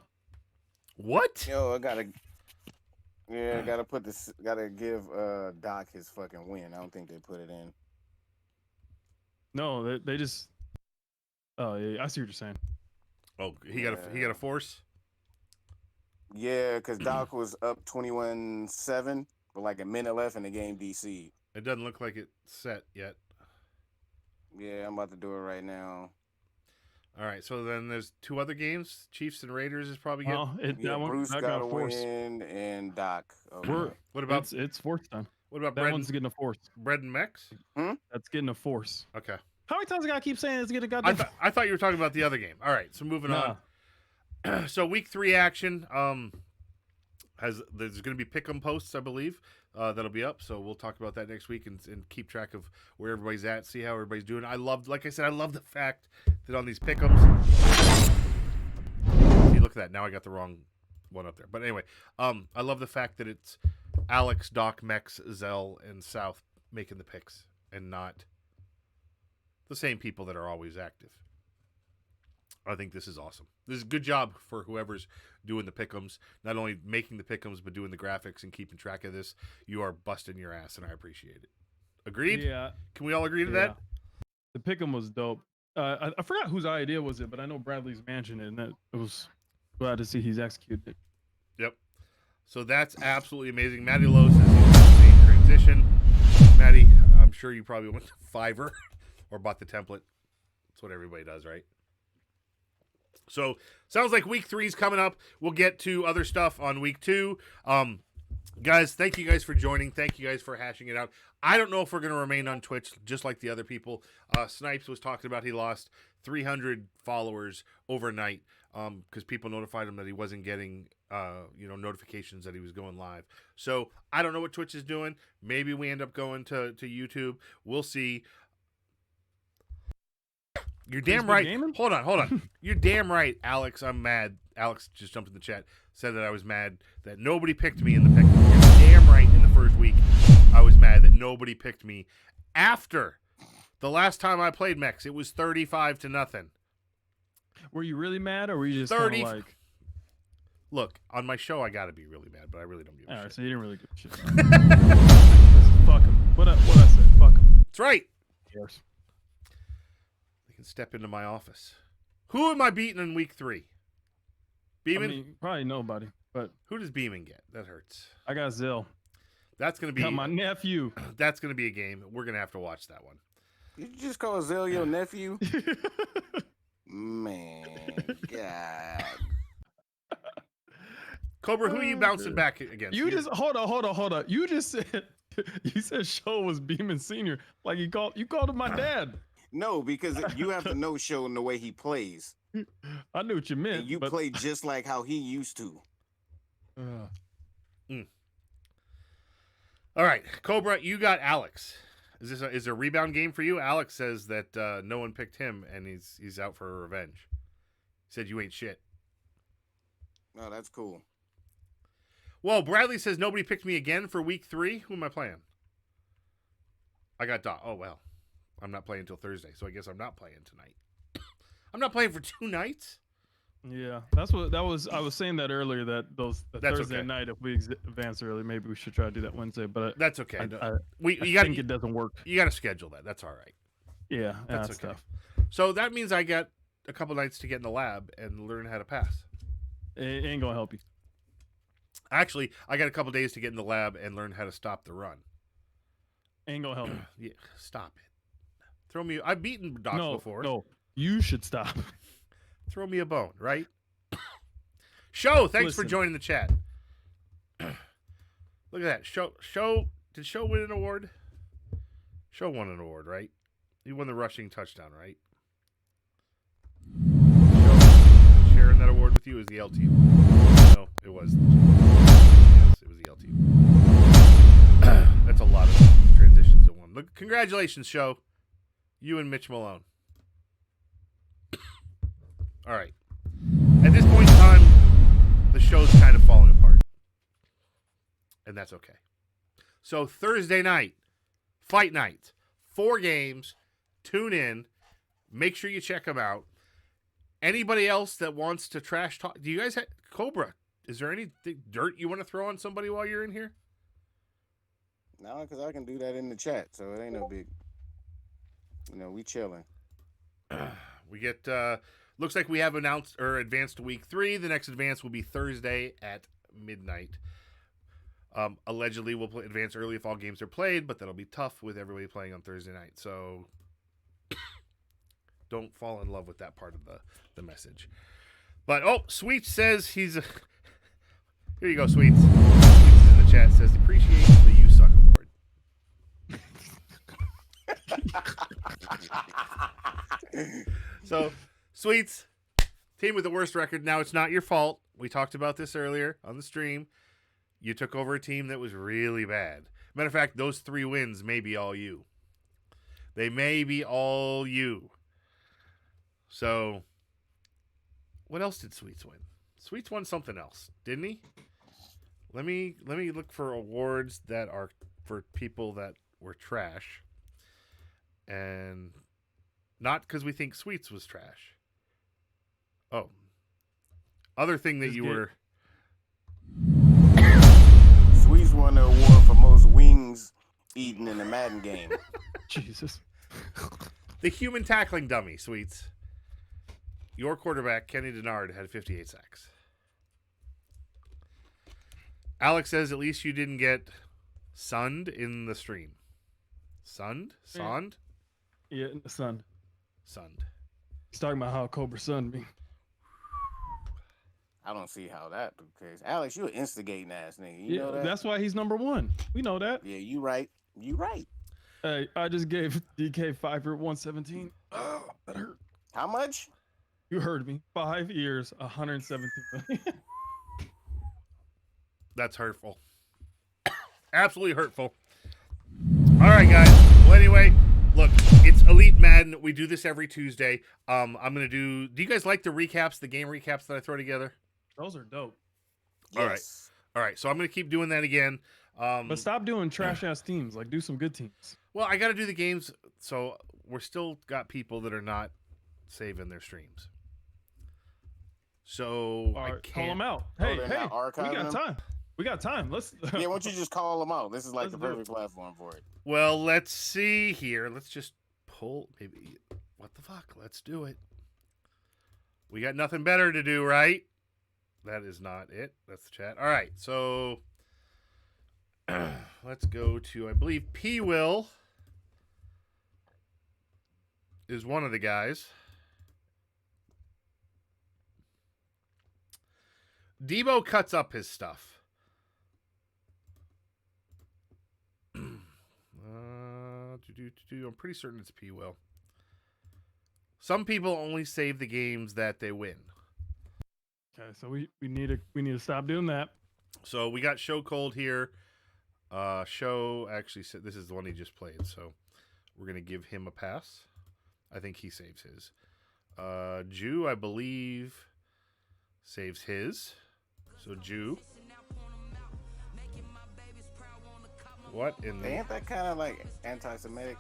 What? Yo, I gotta give Doc his fucking win. I don't think they put it in. No, they just. Oh yeah, I see what you're saying. Oh, he got a force. Yeah, because Doc was up 21-7, but like a minute left in the game. DC. It doesn't look like it's set yet. Yeah, I'm about to do it right now. All right, so then there's two other games. Chiefs and Raiders is probably good. Bruce got a win and Doc. Okay. What about it's force time? What about that one's getting a force? Bread and Mex? That's getting a force. Okay. How many times I gotta keep saying it's getting a goddamn? I thought you were talking about the other game. All right, so moving on. So week 3 action there's going to be pick'em posts, I believe, that'll be up. So we'll talk about that next week and keep track of where everybody's at, see how everybody's doing. Like I said, I love the fact that on these pick'ems. See, look at that. Now I got the wrong one up there. But anyway, I love the fact that it's Alex, Doc, Mex, Zell, and South making the picks and not the same people that are always active. I think this is awesome. This is a good job for whoever's doing the pick'ems, not only making the pick'ems, but doing the graphics and keeping track of this. You are busting your ass, and I appreciate it. Agreed? Yeah. Can we all agree to that? The pick'em was dope. I forgot whose idea was it, but I know Bradley's mentioned it, and it was glad to see he's executed it. Yep. So that's absolutely amazing. Maddie Lowe says he's in transition. Maddie, I'm sure you probably went to Fiverr or bought the template. That's what everybody does, right? So, sounds like week 3 is coming up. We'll get to other stuff on week 2. Guys, thank you guys for joining. Thank you guys for hashing it out. I don't know if we're going to remain on Twitch just like the other people. Snipes was talking about he lost 300 followers overnight because people notified him that he wasn't getting notifications that he was going live. So, I don't know what Twitch is doing. Maybe we end up going to YouTube. We'll see. You're damn right. Hold on. You're damn right, Alex. I'm mad. Alex just jumped in the chat, said that I was mad that nobody picked me in the pick. You're damn right. In the first week, I was mad that nobody picked me after The last time I played Mex, it was 35-0. Were you really mad, or were you just 30 kind of like? Look, on my show, I got to be really mad, but I really don't give a All shit. right, so you didn't really give a shit. Fuck him. What I said? Fuck him. That's right. Yes. They can step into my office. Who am I beating in week 3? Beeman? I mean, probably nobody, but who does Beeman get? That hurts. I got Zill. That's going to be Got my nephew. That's going to be a game. We're going to have to watch that one. Did you just call Zell your nephew? Man, God. Cobra, who are you bouncing back against? You just hold on. You just said Show was Beeman Senior. Like you called him my dad. No, because you have to know Show in the way he plays. I knew what you meant. And you play just like how he used to. All right, Cobra, you got Alex. Is there a rebound game for you? Alex says that no one picked him, and he's out for revenge. He said you ain't shit. No, that's cool. Well, Bradley says nobody picked me again for week 3. Who am I playing? I got Doc. Oh, well. I'm not playing until Thursday, so I guess I'm not playing tonight. I'm not playing for 2 nights? Yeah, that was. I was saying that earlier. That That's Thursday okay. night, if we advance early, maybe we should try to do that Wednesday. But that's okay. I think it doesn't work. You got to schedule that. That's all right. Yeah, that's okay. Tough. So that means I got a couple nights to get in the lab and learn how to pass. It ain't gonna help you. Actually, I got a couple days to get in the lab and learn how to stop the run. Ain't gonna help you. Yeah, stop it. Throw me. I've beaten Doc before. No, you should stop. Throw me a bone, right? Show, thanks for Listen. joining the chat. Look at that. Show. Did Show win an award? Show won an award, right? He won the rushing touchdown, right? Show sharing that award with you is the LT. No, it was. Yes, it was the LT. That's a lot of transitions in one. Look, congratulations, Show. You and Mitch Malone. All right. At this point in time, the show's kind of falling apart. And that's okay. So Thursday night, fight night, 4 games. Tune in. Make sure you check them out. Anybody else that wants to trash talk? Do you guys have Cobra? Is there any dirt you want to throw on somebody while you're in here? No, because I can do that in the chat, so it ain't no big. We chilling. We get. Looks like we have announced or advanced to week 3. The next advance will be Thursday at midnight. Allegedly, we'll advance early if all games are played, but that'll be tough with everybody playing on Thursday night. So don't fall in love with that part of the message. But, Sweets says he's... Here you go, Sweets. Sweets in the chat says, appreciate the You Suck award. So, Sweets, team with the worst record. Now, it's not your fault. We talked about this earlier on the stream. You took over a team that was really bad. Matter of fact, those 3 wins may be all you. They may be all you. So, what else did Sweets win? Sweets won something else, didn't he? Let me look for awards that are for people that were trash. And not because we think Sweets was trash. Oh. Other thing that you were... Sweets won the award for most wings eaten in a Madden game. Jesus. The human tackling dummy, Sweets. Your quarterback, Kenny Denard, had 58 sacks. Alex says at least you didn't get sunned in the stream. Sunned? Sonned? Yeah, in the sun. Sunned. He's talking about how Cobra sunned me. I don't see how that the case. Alex, you an instigating ass nigga. You know that? That's why he's number 1. We know that. Yeah, you right. You right. Hey, I just gave DK 5 for 117. Oh, that hurt. How much? You heard me. 5 years, 117 million. That's hurtful. Absolutely hurtful. All right, guys. Well, anyway, look, it's Elite Madden. We do this every Tuesday. I'm going to do you guys like the recaps, the game recaps that I throw together? Those are dope. Yes. All right. So I'm going to keep doing that again. But stop doing trash ass teams. Like, do some good teams. Well, I got to do the games. So we're still got people that are not saving their streams. So I can't call them out. Oh, Hey, they're hey, not archiving we got them? time. We got time. Let's. Yeah, why don't you just call them out? This is like Let's the do it. perfect platform for it. Well, let's see here. Let's just pull. Maybe. What the fuck? Let's do it. We got nothing better to do, right? That is not it. That's the chat. All right. So let's go to, I believe, P. Will is one of the guys. Debo cuts up his stuff. I'm pretty certain it's P. Will. Some people only save the games that they win. Okay, so we need to stop doing that. So we got Show Cold here. Show actually said this is the one he just played, so we're gonna give him a pass. I think he saves his. Jew, I believe, saves his. So Jew. What in the? Ain't that kind of like anti-Semitic?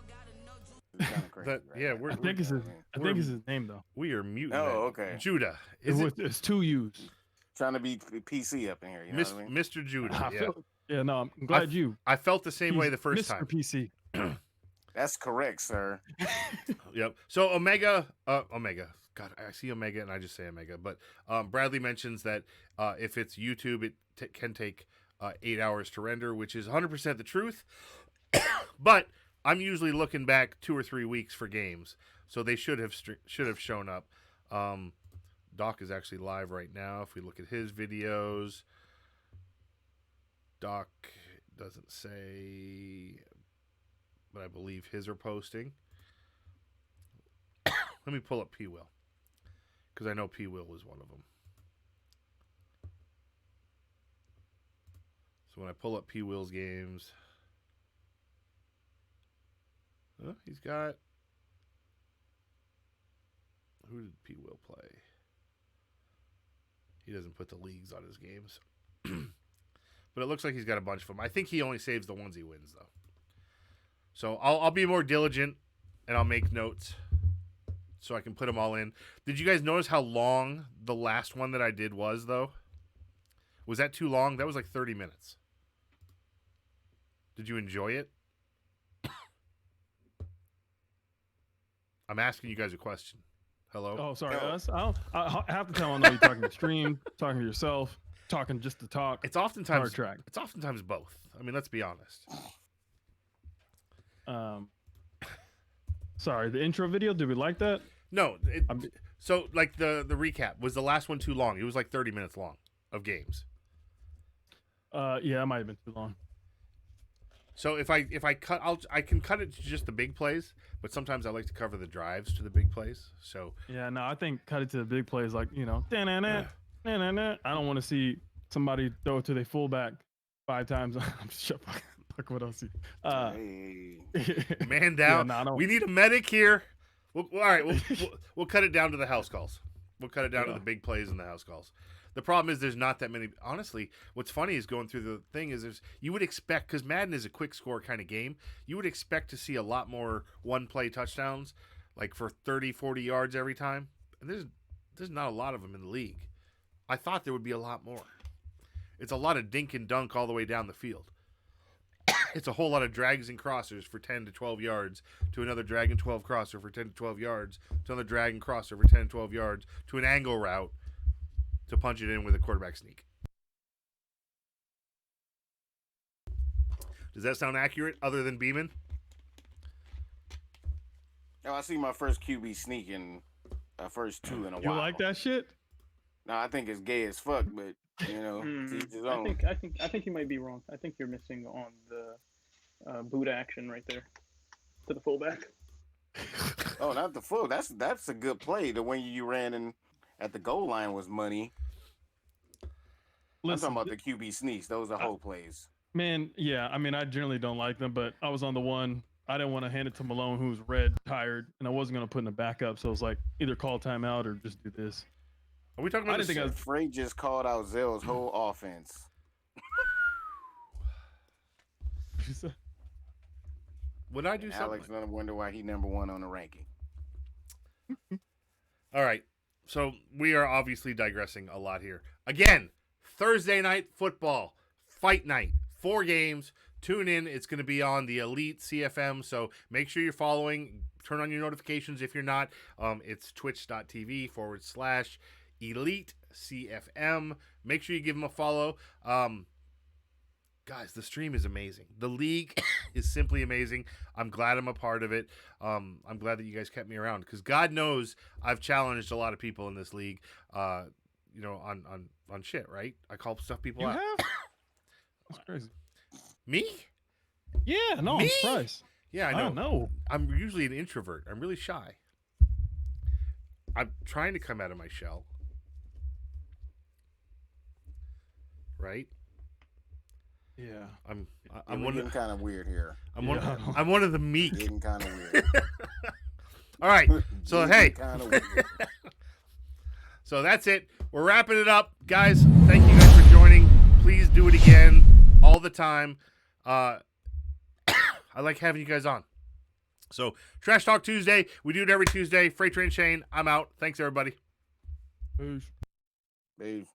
It's kind of crazy. That, right? yeah, I think it's his name though. We are muting. Oh, that. okay. Judah. Is it It's two U's. Trying to be PC up in here. You know what I mean? Mr. Judah? Yeah. Yeah, no, I'm glad you. I felt the same way the first Mr. time. PC. That's correct, sir. Yep. So Omega. God, I see Omega and I just say Omega. But Bradley mentions that if it's YouTube, it can take 8 hours to render, which is 100% the truth. But I'm usually looking back 2 or 3 weeks for games, so they should have shown up. Doc is actually live right now. If we look at his videos, Doc doesn't say, but I believe his are posting. Let me pull up P. Will, because I know P. Will was one of them. So when I pull up P. Will's games, he's got. Who did P. Will play? He doesn't put the leagues on his games. But it looks like he's got a bunch of them. I think he only saves the ones he wins, though. So I'll be more diligent, and I'll make notes so I can put them all in. Did you guys notice how long the last one that I did was, though? Was that too long? That was like 30 minutes. Did you enjoy it? I'm asking you guys a question. Hello? Oh, sorry. I have to tell him, though, you're talking to stream, talking to yourself, talking just to talk. It's oftentimes Star Trek. It's oftentimes both. I mean, let's be honest. Sorry, the intro video, did we like that? No. So, like, the recap, was the last one too long? It was like 30 minutes long of games. Yeah, it might have been too long. So if I cut, I can cut it to just the big plays, but sometimes I like to cover the drives to the big plays. So Yeah, no, I think cut it to the big plays, like, I don't want to see somebody throw it to their fullback 5 times. I'm just fuck what else. Man down. Yeah, no, we need a medic here. All right, we'll cut it down to the house calls. We'll cut it down to the big plays and the house calls. The problem is there's not that many. Honestly, what's funny is going through the thing is you would expect, because Madden is a quick score kind of game, you would expect to see a lot more one-play touchdowns, like for 30, 40 yards every time. And there's not a lot of them in the league. I thought there would be a lot more. It's a lot of dink and dunk all the way down the field. It's a whole lot of drags and crossers for 10 to 12 yards to another drag and 12 crosser for 10 to 12 yards to another drag and crosser for 10 to 12 yards to an angle route to punch it in with a quarterback sneak. Does that sound accurate other than Beeman? Oh, I see my first QB sneak in first 2 in a while. You like that shit? No, I think it's gay as fuck, but to each his own. I think you might be wrong. I think you're missing on the boot action right there to the fullback. Oh, not the full. That's a good play. The one you ran in at the goal line was money. Listen, I'm talking about the QB sneaks. Those are whole plays. Man, yeah, I mean, I generally don't like them, but I was on the one. I didn't want to hand it to Malone, who was red, tired, and I wasn't going to put in a backup. So it was like, either call timeout or just do this. Are we talking about? I didn't think Frank just called out Zell's whole offense. Would I do And something? Alex gonna wonder why he number 1 on the ranking. All right. So we are obviously digressing a lot here. Again, Thursday night football, fight night, 4 games. Tune in. It's going to be on the Elite CFM. So make sure you're following. Turn on your notifications if you're not. It's twitch.tv/Elite CFM. Make sure you give them a follow. Guys, the stream is amazing. The league is simply amazing. I'm glad I'm a part of it. I'm glad that you guys kept me around because God knows I've challenged a lot of people in this league. On shit, right? I call stuff people out. have? That's crazy. Me? Yeah, no, Me? I'm surprised. Yeah, I know. don't know. I'm usually an introvert. I'm really shy. I'm trying to come out of my shell. Right? Yeah. I'm We're getting kind of weird here. I'm one of the meek. Getting kind of weird. All right. So hey. Kinda weird. So that's it. We're wrapping it up. Guys, thank you guys for joining. Please do it again all the time. I like having you guys on. So, Trash Talk Tuesday. We do it every Tuesday. Freight Train Shane, I'm out. Thanks, everybody. Peace. Peace.